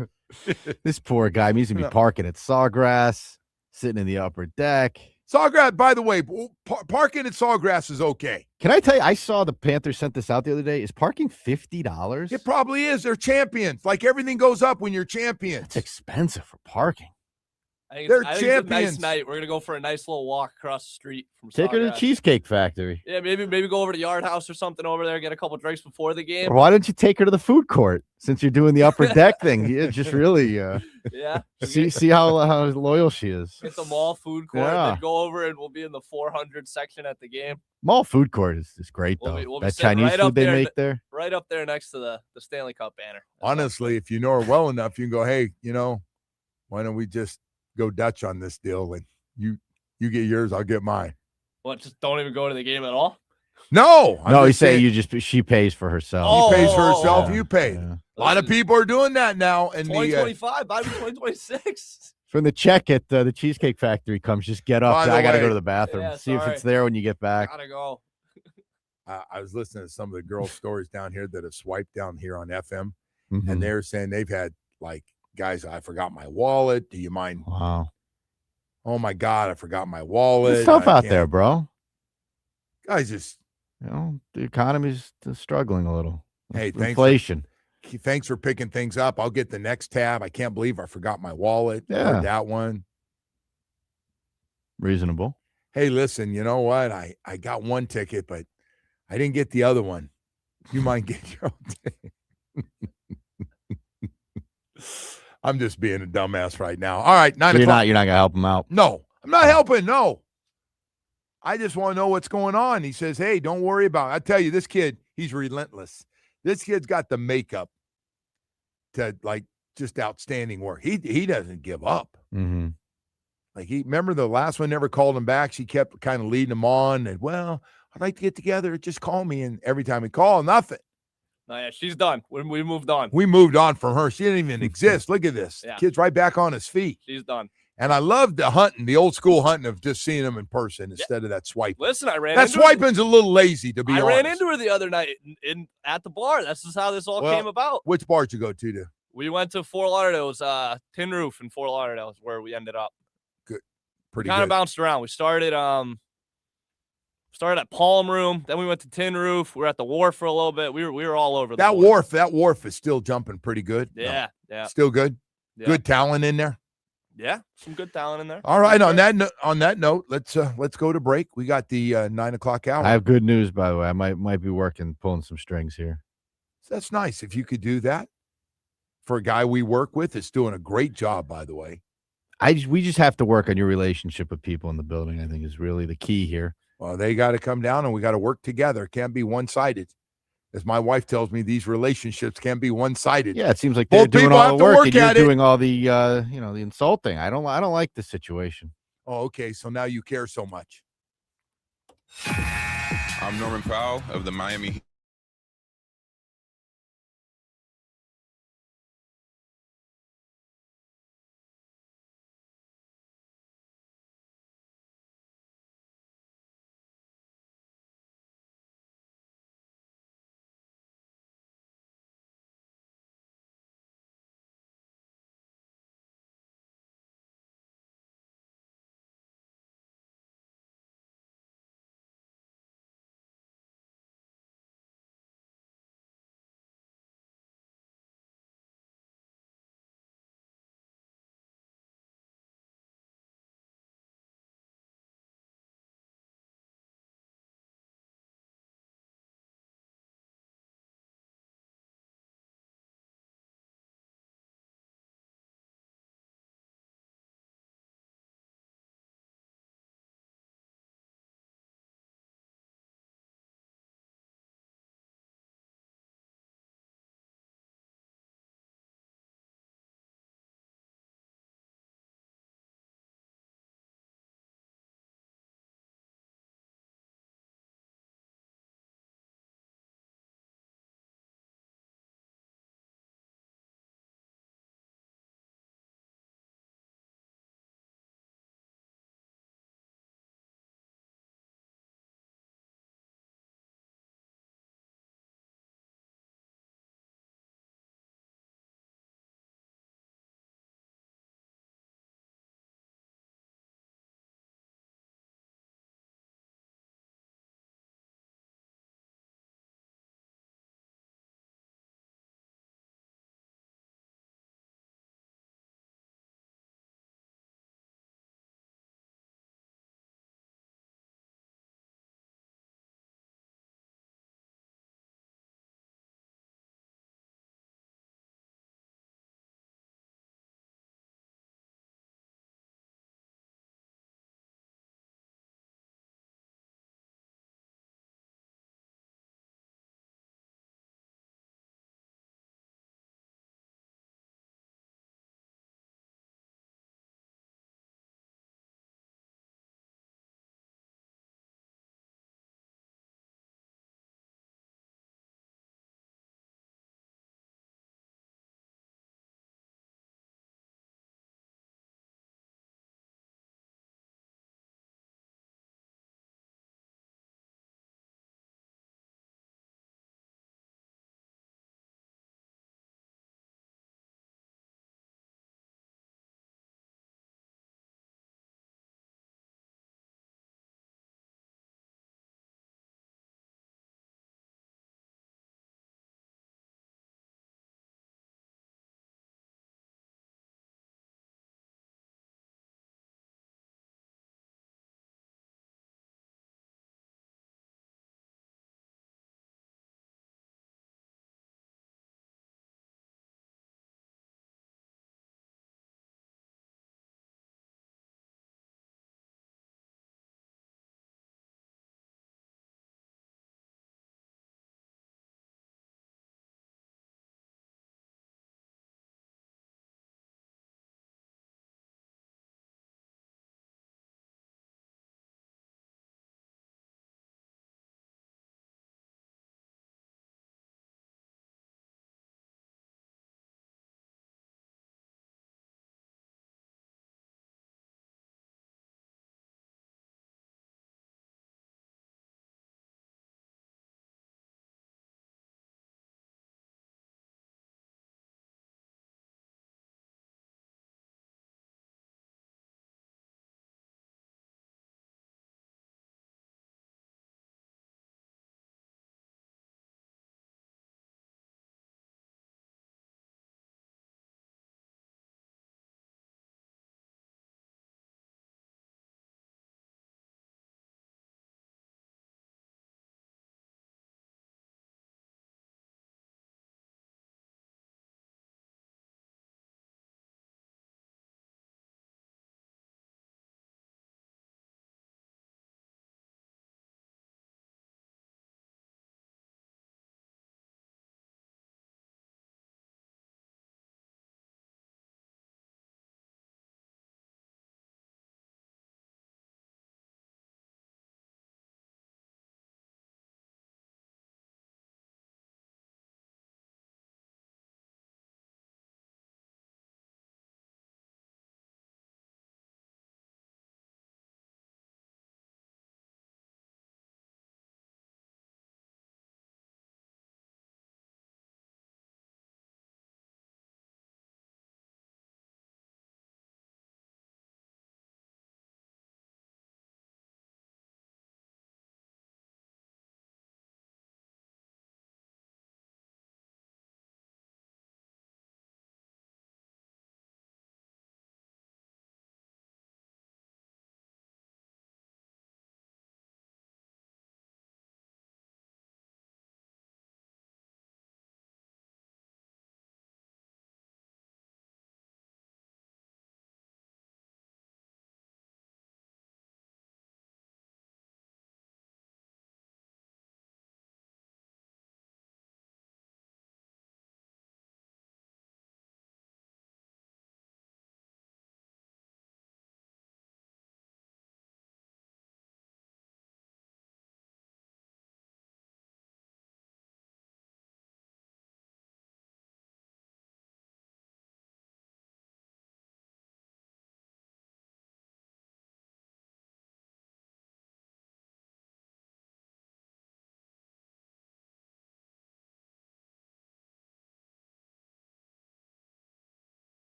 This poor guy needs to be parking at Sawgrass, sitting in the upper deck. Sawgrass, by the way, parking at Sawgrass is okay. Can I tell you, I saw the Panthers sent this out the other day. Is parking $50? It probably is. They're champions. Like, everything goes up when you're champions. It's expensive for parking. I think They're it's a champions. nice night. We're gonna go for a nice little walk across the street from. Take her to the Sawgrass. Cheesecake Factory. Yeah, maybe go over to Yard House or something over there, get a couple drinks before the game. Or why don't you take her to the food court since you're doing the upper deck thing? Yeah, just really Yeah. see how loyal she is. Get the mall food court, Yeah. then go over and we'll be in the 400 section at the game. Mall food court is great though. We'll be that sitting Chinese right up food they there make there. Right up there next to the Stanley Cup banner. Honestly, if you know her well enough, you can go, hey, why don't we just go Dutch on this deal, and you get yours, I'll get mine. What? Just don't even go to the game at all? No, No, he's saying she pays for herself. She pays for herself. You pay. Yeah. A lot of people are doing that now. And 2025, by 2026. When the check at the Cheesecake Factory comes, just get up. By the I got to way- go to the bathroom. Yeah, See if sorry. it's there when you get back. Gotta go. I was listening to some of the girls' stories down here that have swiped down here on FM, Mhm. and they're saying they've had, like, guys, I forgot my wallet. Do you mind? Wow. Oh my God, I forgot my wallet. It's tough I out can't- there, bro. Guys, just The economy's struggling a little. hey, Inflation. thanks for picking things up. I'll get the next tab. I can't believe I forgot my wallet. Yeah. Or that one. Reasonable. Hey, listen, you know what? I got one ticket, but I didn't get the other one. You mind getting your own ticket? I'm just being a dumbass right now. All right, 9 So o'clock. you're not gonna help him out. No, I'm not helping. No. I just want to know what's going on. He says, hey, don't worry about it. I tell you, this kid, he's relentless. This kid's got the makeup to, like, just outstanding work. He doesn't give up. Mm-hmm. Like, remember the last one never called him back. She kept kind of leading him on. And, well, I'd like to get together. Just call me. And every time he called, nothing. No, yeah, she's done. We moved on. We moved on from her. She didn't even exist. Look at this. Yeah. Kid's right back on his feet. She's done. And I love the hunting, the old school hunting of just seeing him in person instead of that swipe. Listen, I ran That into her. swiping's a little lazy, to be honest. I ran into her the other night at the bar. That's just how this all Well, came about. Which bar did you go to? We went to Fort Lauderdale. It was Tin Roof in Fort Lauderdale is where we ended up. Pretty Kind good. of bounced around. We started at Palm Room, then we went to Tin Roof. We were at the Wharf for a little bit. We were all over the That place. wharf is still jumping pretty good. No, Yeah, yeah, still good. yeah. Good talent in there. Yeah, some good talent in there. All right. On that note, let's go to break. We got the 9 o'clock hour. I have good news, by the way. I might be pulling some strings here. That's nice if you could do that for a guy we work with. It's doing a great job, by the way. We just have to work on your relationship with people in the building. I think is really the key here. Well, they got to come down and we got to work together. It can't be one-sided. As my wife tells me, these relationships can't be one-sided. Yeah, it seems like Both they're doing people all have the to work work and you're at it. doing all the the insulting. I don't like this situation. Oh, okay. So now you care so much. I'm Norman Powell of the Miami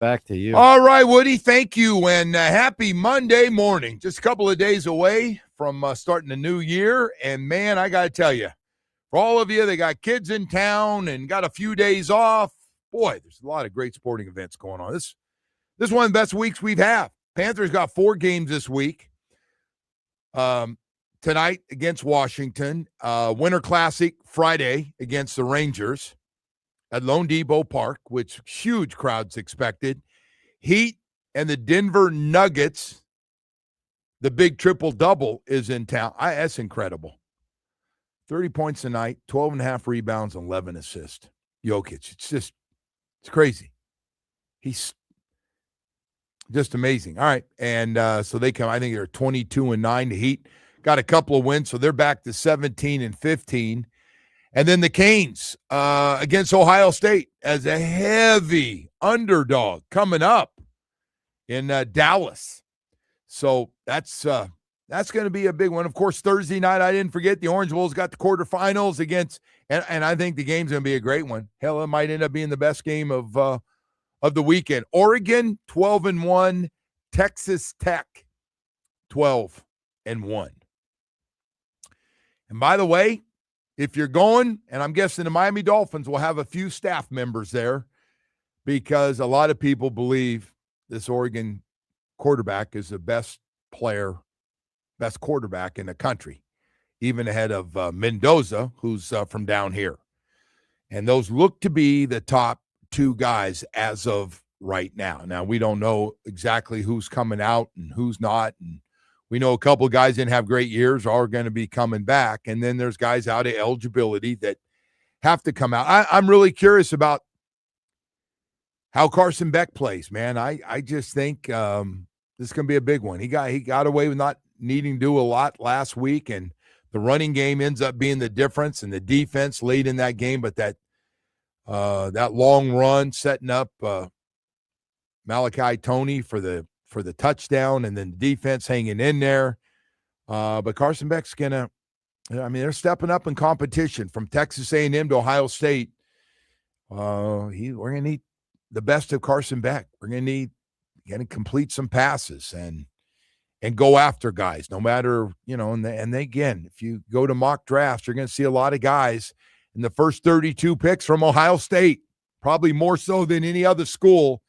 Back to you. All right, Woody, thank you, and happy Monday morning. Just a couple of days away from starting the new year, and, man, I got to tell you, for all of you that got kids in town and got a few days off, boy, there's a lot of great sporting events going on. This is one of the best weeks we've had. Panthers got 4 games this week. Tonight against Washington. Winter Classic Friday against the Rangers at Lone Depot Park, which huge crowds expected. Heat and the Denver Nuggets, the big triple-double is in town. That's incredible. 30 points a night, 12.5 rebounds, 11 assists. Jokic, it's crazy. He's just amazing. All right, and so they come, I think they're 22-9. The Heat got a couple of wins, so they're back to 17-15. And then the Canes against Ohio State as a heavy underdog coming up in Dallas. So that's going to be a big one. Of course, Thursday night, I didn't forget, the Orange Bulls got the quarterfinals against, and I think the game's going to be a great one. Hell, it might end up being the best game of the weekend. Oregon, 12-1. Texas Tech, 12-1. And by the way, if you're going, and I'm guessing the Miami Dolphins will have a few staff members there because a lot of people believe this Oregon quarterback is the best quarterback in the country, even ahead of Mendoza, who's from down here. And those look to be the top 2 guys as of right now. Now, we don't know exactly who's coming out and who's not, and we know a couple of guys didn't have great years, are going to be coming back. And then there's guys out of eligibility that have to come out. I'm really curious about how Carson Beck plays, man. I just think this is going to be a big one. He got away with not needing to do a lot last week, and the running game ends up being the difference, and the defense late in that game. But that long run setting up Malachi Toney for the touchdown, and then the defense hanging in there. But Carson Beck's they're stepping up in competition from Texas A&M to Ohio State. We're going to need the best of Carson Beck. We're going to complete some passes and go after guys, no matter, and again, if you go to mock drafts, you're going to see a lot of guys in the first 32 picks from Ohio State, probably more so than any other school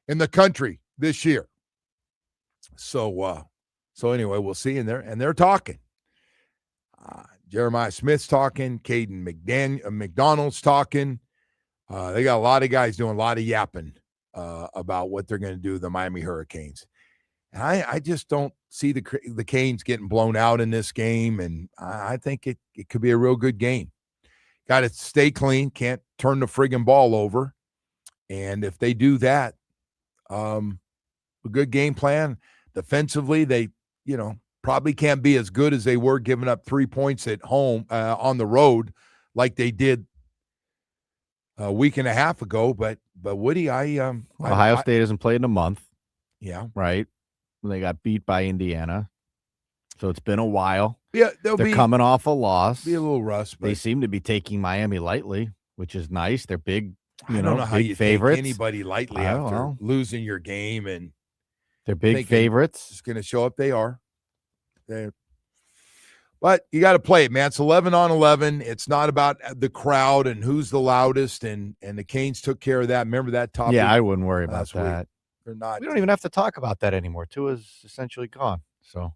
in the country this year. So anyway, we'll see. And they're talking. Jeremiah Smith's talking. Caden McDonald's talking. They got a lot of guys doing a lot of yapping about what they're going to do to the Miami Hurricanes. And I just don't see the Canes getting blown out in this game, and I think it could be a real good game. Got to stay clean. Can't turn the friggin' ball over. And if they do that, a good game plan. Defensively, they, probably can't be as good as they were giving up 3 points at home on the road like they did a week and a half ago. But Woody, Ohio State hasn't played in a month. Yeah. Right. They got beat by Indiana. So it's been a while. Yeah, they're coming off a loss. Be a little rust. But they seem to be taking Miami lightly, which is nice. They're big, I don't know how you favorites. take anybody lightly after losing your game, and they're big favorites. It's going to show up. They are. But you got to play it, man. It's 11-on-11. It's not about the crowd and who's the loudest, and the Canes took care of that. Remember that topic? Yeah, I wouldn't worry about that. They're not. We don't even have to talk about that anymore. Tua's essentially gone. So.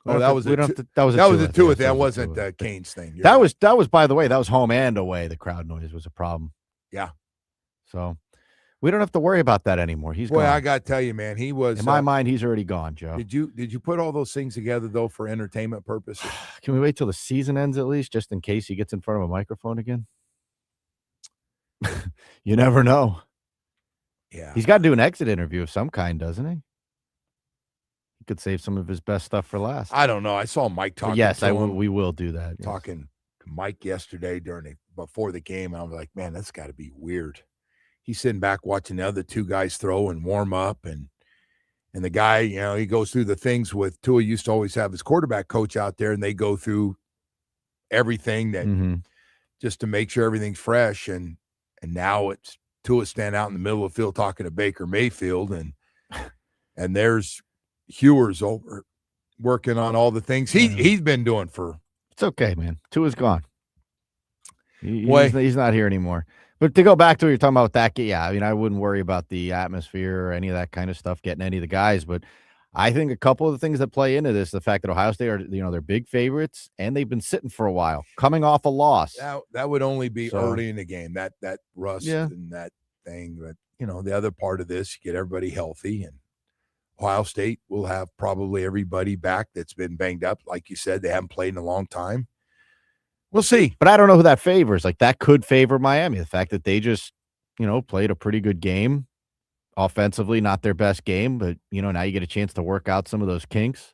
That was a Tua. That wasn't the Canes thing. That was, by the way, that was home and away. The crowd noise was a problem. Yeah. So we don't have to worry about that anymore. He's gone. I got to tell you, man, he was. In my mind, he's already gone, Joe. Did you put all those things together, though, for entertainment purposes? Can we wait till the season ends at least, just in case he gets in front of a microphone again? You never know. Yeah. He's got to do an exit interview of some kind, doesn't he? He could save some of his best stuff for last. I don't know. I saw Mike talking. Yes, we will do that. Talking to Mike yesterday before the game. I was like, man, that's got to be weird. He's sitting back watching the other 2 guys throw and warm up, and the guy, he goes through the things with Tua. Used to always have his quarterback coach out there, and they go through everything that just to make sure everything's fresh. And now it's Tua stand out in the middle of the field talking to Baker Mayfield, and there's Ewers over working on all the things he's been doing for. It's okay, man. Tua's gone. He's not here anymore. But to go back to what you're talking about with that, yeah, I mean, I wouldn't worry about the atmosphere or any of that kind of stuff getting any of the guys. But I think a couple of the things that play into this, the fact that Ohio State are, they're big favorites and they've been sitting for a while, coming off a loss. That would only be early in the game, that rust and that thing. But, the other part of this, you get everybody healthy, and Ohio State will have probably everybody back that's been banged up. Like you said, they haven't played in a long time. We'll see. But I don't know who that favors. Like, that could favor Miami. The fact that they just, played a pretty good game. Offensively, not their best game, but, now you get a chance to work out some of those kinks.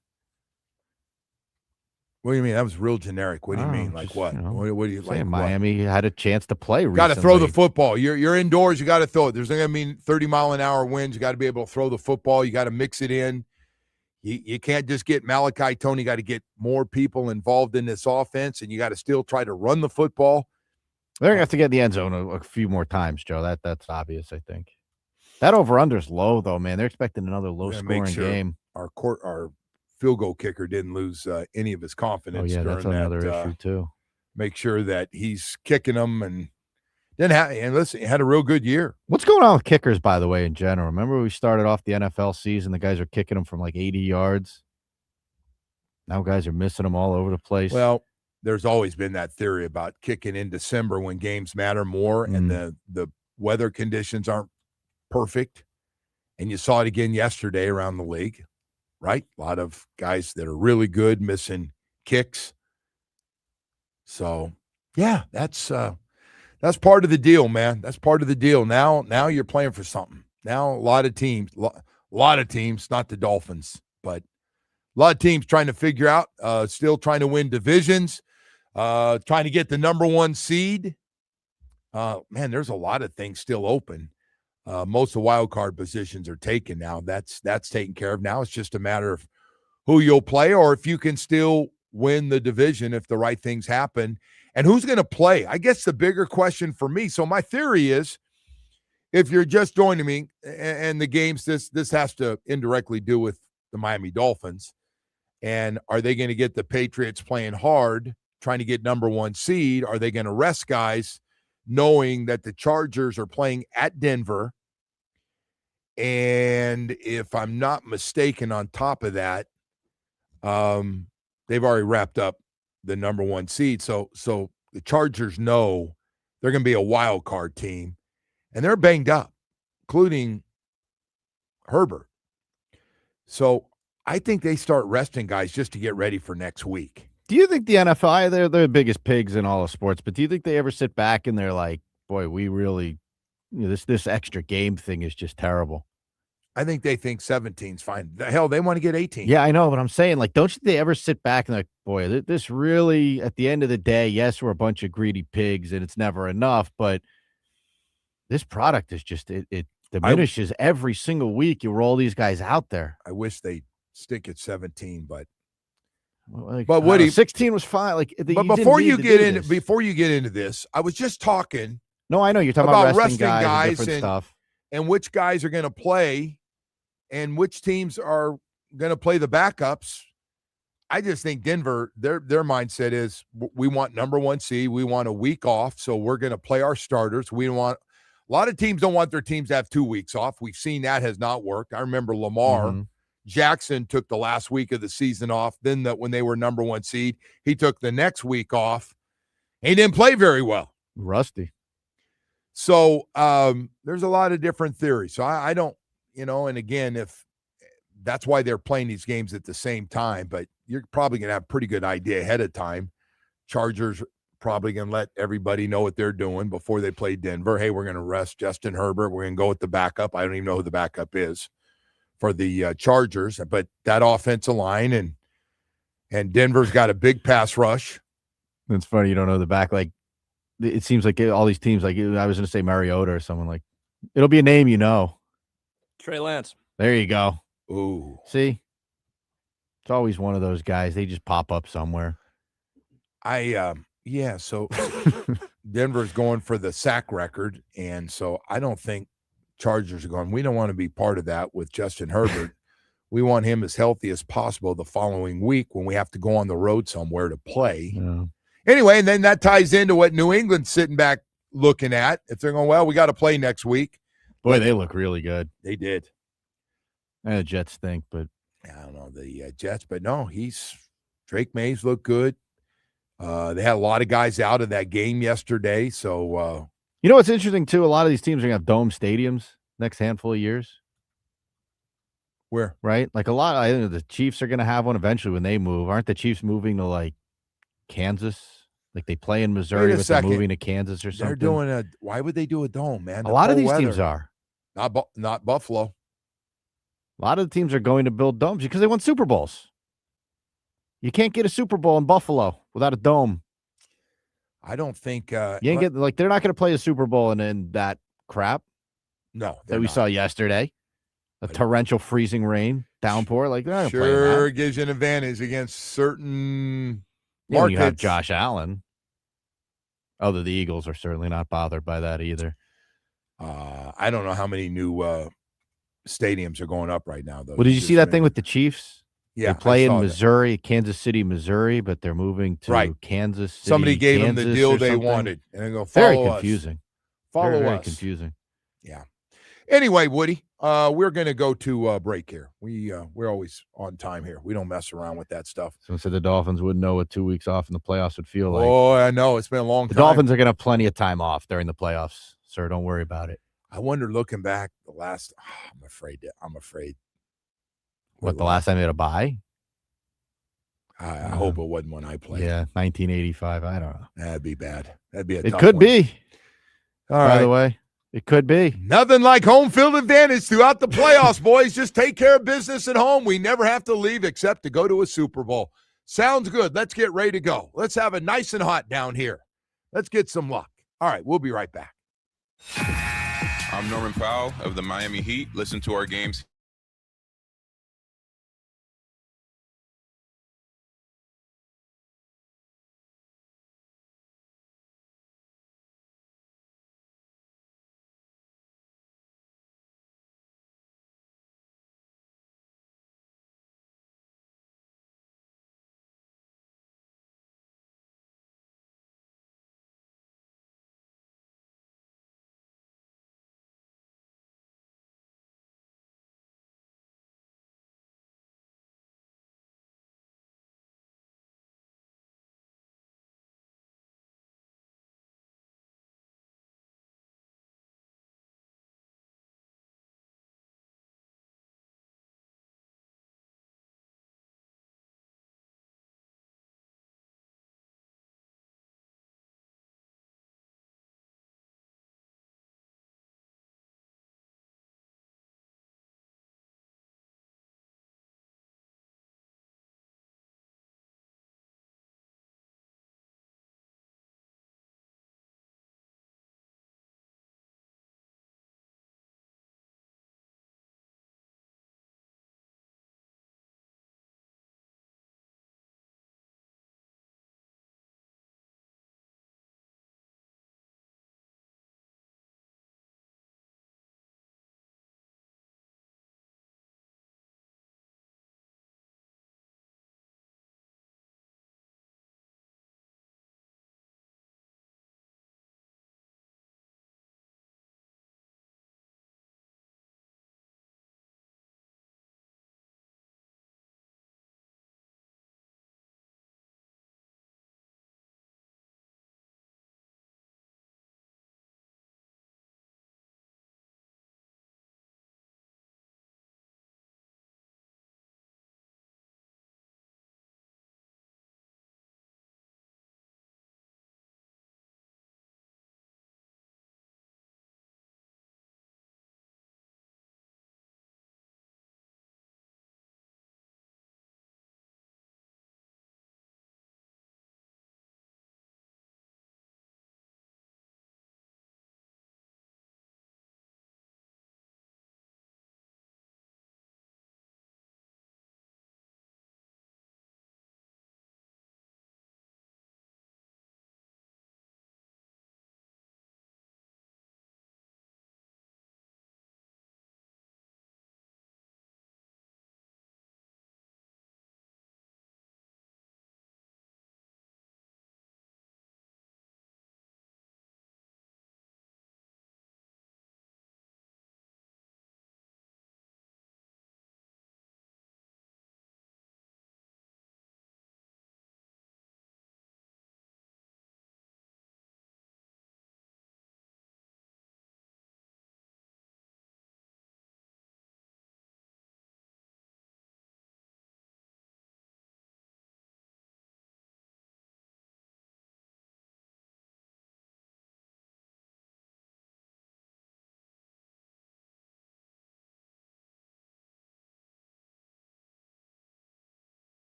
What do you mean? That was real generic. What do you mean? Like what? What do you like? Miami had a chance to play recently. Got to throw the football. You're indoors. You got to throw it. There's not going to mean 30-mile-an-hour winds. You got to be able to throw the football. You got to mix it in. You can't just get Malachi Tony. You got to get more people involved in this offense, and you got to still try to run the football. They're going to have to get in the end zone a few more times, Joe. That's obvious, I think. That over-under is low, though, man. They're expecting another low-scoring game. Our field goal kicker didn't lose any of his confidence. Oh, yeah, that's another issue, too. Make sure that he's kicking them and listen, he had a real good year. What's going on with kickers, by the way, in general? Remember we started off the NFL season, the guys are kicking them from like 80 yards. Now guys are missing them all over the place. Well, there's always been that theory about kicking in December when games matter more and the weather conditions aren't perfect. And you saw it again yesterday around the league, right? A lot of guys that are really good missing kicks. So, yeah, that's part of the deal, man. That's part of the deal. Now you're playing for something. Now a lot of teams, not the Dolphins, but a lot of teams trying to figure out, still trying to win divisions, trying to get the number one seed. Man, there's a lot of things still open. Most of the wild card positions are taken now. That's taken care of. Now it's just a matter of who you'll play or if you can still win the division if the right things happen. And who's going to play? I guess the bigger question for me. So my theory is, if you're just joining me and the games, this has to indirectly do with the Miami Dolphins. And are they going to get the Patriots playing hard, trying to get number one seed? Are they going to rest guys knowing that the Chargers are playing at Denver? And if I'm not mistaken, on top of that, they've already wrapped up the number one seed. So the Chargers know they're going to be a wild card team, and they're banged up, including Herbert. So I think they start resting guys just to get ready for next week. Do you think the NFL, they're the biggest pigs in all of sports, but do you think they ever sit back and they're like, boy, we really, this extra game thing is just terrible? I think they think 17's fine. The hell, they want to get 18. Yeah, I know, but I'm saying, like, don't you they ever sit back and like, boy, this really, at the end of the day, yes, we're a bunch of greedy pigs and it's never enough, but this product is just, it diminishes every single week. You roll these guys out there. I wish they stick at 17, but Woody, 16 was fine. Like, but before you get into this, I was just talking. No, I know you're talking about resting guys and different stuff, and which guys are going to play, and which teams are going to play the backups. I just think Denver, their mindset is we want number one seed. We want a week off, so we're going to play our starters. A lot of teams don't want their teams to have 2 weeks off. We've seen that has not worked. I remember Lamar Jackson took the last week of the season off. Then when they were number one seed, he took the next week off. He didn't play very well. Rusty. So there's a lot of different theories. So I don't, and again, if that's why they're playing these games at the same time, but you're probably going to have a pretty good idea ahead of time. Chargers probably going to let everybody know what they're doing before they play Denver. Hey, we're going to rest Justin Herbert. We're going to go with the backup. I don't even know who the backup is for the Chargers, but that offensive line and Denver's got a big pass rush. It's funny you don't know the back. Like, it seems like all these teams, like I was going to say Mariota or someone, like it'll be a name Trey Lance. There you go. Ooh, see, it's always one of those guys. They just pop up somewhere. So Denver's going for the sack record, and so I don't think Chargers are going. We don't want to be part of that with Justin Herbert. We want him as healthy as possible the following week when we have to go on the road somewhere to play. Yeah. Anyway, and then that ties into what New England's sitting back looking at. If they're going, well, we got to play next week. Boy, they look really good. They did. And the Jets stink, but I don't know the Jets, but no, Drake Mays looked good. They had a lot of guys out of that game yesterday. So, you know what's interesting too? A lot of these teams are gonna have dome stadiums next handful of years. Where? Right? Like a lot. I think the Chiefs are gonna have one eventually when they move. Aren't the Chiefs moving to like Kansas? Like they play in Missouri, but they're moving to Kansas or something. They're doing why would they do a dome, man? A lot of these teams are. Not Buffalo. A lot of the teams are going to build domes because they won Super Bowls. You can't get a Super Bowl in Buffalo without a dome. I don't think you ain't get like they're not going to play a Super Bowl in that crap. No, that we saw yesterday. A torrential freezing rain, downpour. Like they're not going to play sure that. Gives you an advantage against certain markets. You have Josh Allen. Although the Eagles are certainly not bothered by that either. I don't know how many new stadiums are going up right now, though. Well, did you see that thing with the Chiefs? Yeah, they play in Missouri, Kansas City, Missouri, but they're moving to Kansas City. Somebody gave Kansas them the deal they wanted, and they're going to follow Very confusing. Follow us. Very confusing. Yeah. Anyway, Woody, we're going to go to break here. We're always on time here. We don't mess around with that stuff. Someone said the Dolphins wouldn't know what 2 weeks off in the playoffs would feel like. Oh, I know. It's been a long time. The Dolphins are going to have plenty of time off during the playoffs, sir. Don't worry about it. I wonder, looking back, I'm afraid. What, the last time they had a bye? I hope it wasn't when I played. Yeah, 1985. I don't know. That'd be bad. That'd be a It tough could one. be. All By right. the way, it could be. Nothing like home field advantage throughout the playoffs, boys. Just take care of business at home. We never have to leave except to go to a Super Bowl. Sounds good. Let's get ready to go. Let's have it nice and hot down here. Let's get some luck. All right, we'll be right back. I'm Norman Powell of the Miami Heat. Listen to our games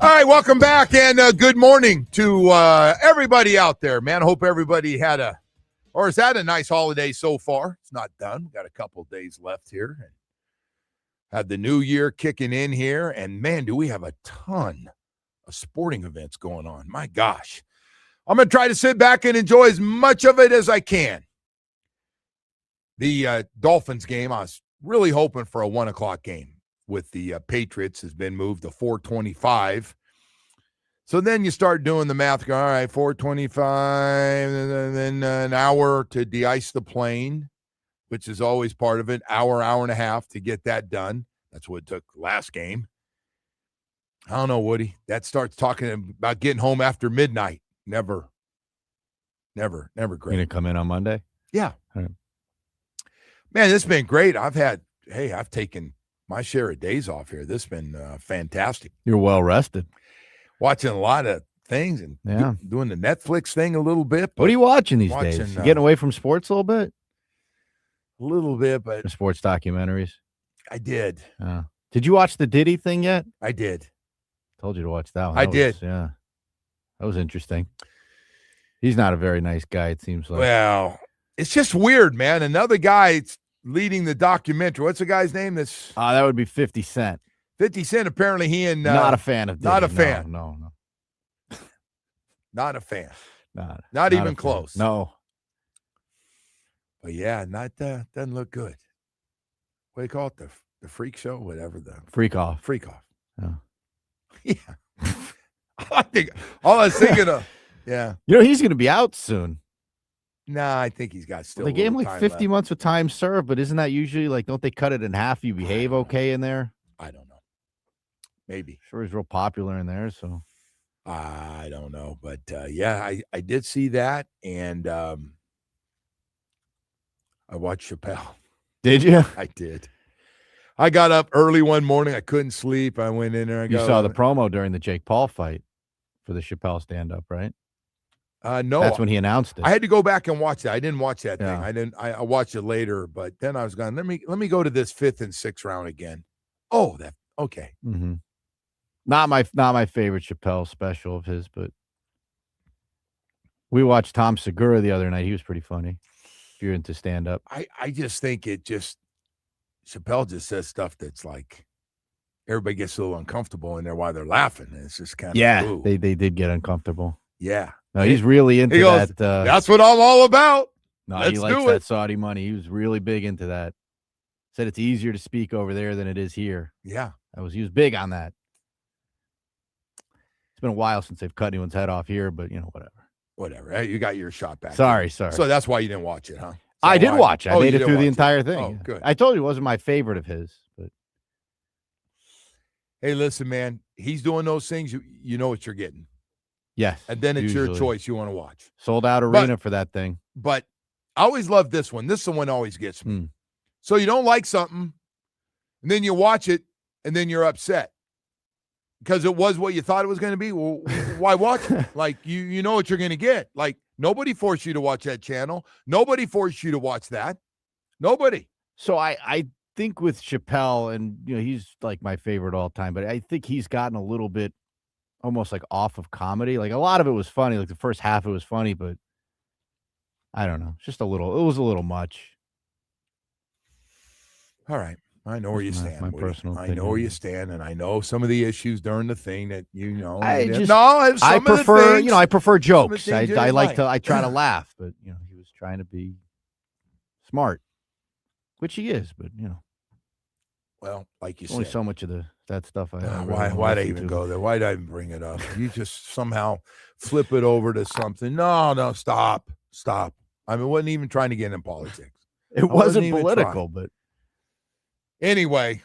All right, welcome back, and good morning to everybody out there, man. I hope everybody has had a nice holiday so far. It's not done. We've got a couple days left here. Had the new year kicking in here, and man, do we have a ton of sporting events going on. My gosh. I'm going to try to sit back and enjoy as much of it as I can. The Dolphins game, I was really hoping for a 1 o'clock game with the Patriots, has been moved to 4:25. So then you start doing the math. All right, 4:25, and then an hour to de-ice the plane, which is always part of it. Hour and a half to get that done. That's what it took last game. I don't know, Woody. That starts talking about getting home after midnight. Never great. You gonna come in on Monday? Yeah. All right. Man, this has been great. I've taken my share of days off here. This has been fantastic. You're well rested. Watching a lot of things and doing the Netflix thing a little bit. What are you watching these days? You getting away from sports a little bit? A little bit, but sports documentaries. I did. Did you watch the Diddy thing yet? I did. Told you to watch that one. I did. Yeah. That was interesting. He's not a very nice guy, it seems like. Well, it's just weird, man. Another guy leading the documentary. What's the guy's name? That would be 50 Cent. 50 Cent, apparently he and... not a fan of Diddy. Not a fan. No. Not a fan. Not even close. No. But yeah, doesn't look good. What do you call it? The freak show? Whatever. Freak off. Freak off. Yeah. All I was thinking of... Yeah. He's going to be out soon. Nah, I think he's got still. They gave him like 50 months with time served, but isn't that usually like, don't they cut it in half? You behave okay in there? I don't know. Maybe. Sure, he's real popular in there, so. I don't know. But yeah, I did see that. And I watched Chappelle. Did you? I did. I got up early one morning. I couldn't sleep. I went in there. You saw the promo during the Jake Paul fight for the Chappelle stand-up, right? No. That's when he announced it. I had to go back and watch that. I didn't watch that Yeah. thing. I watched it later, but then I was going, let me go to this 5th and 6th round again. Oh, okay. Mm-hmm. Not my favorite Chappelle special of his, but we watched Tom Segura the other night. He was pretty funny. If you're into stand-up. I just think Chappelle just says stuff that's like everybody gets a little uncomfortable in there while they're laughing. And it's just kind of ooh. They did get uncomfortable. Yeah. No, he's really into that. That's what I'm all about. No, Let's he likes do that it. Saudi money. He was really big into that. Said it's easier to speak over there than it is here. Yeah. He was big on that. It's been a while since they've cut anyone's head off here, but whatever. Whatever. Hey, you got your shot back. Sorry. So that's why you didn't watch it, huh? I did watch it. I made it through the entire thing. Oh, good. I told you it wasn't my favorite of his, but hey, listen, man, he's doing those things. You know what you're getting. yes. And then it's your usually. choice you want to watch. Sold out arena for that thing. But I always love this one. This is the one that always gets me. So you don't like something, and then you watch it, and then you're upset because it was what you thought it was going to be. Well, why watch it? Like, you know what you're going to get. Like, nobody forced you to watch that channel. Nobody forced you to watch that. Nobody. So I think with Chappelle, and he's like my favorite all time, but I think he's gotten a little bit almost like off of comedy. Like a lot of it was funny. Like the first half it was funny, but I don't know. It was a little much. All right. I know where you stand. My Woody. personal I know opinion. where you stand, and I know some of the issues during the thing that I prefer jokes. things you I didn't like to. like. I try to laugh, but he was trying to be smart, which he is. But Well, like you only said, so much of that stuff. why'd I even go there? Why'd I even bring it up? You just somehow flip it over to something. No, stop. I wasn't even trying to get in politics. It wasn't political, but anyway,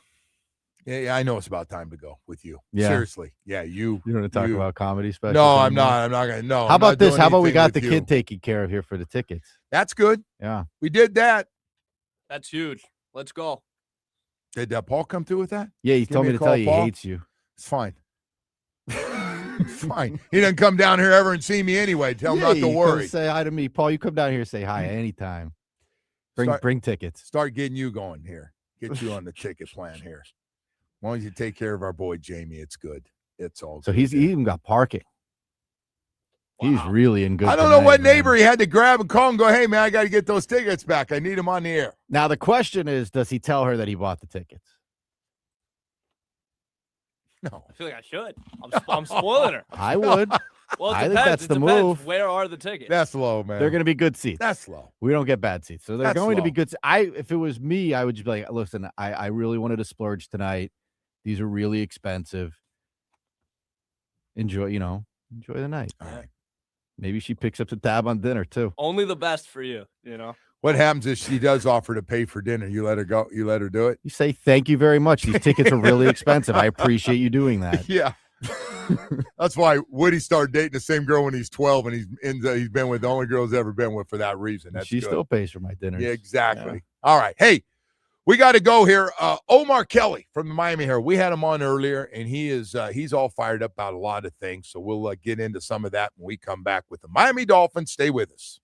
yeah, I know it's about time to go with you. Yeah. Seriously. Yeah, you want to talk about comedy specials? No, I'm not. I'm not going to. No. How about this? How about we got the you. kid taken care of here for the tickets? That's good. Yeah. We did that. That's huge. Let's go. Did Paul come through with that? Yeah, he Give told me me a to tell call, you Paul. he hates you. It's fine. It's fine. He doesn't come down here ever and see me anyway. Tell him not to you worry. come say hi to me, Paul. You come down here and say hi anytime. Bring tickets. Start getting you going here. Get you on the ticket plan here. As long as you take care of our boy Jamie, it's good. It's all So good, he even got parking. He's really in good. I don't know what man. neighbor he had to grab and call and go, hey, man, I got to get those tickets back. I need them on the air. Now, the question is, does he tell her that he bought the tickets? No. I feel like I should. I'm spoiling her. I would. Well, it I think depends. that's It the depends. move. Where are the tickets? That's low, man. They're going to be good seats. That's low. We don't get bad seats. So they're That's going to be low. good. If it was me, I would just be like, listen, I really wanted to splurge tonight. These are really expensive. Enjoy the night. All right. Maybe she picks up the tab on dinner too. Only the best for you, What happens if she does offer to pay for dinner? You let her go. You let her do it. You say, thank you very much. These tickets are really expensive. I appreciate you doing that. Yeah. That's why Woody started dating the same girl when he's 12, and he's been with the only girl he's ever been with for that reason. That's she good. still pays for my dinners. Yeah, exactly. Yeah. All right. Hey, we got to go here. Omar Kelly from the Miami Herald. We had him on earlier, and he's all fired up about a lot of things. So we'll get into some of that when we come back with the Miami Dolphins. Stay with us.